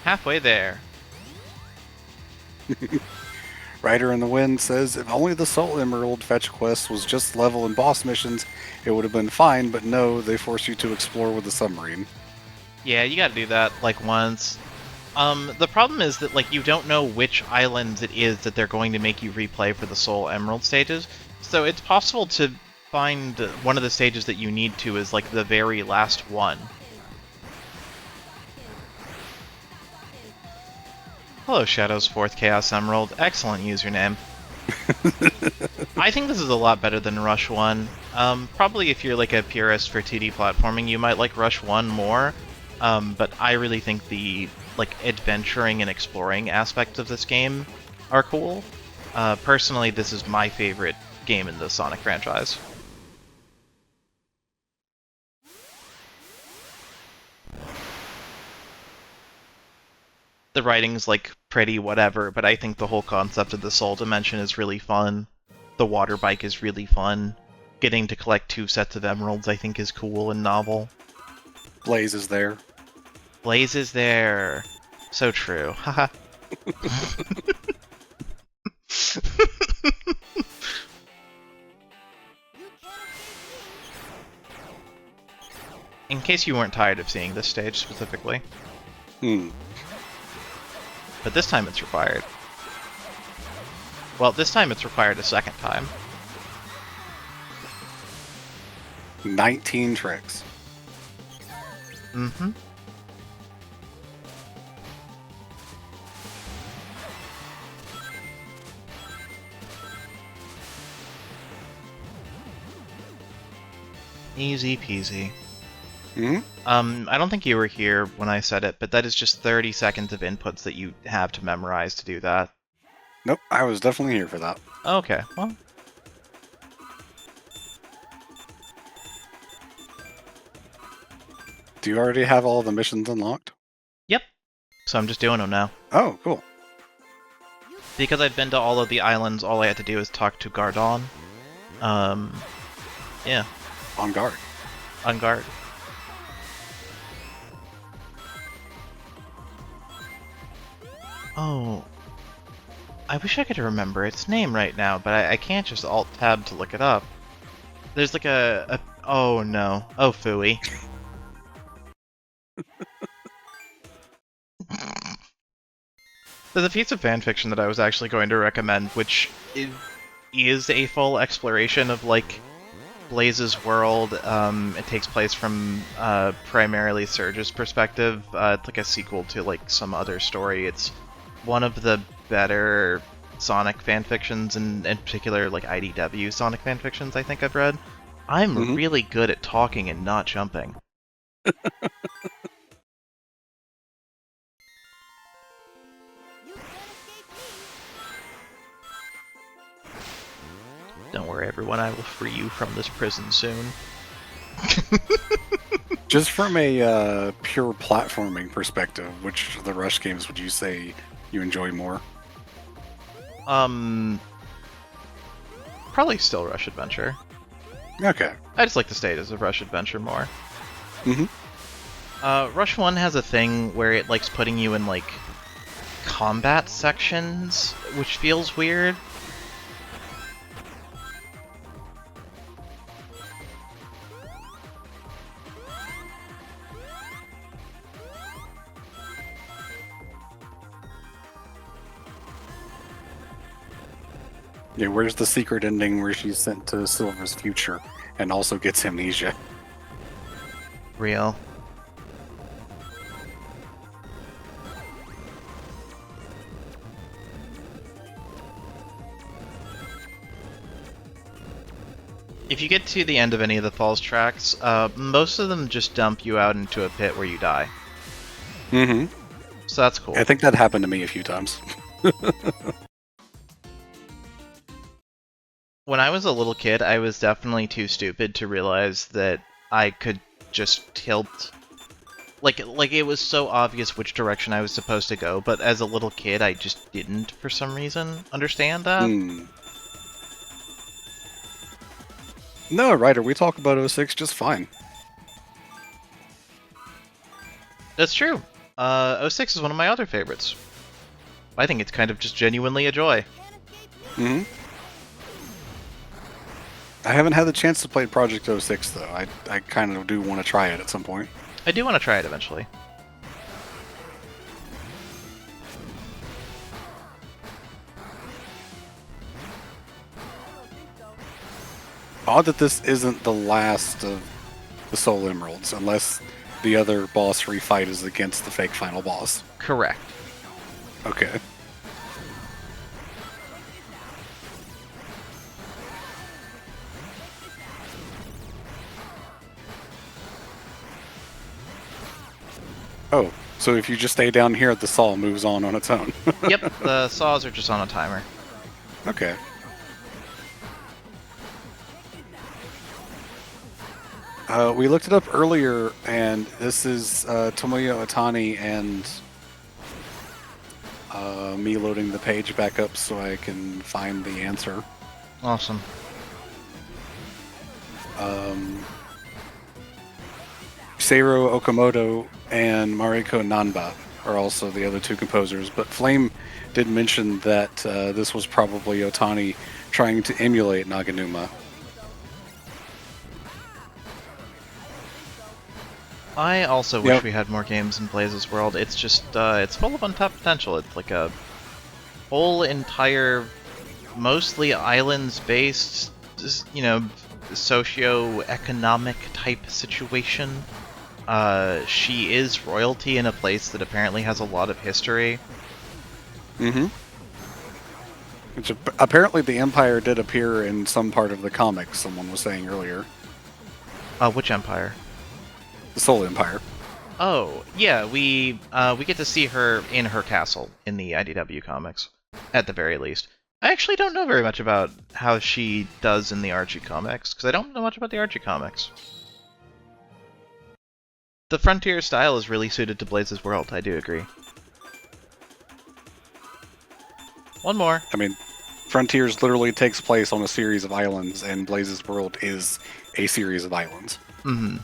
A: Halfway there.
B: Rider in the Wind says, if only the Soul Emerald fetch quest was just level and boss missions, it would have been fine, but no, they force you to explore with the submarine.
A: Yeah, you gotta do that, like, once. The problem is that, like, you don't know which islands it is that they're going to make you replay for the Soul Emerald stages, so it's possible to find one of the stages that you need to as, like, the very last one. Hello, Shadow's 4th Chaos Emerald. Excellent username. I think this is a lot better than Rush 1. Probably if you're, like, a purist for 2D platforming, you might like Rush 1 more. But I really think the adventuring and exploring aspects of this game are cool. Personally, this is my favorite game in the Sonic franchise. The writing's pretty whatever, but I think the whole concept of the Soul Dimension is really fun. The water bike is really fun. Getting to collect 2 sets of emeralds I think is cool and novel.
B: Blaze is there.
A: Blaze is there. So true. Haha. In case you weren't tired of seeing this stage specifically. But this time it's required. Well, this time it's required a second time.
B: 19 tricks.
A: Mm-hmm. Easy peasy. I don't think you were here when I said it, but that is just 30 seconds of inputs that you have to memorize to do that.
B: Nope, I was definitely here for that.
A: Okay, well.
B: Do you already have all the missions unlocked?
A: Yep. So I'm just doing them now.
B: Oh, cool.
A: Because I've been to all of the islands, all I had to do is talk to Gardon. Yeah,
B: On guard.
A: on guard. Oh, I wish I could remember its name right now, but I can't just Alt-Tab to look it up. There's like a... Oh no. Oh, phooey. There's a piece of fanfiction that I was actually going to recommend, which is a full exploration of, like, Blaze's world. It takes place from primarily Surge's perspective. It's like a sequel to, like, some other story. It's one of the better Sonic fanfictions, and in particular, like, IDW Sonic fanfictions I think I've read. I'm really good at talking and not jumping.
C: You can't escape me.
A: Don't worry, everyone, I will free you from this prison soon.
B: Just from a pure platforming perspective, which of the Rush games would you say you enjoy more?
A: Probably still Rush Adventure.
B: Okay.
A: I just like the status of Rush Adventure more.
B: Mhm.
A: Rush 1 has a thing where it likes putting you in, like, combat sections, which feels weird.
B: Yeah, where's the secret ending where she's sent to Silver's future and also gets amnesia?
A: Real. If you get to the end of any of the Falls tracks, most of them just dump you out into a pit where you die.
B: Mm-hmm.
A: So that's cool.
B: I think that happened to me a few times.
A: When I was a little kid, I was definitely too stupid to realize that I could just tilt. Like it was so obvious which direction I was supposed to go, but as a little kid, I just didn't, for some reason, understand that.
B: No, Ryder, we talk about 06 just fine.
A: That's true. 06 is one of my other favorites. I think it's kind of just genuinely a joy.
B: Mm-hmm. I haven't had the chance to play Project 06, though. I kind of do want to try it at some point.
A: I do want to try it eventually.
B: Odd that this isn't the last of the Soul Emeralds, unless the other boss refight is against the fake final boss.
A: Correct.
B: Okay. Oh, so if you just stay down here, the saw moves on its own.
A: Yep, the saws are just on a timer.
B: Okay. We looked it up earlier, and this is Tomoyo Otani and me loading the page back up so I can find the answer.
A: Awesome.
B: Seiro Okamoto and Mariko Nanba are also the other two composers, but Flame did mention that this was probably Otani trying to emulate Naganuma.
A: I also wish we had more games in Blaze's world. It's just, it's full of untapped potential. It's like a whole entire, mostly islands-based, you know, socio-economic type situation. She is royalty in a place that apparently has a lot of history.
B: Mm-hmm. Which apparently the Empire did appear in some part of the comics, someone was saying earlier.
A: Which Empire?
B: The Soul Empire.
A: Oh, yeah, we get to see her in her castle in the IDW comics, at the very least. I actually don't know very much about how she does in the Archie comics, because I don't know much about the Archie comics. The Frontier style is really suited to Blaze's world, I do agree. One more.
B: I mean, Frontiers literally takes place on a series of islands, and Blaze's world is a series of islands.
A: Mm-hmm.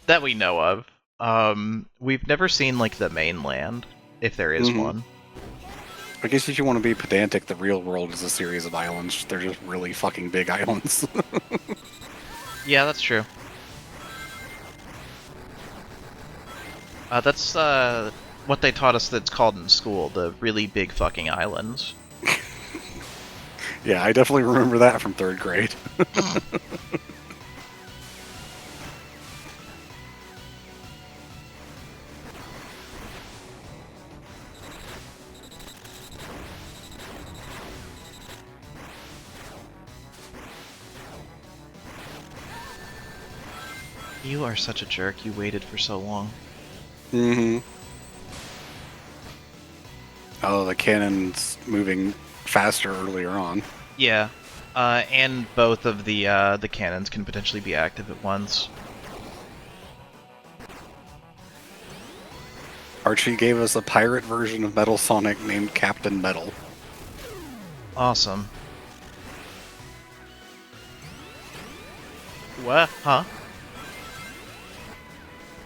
A: That we know of. We've never seen, like, the mainland, if there is one.
B: I guess if you want to be pedantic, the real world is a series of islands. They're just really fucking big islands.
A: Yeah, that's true. That's what they taught us that's called in school, the really big fucking islands.
B: Yeah, I definitely remember that from 3rd grade.
A: You are such a jerk, you waited for so long.
B: Mm-hmm. Oh, the cannon's moving faster earlier on.
A: Yeah, and both of the cannons can potentially be active at once.
B: Archie gave us a pirate version of Metal Sonic named Captain Metal.
A: Awesome. What? Huh?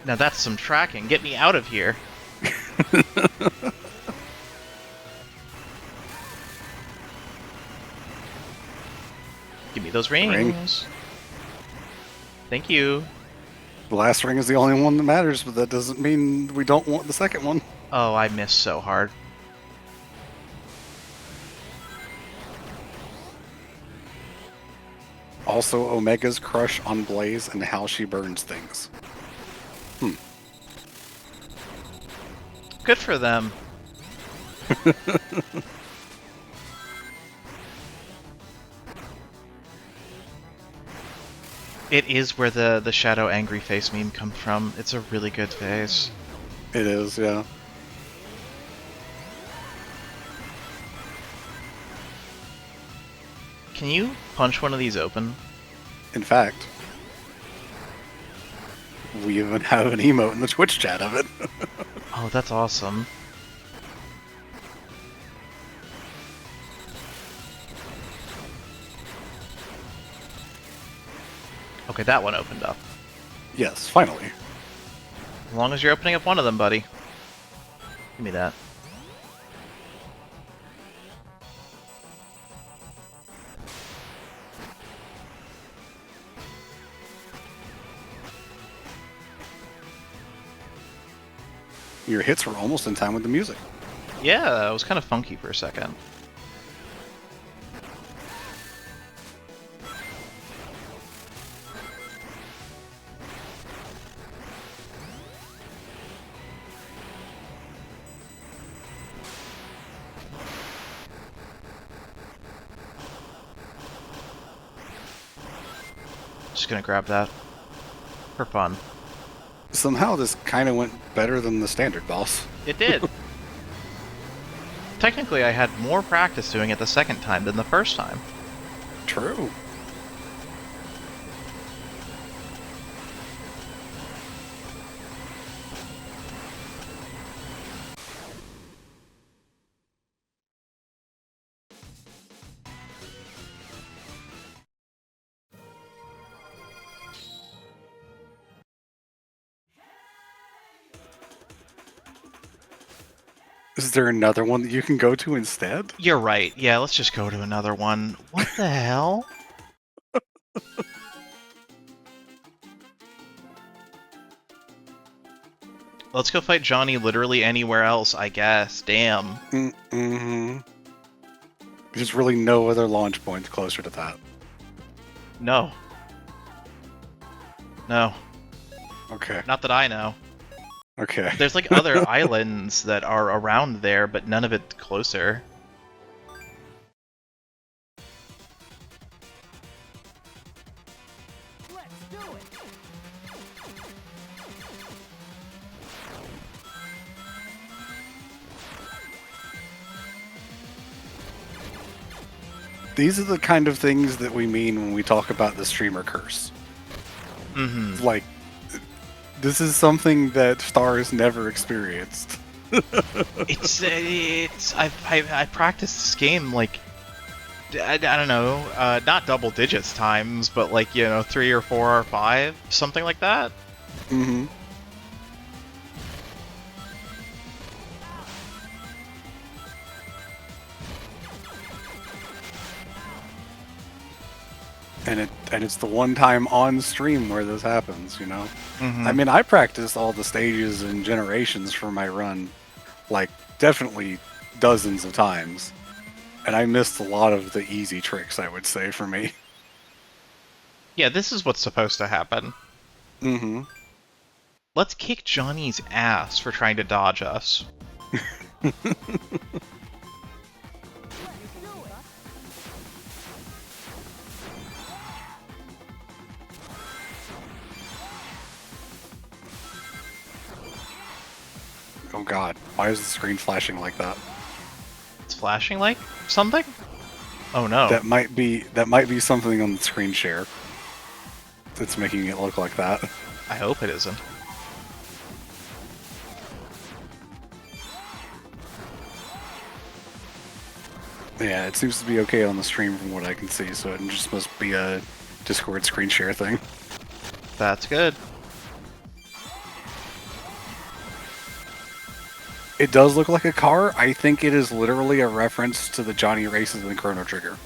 A: Now that's some tracking. Get me out of here. Give me those rings.
B: Ring.
A: Thank you.
B: The last ring is the only one that matters, but that doesn't mean we don't want the second one.
A: Oh, I missed so hard.
B: Also, Omega's crush on Blaze and how she burns things.
A: Good for them. It is where the Shadow Angry Face meme comes from. It's a really good face.
B: It is, yeah.
A: Can you punch one of these open?
B: In fact, we even have an emote in the Twitch chat of it.
A: Oh, that's awesome. Okay, that one opened up.
B: Yes, finally.
A: As long as you're opening up one of them, buddy. Give me that.
B: Your hits were almost in time with the music.
A: Yeah, it was kind of funky for a second. Just gonna grab that. For fun.
B: Somehow this kind of went better than the standard boss.
A: It did. Technically, I had more practice doing it the second time than the first time.
B: True. Is there another one that you can go to instead?
A: You're right. Yeah, let's just go to another one. What the hell? Let's go fight Johnny literally anywhere else, I guess. Damn.
B: Mm-hmm. There's really no other launch points closer to that.
A: No. No.
B: Okay.
A: Not that I know.
B: Okay.
A: There's like other islands that are around there, but none of it closer.
C: Let's do it.
B: These are the kind of things that we mean when we talk about the streamer curse.
A: Mm-hmm.
B: Like, This is something that Stars never experienced.
A: I practiced this game like I don't know, not double digits times, but like 3 or 4 or 5, something like that.
B: Mm-hmm. And it's the one time on stream where this happens, you know?
A: Mm-hmm.
B: I mean, I practiced all the stages and generations for my run, like, definitely dozens of times. And I missed a lot of the easy tricks, I would say, for me.
A: Yeah, this is what's supposed to happen.
B: Mm-hmm.
A: Let's kick Johnny's ass for trying to dodge us.
B: Oh god, why is the screen flashing like that?
A: It's flashing like something? Oh no.
B: That might be something on the screen share that's making it look like that.
A: I hope it isn't.
B: Yeah, it seems to be okay on the stream from what I can see, so it just must be a Discord screen share thing.
A: That's good.
B: It does look like a car. I think it is literally a reference to the Johnny Races and Chrono Trigger.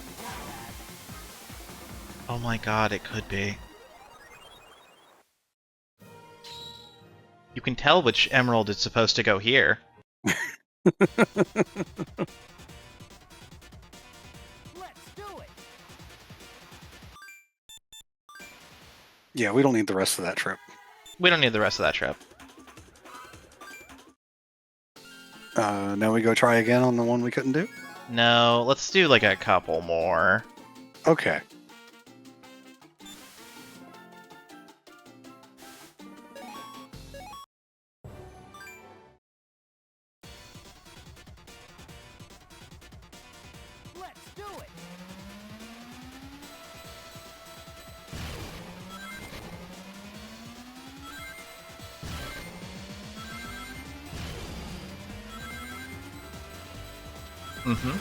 A: Oh my god, it could be. You can tell which emerald is supposed to go here.
C: Let's do it.
B: Yeah, we don't need the rest of that trip.
A: We don't need the rest of that trip.
B: Now we go try again on the one we couldn't do?
A: No, let's do like a couple more.
B: Okay.
C: Let's do it.
A: Mm-hmm.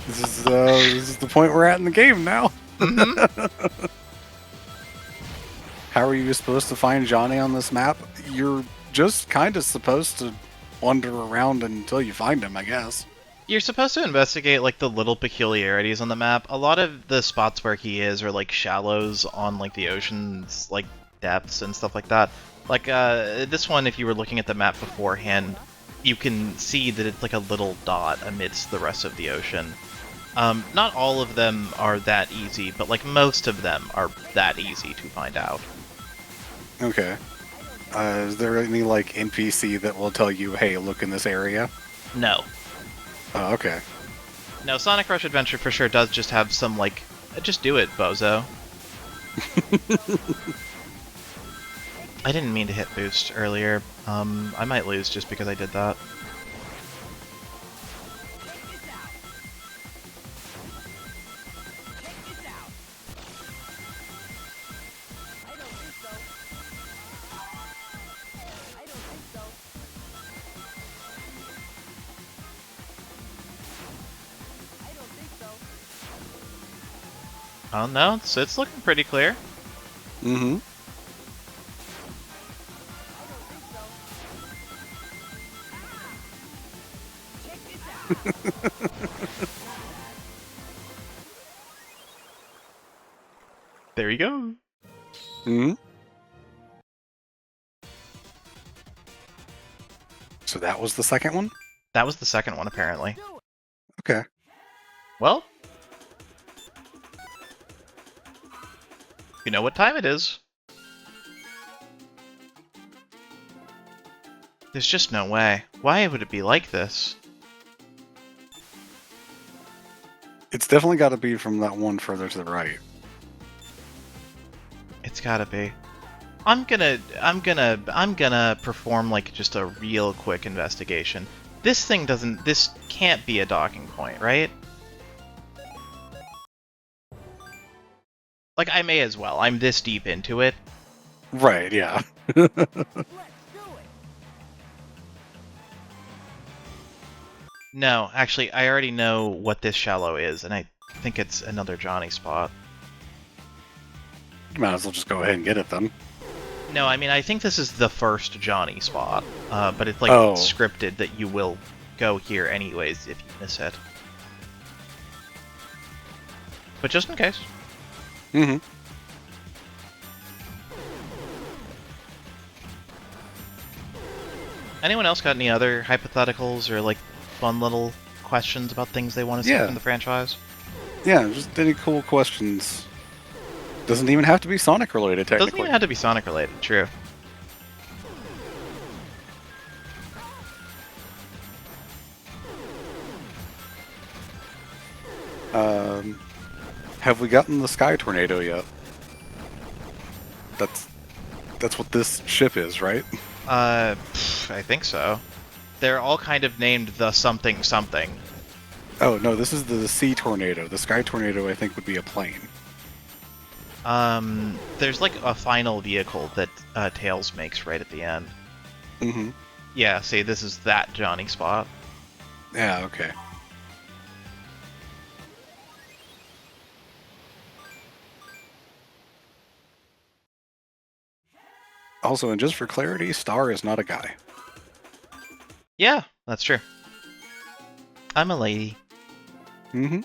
B: This is the point we're at in the game now.
A: Mm-hmm.
B: How are you supposed to find Johnny on this map? You're just kind of supposed to wander around until you find him, I guess.
A: You're supposed to investigate like the little peculiarities on the map. A lot of the spots where he is are like shallows on like the ocean's like depths and stuff like that. Like this one, if you were looking at the map beforehand, you can see that it's like a little dot amidst the rest of the ocean. Not all of them are that easy, but like most of them are that easy to find out.
B: Okay. Is there any like NPC that will tell you, hey, look in this area?
A: No.
B: Oh, okay.
A: No, Sonic Rush Adventure for sure does just have some like, just do it, bozo. I didn't mean to hit boost earlier. I might lose just because I did that. Oh no, it's looking pretty clear.
B: Mm-hmm.
A: There you go.
B: Mm-hmm. So that was the second one?
A: That was the second one, apparently.
B: Okay.
A: Well, you know what time it is. There's just no way. Why would it be like this?
B: It's definitely got to be from that one further to the right.
A: It's gotta be. I'm gonna perform like just a real quick investigation. This can't be a docking point, right? Like, I may as well. I'm this deep into it.
B: Right, yeah.
C: Let's do it.
A: No, actually, I already know what this shallow is, and I think it's another Johnny spot.
B: Might as well just go ahead and get it then.
A: No, I mean, I think this is the first Johnny spot, but it's, like,
B: Oh.
A: scripted that you will go here anyways if you miss it. But just in case.
B: Mm-hmm.
A: Anyone else got any other hypotheticals or, like, fun little questions about things they want to see
B: Yeah.
A: from the franchise?
B: Yeah, just any cool questions. Doesn't even have to be Sonic related, technically.
A: Doesn't even have to be Sonic related, true.
B: Have we gotten the Sky Tornado yet? That's what this ship is, right?
A: I think so. They're all kind of named the something something.
B: Oh, no, this is the Sea Tornado. The Sky Tornado, I think, would be a plane.
A: There's like a final vehicle that Tails makes right at the end.
B: Mm-hmm.
A: Yeah, see, this is that Johnny spot.
B: Yeah, okay. Also, and just for clarity, Star is not a guy.
A: Yeah, that's true. I'm a lady.
B: Mm-hmm.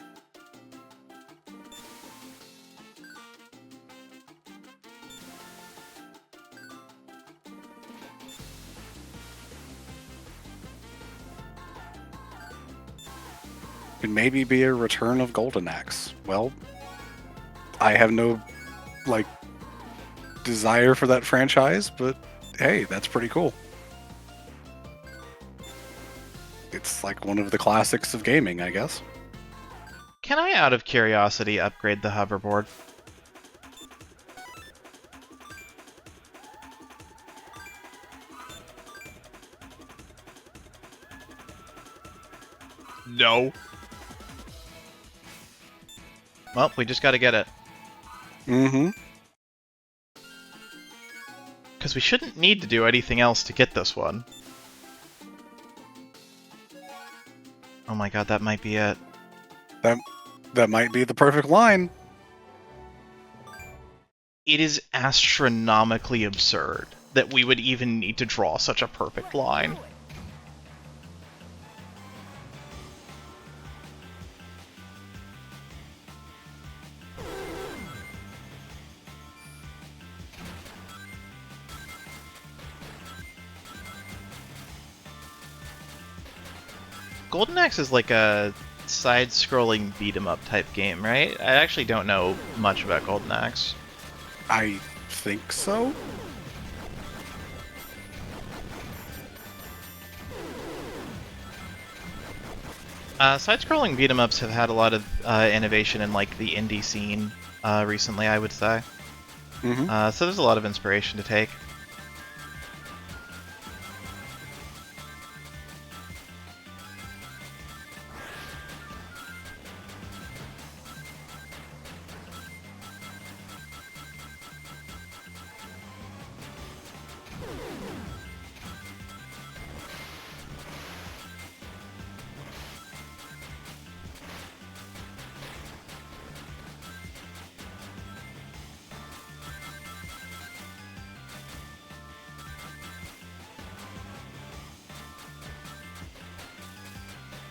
B: Could maybe be a return of Golden Axe. Well, I have no, like, desire for that franchise, but hey, that's pretty cool. It's like one of the classics of gaming, I guess.
A: Can I, out of curiosity, upgrade the hoverboard? No. Well, we just gotta get it.
B: Mm-hmm.
A: Because we shouldn't need to do anything else to get this one. Oh my god, that might be it.
B: That might be the perfect line.
A: It is astronomically absurd that we would even need to draw such a perfect line. Golden Axe is like a side-scrolling beat-em-up type game, right? I actually don't know much about Golden Axe.
B: I think so.
A: Side-scrolling beat-em-ups have had a lot of innovation in like the indie scene recently, I would say.
B: Mm-hmm.
A: So there's a lot of inspiration to take.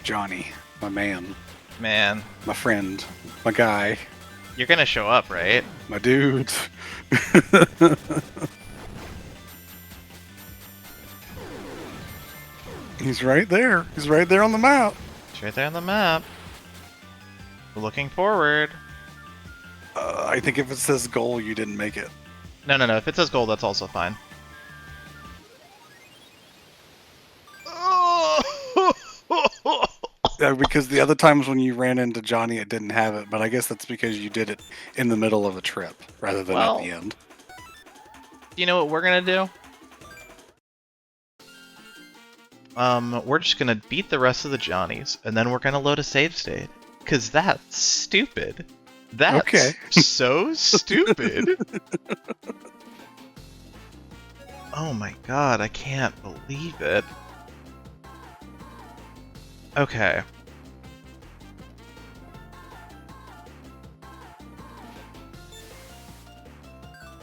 B: Johnny, my man,
A: Man,
B: my friend, my guy,
A: you're gonna show up, right?
B: my dude. He's right there. He's right there on the map.
A: It's right there on the map. We're looking forward.
B: I think if it says goal, you didn't make it.
A: No, no, no. If it says gold, that's also fine.
B: Because the other times when you ran into Johnny, it didn't have it. But I guess that's because you did it in the middle of a trip rather than
A: Well,
B: at the end.
A: You know what we're gonna do? We're just gonna beat the rest of the Johnnies, and then we're gonna load a save state. Cause that's stupid. That's
B: Okay.
A: so stupid. Oh my god, I can't believe it. Okay.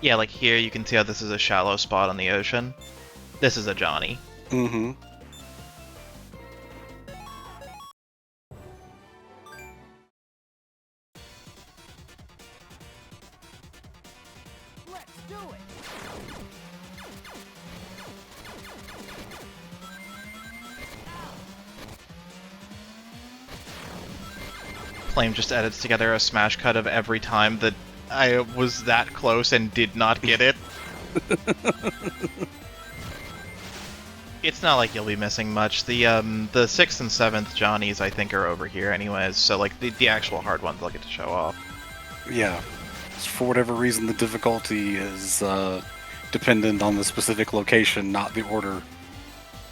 A: Yeah, like here you can see how this is a shallow spot on the ocean. This is a Johnny.
B: Mm-hmm.
C: Let's do it.
A: Flame just edits together a smash cut of every time that I was that close and did not get it. It's not like you'll be missing much. The 6th and 7th Johnnies I think are over here anyways, so like the actual hard ones I'll get to show off.
B: Yeah. For whatever reason, the difficulty is dependent on the specific location, not the order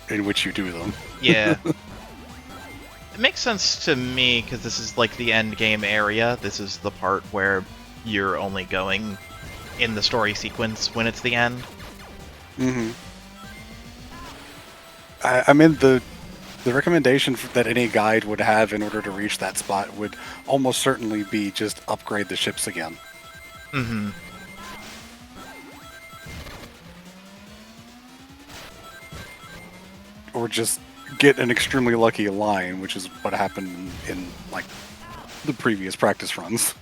B: in which you do them.
A: Yeah. It makes sense to me because this is like the end game area. This is the part where you're only going in the story sequence when it's the end.
B: Mm-hmm. I mean, the recommendation that any guide would have in order to reach that spot would almost certainly be just upgrade the ships again.
A: Mm-hmm.
B: Or just get an extremely lucky line, which is what happened in like the previous practice runs.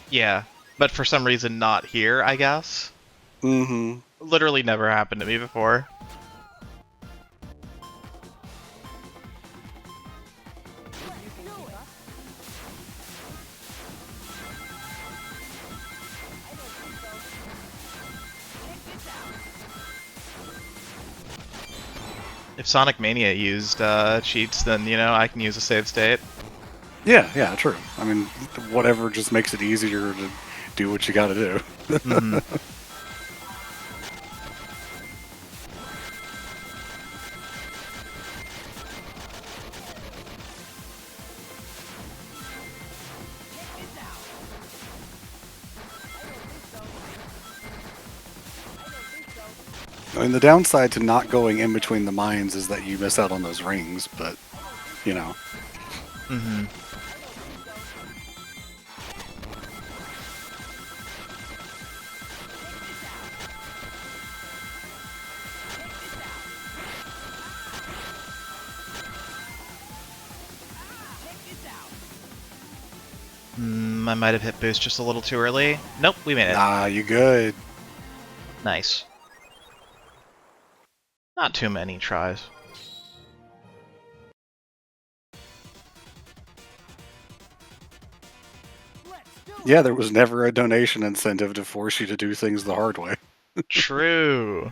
A: Yeah, but for some reason not here, I guess.
B: Mm-hmm.
A: Literally never happened to me before. If Sonic Mania used cheats, then, you know, I can use a save state.
B: Yeah, true. I mean, whatever just makes it easier to do what you gotta do.
A: Mm.
B: I mean, the downside to not going in between the mines is that you miss out on those rings, but, you know.
A: Mm-hmm. I might have hit boost just a little too early. Nope, we made it.
B: Nah, you good.
A: Nice. Not too many tries.
B: Yeah, there was never a donation incentive to force you to do things the hard way.
A: True.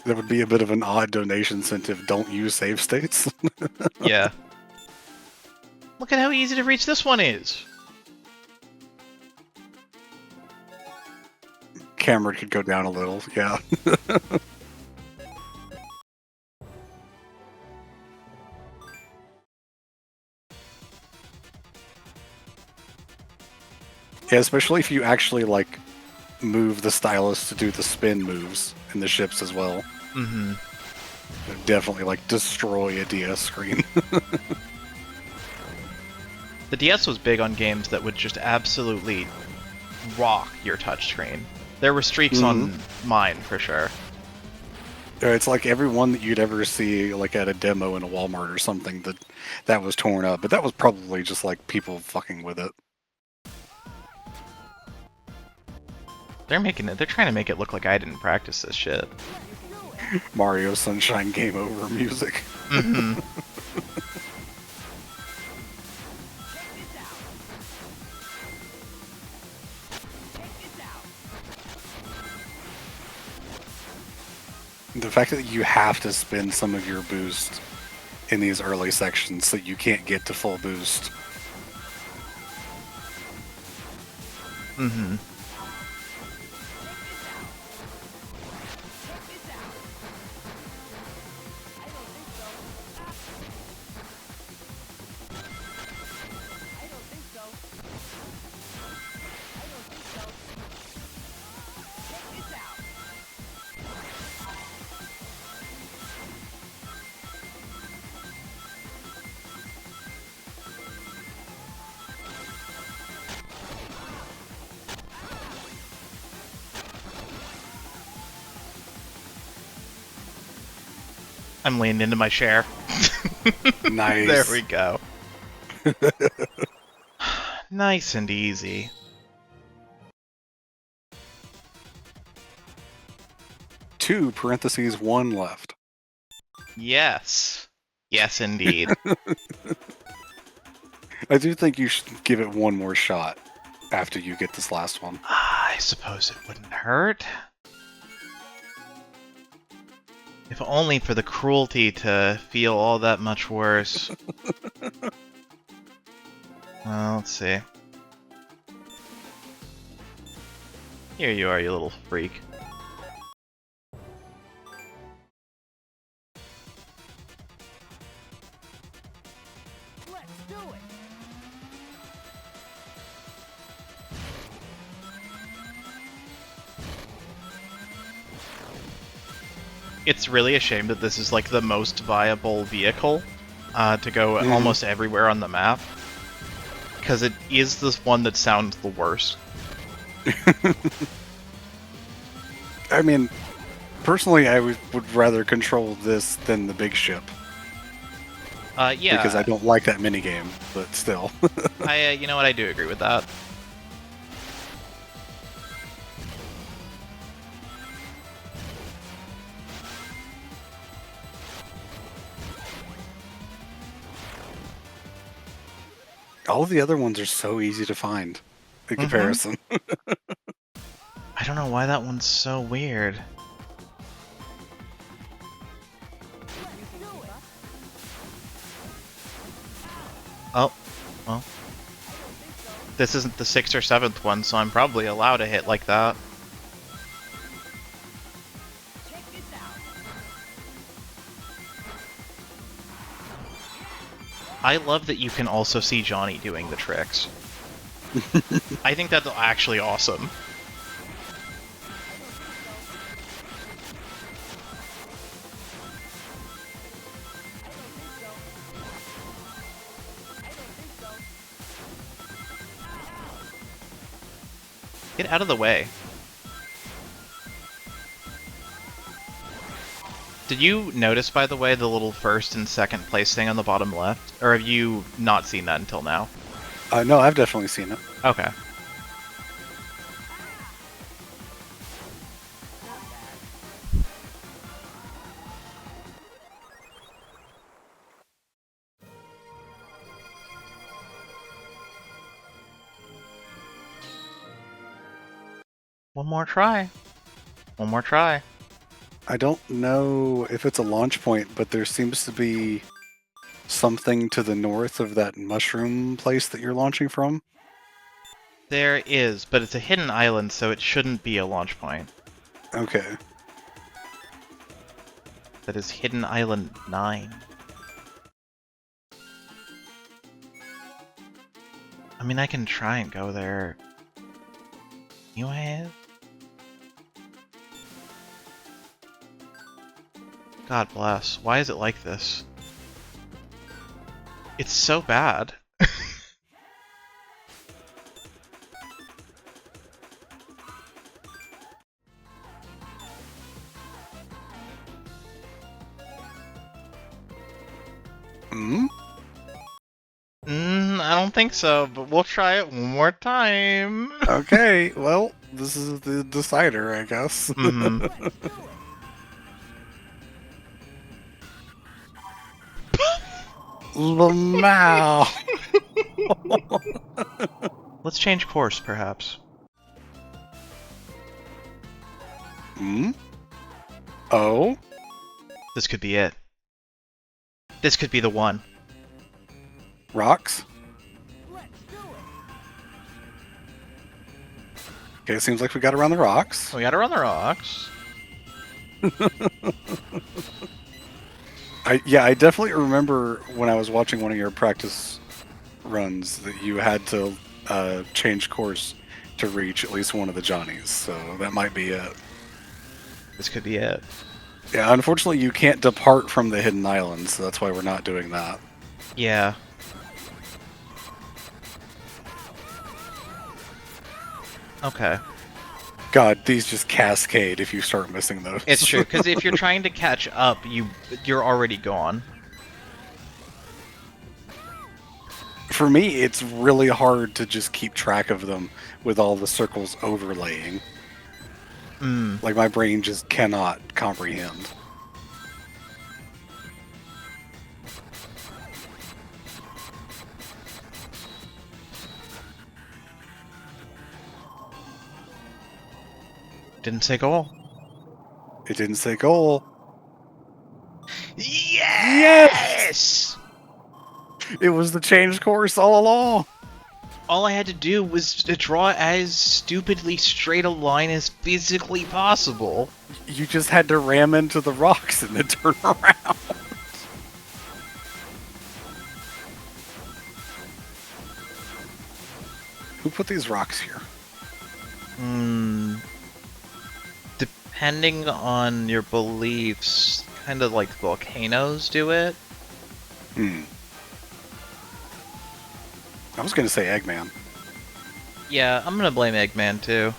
B: That would be a bit of an odd donation incentive. Don't use save states.
A: Yeah. Look at how easy to reach this one is.
B: Camera could go down a little, yeah. Yeah, especially if you actually, like, move the stylus to do the spin moves in the ships as well.
A: Mm-hmm.
B: Definitely, like, destroy a DS screen.
A: The DS was big on games that would just absolutely rock your touchscreen. There were streaks on mine, for sure.
B: It's like every one that you'd ever see, like, at a demo in a Walmart or something, that was torn up. But that was probably just, like, people fucking with it.
A: They're trying to make it look like I didn't practice this shit.
B: Mario Sunshine Game Over music.
A: Mm-hmm.
B: The fact that you have to spend some of your boost in these early sections so you can't get to full boost.
A: Mm-hmm. I'm leaning into my chair.
B: Nice.
A: There we go. Nice and easy.
B: Two parentheses, one left.
A: Yes. Yes, indeed.
B: I do think you should give it one more shot after you get this last one.
A: I suppose it wouldn't hurt. If only for the cruelty to feel all that much worse. Well, let's see. Here you are, you little freak.
C: Let's do it.
A: It's really a shame that this is like the most viable vehicle to go almost everywhere on the map. Because it is the one that sounds the worst.
B: I mean, personally, I would rather control this than the big ship.
A: Yeah.
B: Because I don't like that minigame, but still.
A: You know what, I do agree with that.
B: All of the other ones are so easy to find in comparison.
A: I don't know why that one's so weird. Oh, well. This isn't the 6th or 7th one, so I'm probably allowed to hit like that.
C: Check this out.
A: I love that you can also see Johnny doing the tricks. I think that's actually awesome. Get out of the way. Did you notice, by the way, the little first and second place thing on the bottom left? Or have you not seen that until now?
B: No, I've definitely seen it.
A: Okay. One more try. One more try.
B: I don't know if it's a launch point, but there seems to be something to the north of that mushroom place that you're launching from.
A: There is, but it's a hidden island, so it shouldn't be a launch point.
B: Okay.
A: That is Hidden Island 9. I mean, I can try and go there. Anyway. God bless. Why is it like this? It's so bad.
B: Hmm?
A: I don't think so, but we'll try it one more time.
B: Okay, well, this is the decider, I guess.
A: Mhm.
B: Lamau!
A: Let's change course, perhaps.
B: Hmm? Oh?
A: This could be it. This could be the one.
B: Rocks?
C: Let's do it.
B: Okay, it seems like we got around the rocks.
A: We gotta run the rocks.
B: I definitely remember when I was watching one of your practice runs that you had to change course to reach at least one of the Johnnies, so that might be it.
A: This could be it.
B: Yeah, unfortunately you can't depart from the hidden island, so that's why we're not doing that.
A: Yeah. Okay.
B: God, these just cascade if you start missing those.
A: It's true, because if you're trying to catch up, you're already gone.
B: For me, it's really hard to just keep track of them with all the circles overlaying. Like, my brain just cannot comprehend.
A: Didn't say goal.
B: It didn't say goal.
A: Yes!
B: It was the changed course all along.
A: All I had to do was to draw as stupidly straight a line as physically possible.
B: You just had to ram into the rocks and then turn around. Who put these rocks here?
A: Depending on your beliefs, kind of like volcanoes do it.
B: I was going to say Eggman.
A: Yeah, I'm gonna blame Eggman too.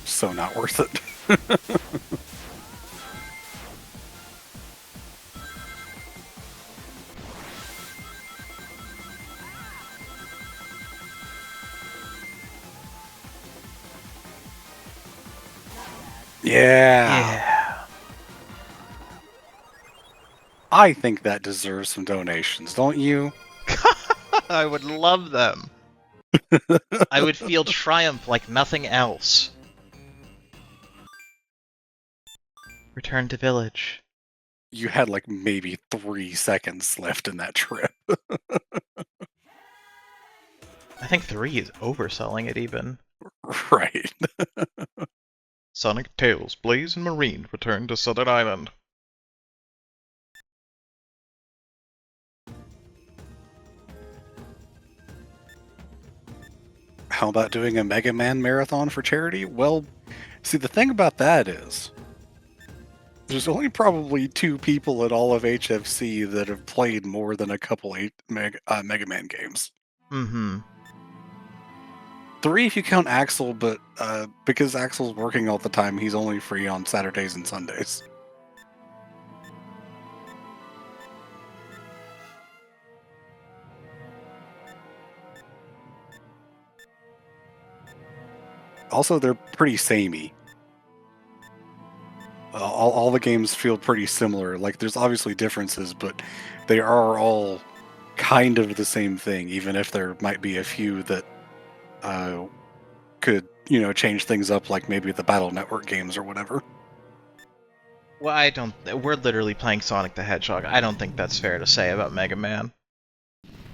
B: So not worth it. Yeah. I think that deserves some donations, don't you?
A: I would love them. I would feel triumph like nothing else. Return to village.
B: You had like maybe 3 seconds left in that trip.
A: I think 3 is overselling it even.
B: Right.
A: Sonic, Tails, Blaze, and Marine return to Southern Island.
B: How about doing a Mega Man marathon for charity? Well, see, the thing about that is, there's only probably 2 people at all of HFC that have played more than a couple Mega Man games. 3 if you count Axel, but because Axel's working all the time, he's only free on Saturdays and Sundays. Also, they're pretty samey. All the games feel pretty similar. Like, there's obviously differences, but they are all kind of the same thing, even if there might be a few that could, change things up, like maybe the Battle Network games or whatever.
A: Well, we're literally playing Sonic the Hedgehog. I don't think that's fair to say about Mega Man.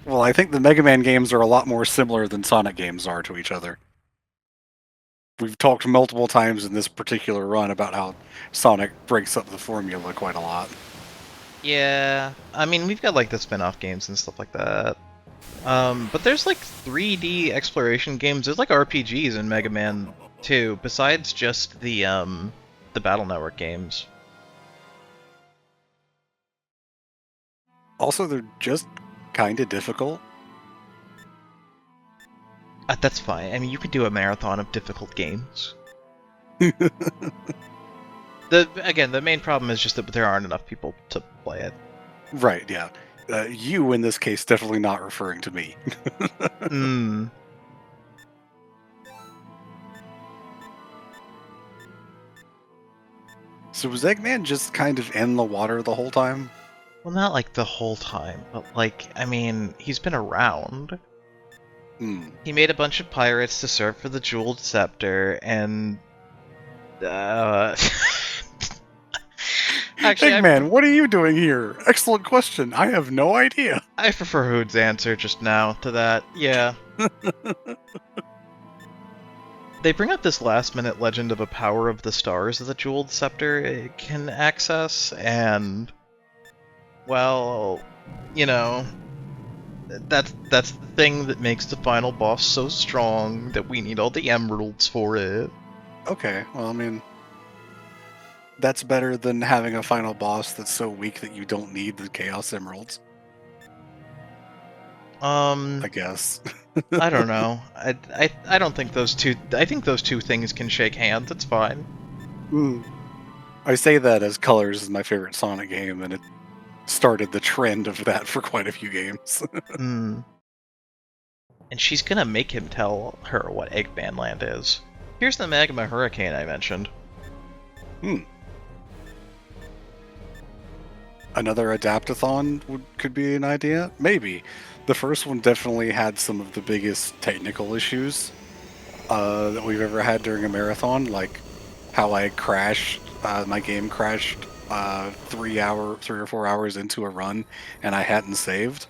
B: Well, I think the Mega Man games are a lot more similar than Sonic games are to each other. We've talked multiple times in this particular run about how Sonic breaks up the formula quite a lot.
A: Yeah, I mean, we've got like the spin-off games and stuff like that. But there's like 3D exploration games. There's like RPGs in Mega Man 2, besides just the Battle Network games.
B: Also, they're just kind of difficult.
A: That's fine. I mean, you could do a marathon of difficult games. The main problem is just that there aren't enough people to play it.
B: Right, yeah. You, in this case, definitely not referring to me. So was Eggman just kind of in the water the whole time?
A: Well, not like the whole time, but like, I mean, he's been around. He made a bunch of pirates to serve for the Jeweled Scepter, and actually,
B: Eggman, what are you doing here? Excellent question. I have no idea.
A: I prefer Hood's answer just now to that. Yeah. They bring up this last-minute legend of a power of the stars that the Jeweled Scepter can access, and well, that's the thing that makes the final boss so strong that we need all the emeralds for it.
B: Okay, well, I mean, that's better than having a final boss that's so weak that you don't need the Chaos Emeralds, I guess.
A: I don't know. I don't think those two. I think those two things can shake hands. It's fine.
B: I say that as Colors is my favorite Sonic game, and it started the trend of that for quite a few games.
A: Hmm. And she's gonna make him tell her what Eggman Land is. Here's the magma hurricane I mentioned.
B: Another Adaptathon could be an idea? Maybe. The first one definitely had some of the biggest technical issues that we've ever had during a marathon, like how I crashed, my game crashed 3 or 4 hours into a run, and I hadn't saved.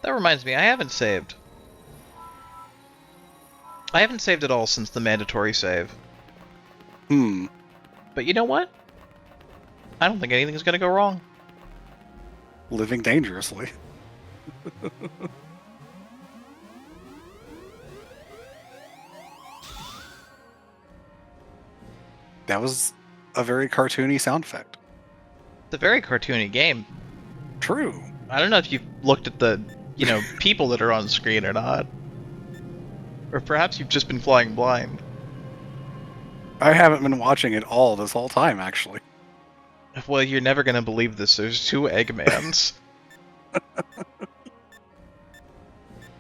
A: That reminds me, I haven't saved. I haven't saved at all since the mandatory save. But you know what? I don't think anything's gonna go wrong.
B: Living dangerously. That was a very cartoony sound effect.
A: It's a very cartoony game.
B: True.
A: I don't know if you've looked at the, people that are on screen or not. Or perhaps you've just been flying blind.
B: I haven't been watching it all this whole time, actually.
A: Well, you're never gonna believe this. There's two Eggmans.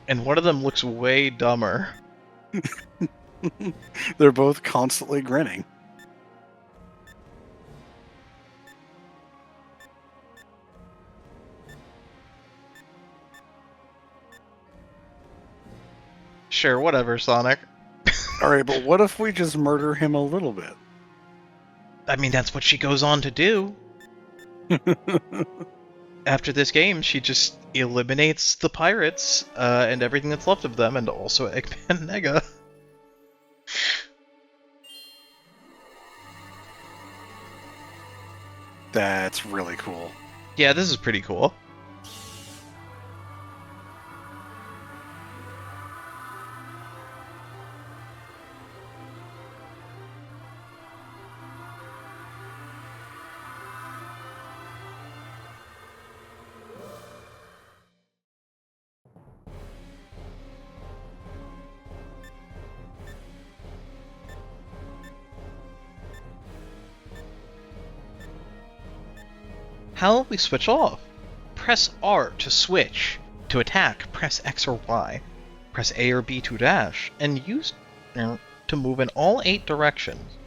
A: And one of them looks way dumber.
B: They're both constantly grinning.
A: Sure, whatever, Sonic.
B: Alright, but what if we just murder him a little bit?
A: I mean, that's what she goes on to do. After this game, she just eliminates the pirates and everything that's left of them, and also Eggman Nega.
B: That's really cool.
A: Yeah, this is pretty cool. How will we switch off? Press R to switch. To attack, press X or Y. Press A or B to dash, and use to move in all 8 directions.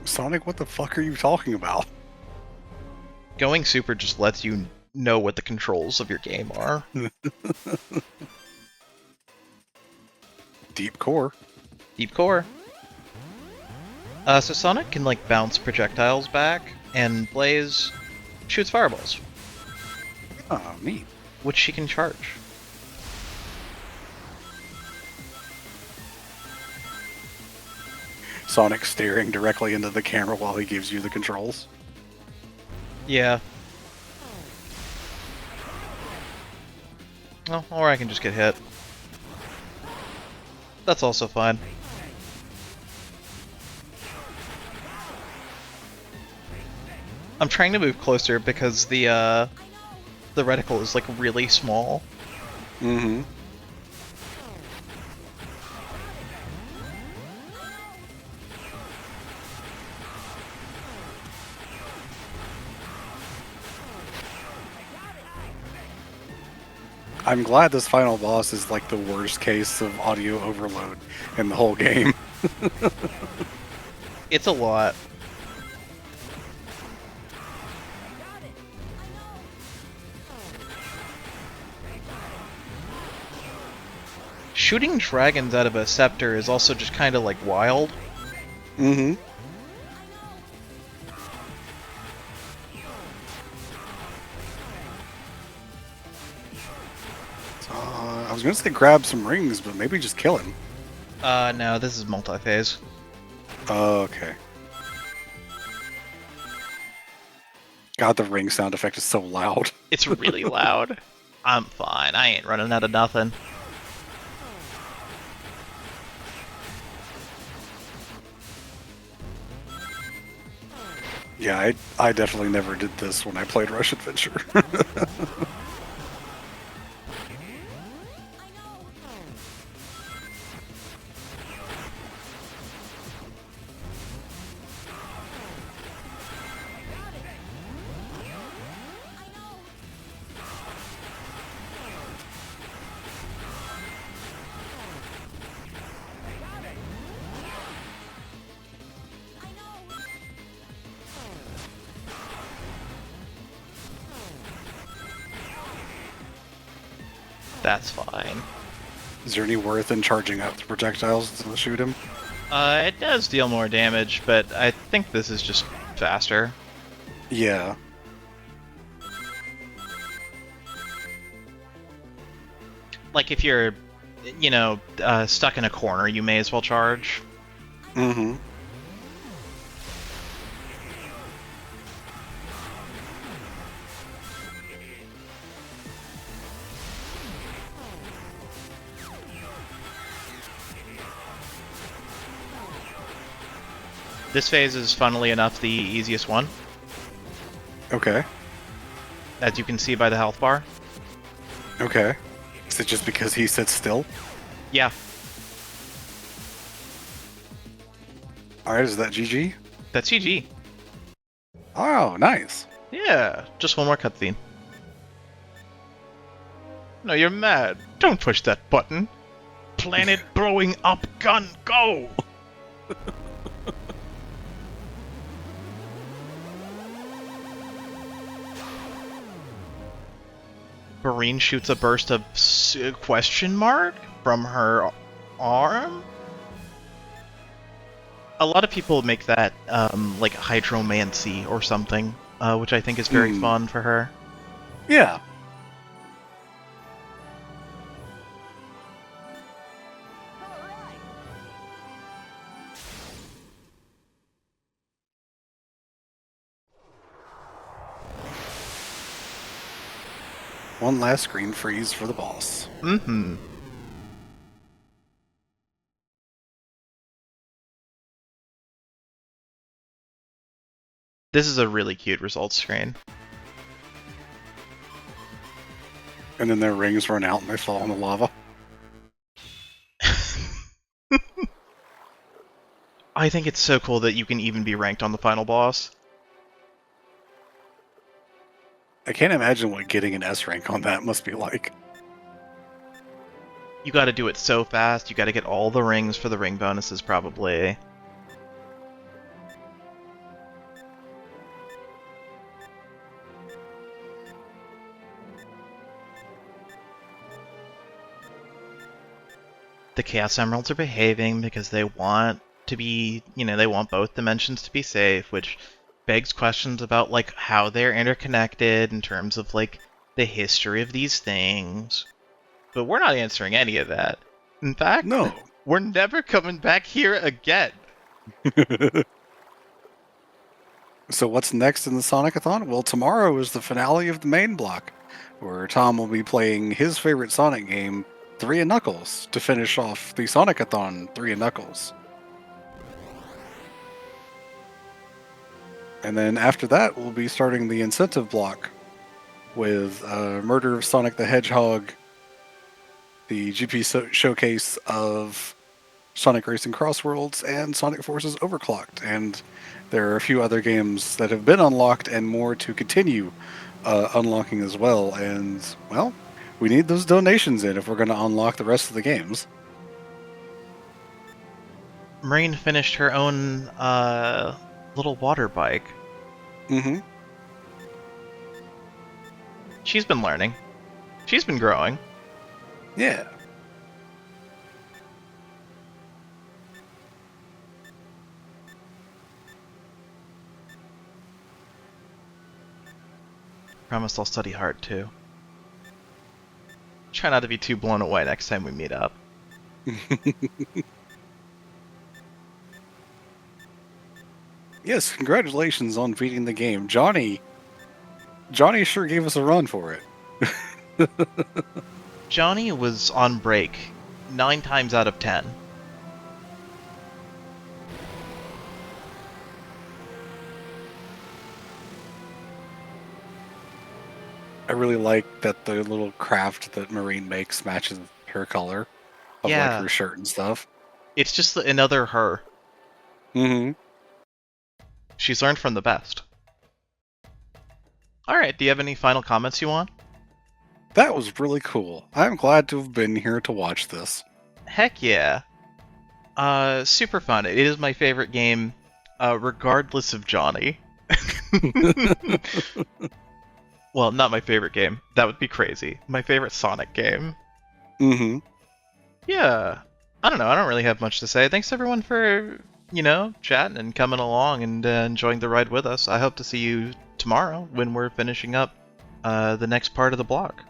B: Sonic, what the fuck are you talking about?
A: Going super just lets you know what the controls of your game are.
B: Deep core.
A: Deep core. So Sonic can bounce projectiles back, and Blaze shoots fireballs,
B: Oh, neat.
A: which she can charge.
B: Sonic staring directly into the camera while he gives you the controls.
A: Yeah. Oh, or I can just get hit. That's also fine. I'm trying to move closer because the reticle is really small.
B: Mm-hmm. I'm glad this final boss is the worst case of audio overload in the whole game.
A: It's a lot. Shooting dragons out of a scepter is also just kind of wild.
B: Mm-hmm. I was gonna say grab some rings, but maybe just kill him.
A: No, this is multi-phase.
B: Okay. God, the ring sound effect is so loud.
A: It's really loud. I'm fine. I ain't running out of nothing.
B: Yeah, I definitely never did this when I played Rush Adventure.
A: That's fine.
B: Is there any worth in charging up the projectiles to shoot him?
A: It does deal more damage, but I think this is just faster.
B: Yeah.
A: Like if you're, stuck in a corner, you may as well charge.
B: Mm-hmm.
A: This phase is, funnily enough, the easiest one,
B: Okay.
A: as you can see by the health bar.
B: Okay. Is it just because he sits still?
A: Yeah,
B: Alright, is that GG?
A: that's GG.
B: Oh, nice.
A: Yeah, just one more cutscene. No, you're mad. Don't push that button. Planet blowing up gun, go! Marine shoots a burst of question mark from her arm? A lot of people make that, like hydromancy or something, which I think is very fun for her.
B: Yeah.
C: Alright.
B: One last screen freeze for the boss.
A: Mm-hmm. This is a really cute results screen.
B: And then their rings run out and they fall in the lava.
A: I think it's so cool that you can even be ranked on the final boss.
B: I can't imagine what getting an S rank on that must be like.
A: You gotta do it so fast, you gotta get all the rings for the ring bonuses, probably. The Chaos Emeralds are behaving because they want to be, they want both dimensions to be safe, which begs questions about, like, how they're interconnected in terms of, like, the history of these things. But we're not answering any of that. In fact,
B: No.
A: we're never coming back here again.
B: So what's next in the Sonic-a-thon? Well, tomorrow is the finale of the main block, where Tom will be playing his favorite Sonic game, 3 and Knuckles, to finish off the Sonic-a-thon 3 and Knuckles. And then after that, we'll be starting the incentive block with Murder of Sonic the Hedgehog, the showcase of Sonic Racing Crossworlds, and Sonic Forces Overclocked. And there are a few other games that have been unlocked and more to continue unlocking as well. And, well, we need those donations in if we're going to unlock the rest of the games.
A: Marine finished her own little water bike.
B: Mm-hmm.
A: She's been learning. She's been growing.
B: Yeah.
A: Promise I'll study hard, too. Try not to be too blown away next time we meet up.
B: Yes, congratulations on beating the game. Johnny sure gave us a run for it.
A: Johnny was on break 9 times out of 10.
B: I really like that the little craft that Marine makes matches her color of like
A: Yeah.
B: her shirt and stuff.
A: It's just another her.
B: Mm-hmm.
A: She's learned from the best. Alright, do you have any final comments you want?
B: That was really cool. I'm glad to have been here to watch this.
A: Heck yeah. Super fun. It is my favorite game, regardless of Johnny. Well, not my favorite game. That would be crazy. My favorite Sonic game.
B: Mm-hmm.
A: Yeah. I don't know. I don't really have much to say. Thanks everyone for, chatting and coming along and enjoying the ride with us. I hope to see you tomorrow when we're finishing up the next part of the block.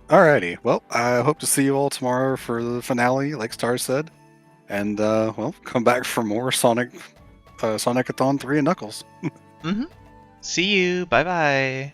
B: Alrighty. Well, I hope to see you all tomorrow for the finale, like Star said. And, well, come back for more Sonic-a-thon 3 and Knuckles.
A: See you. Bye-bye.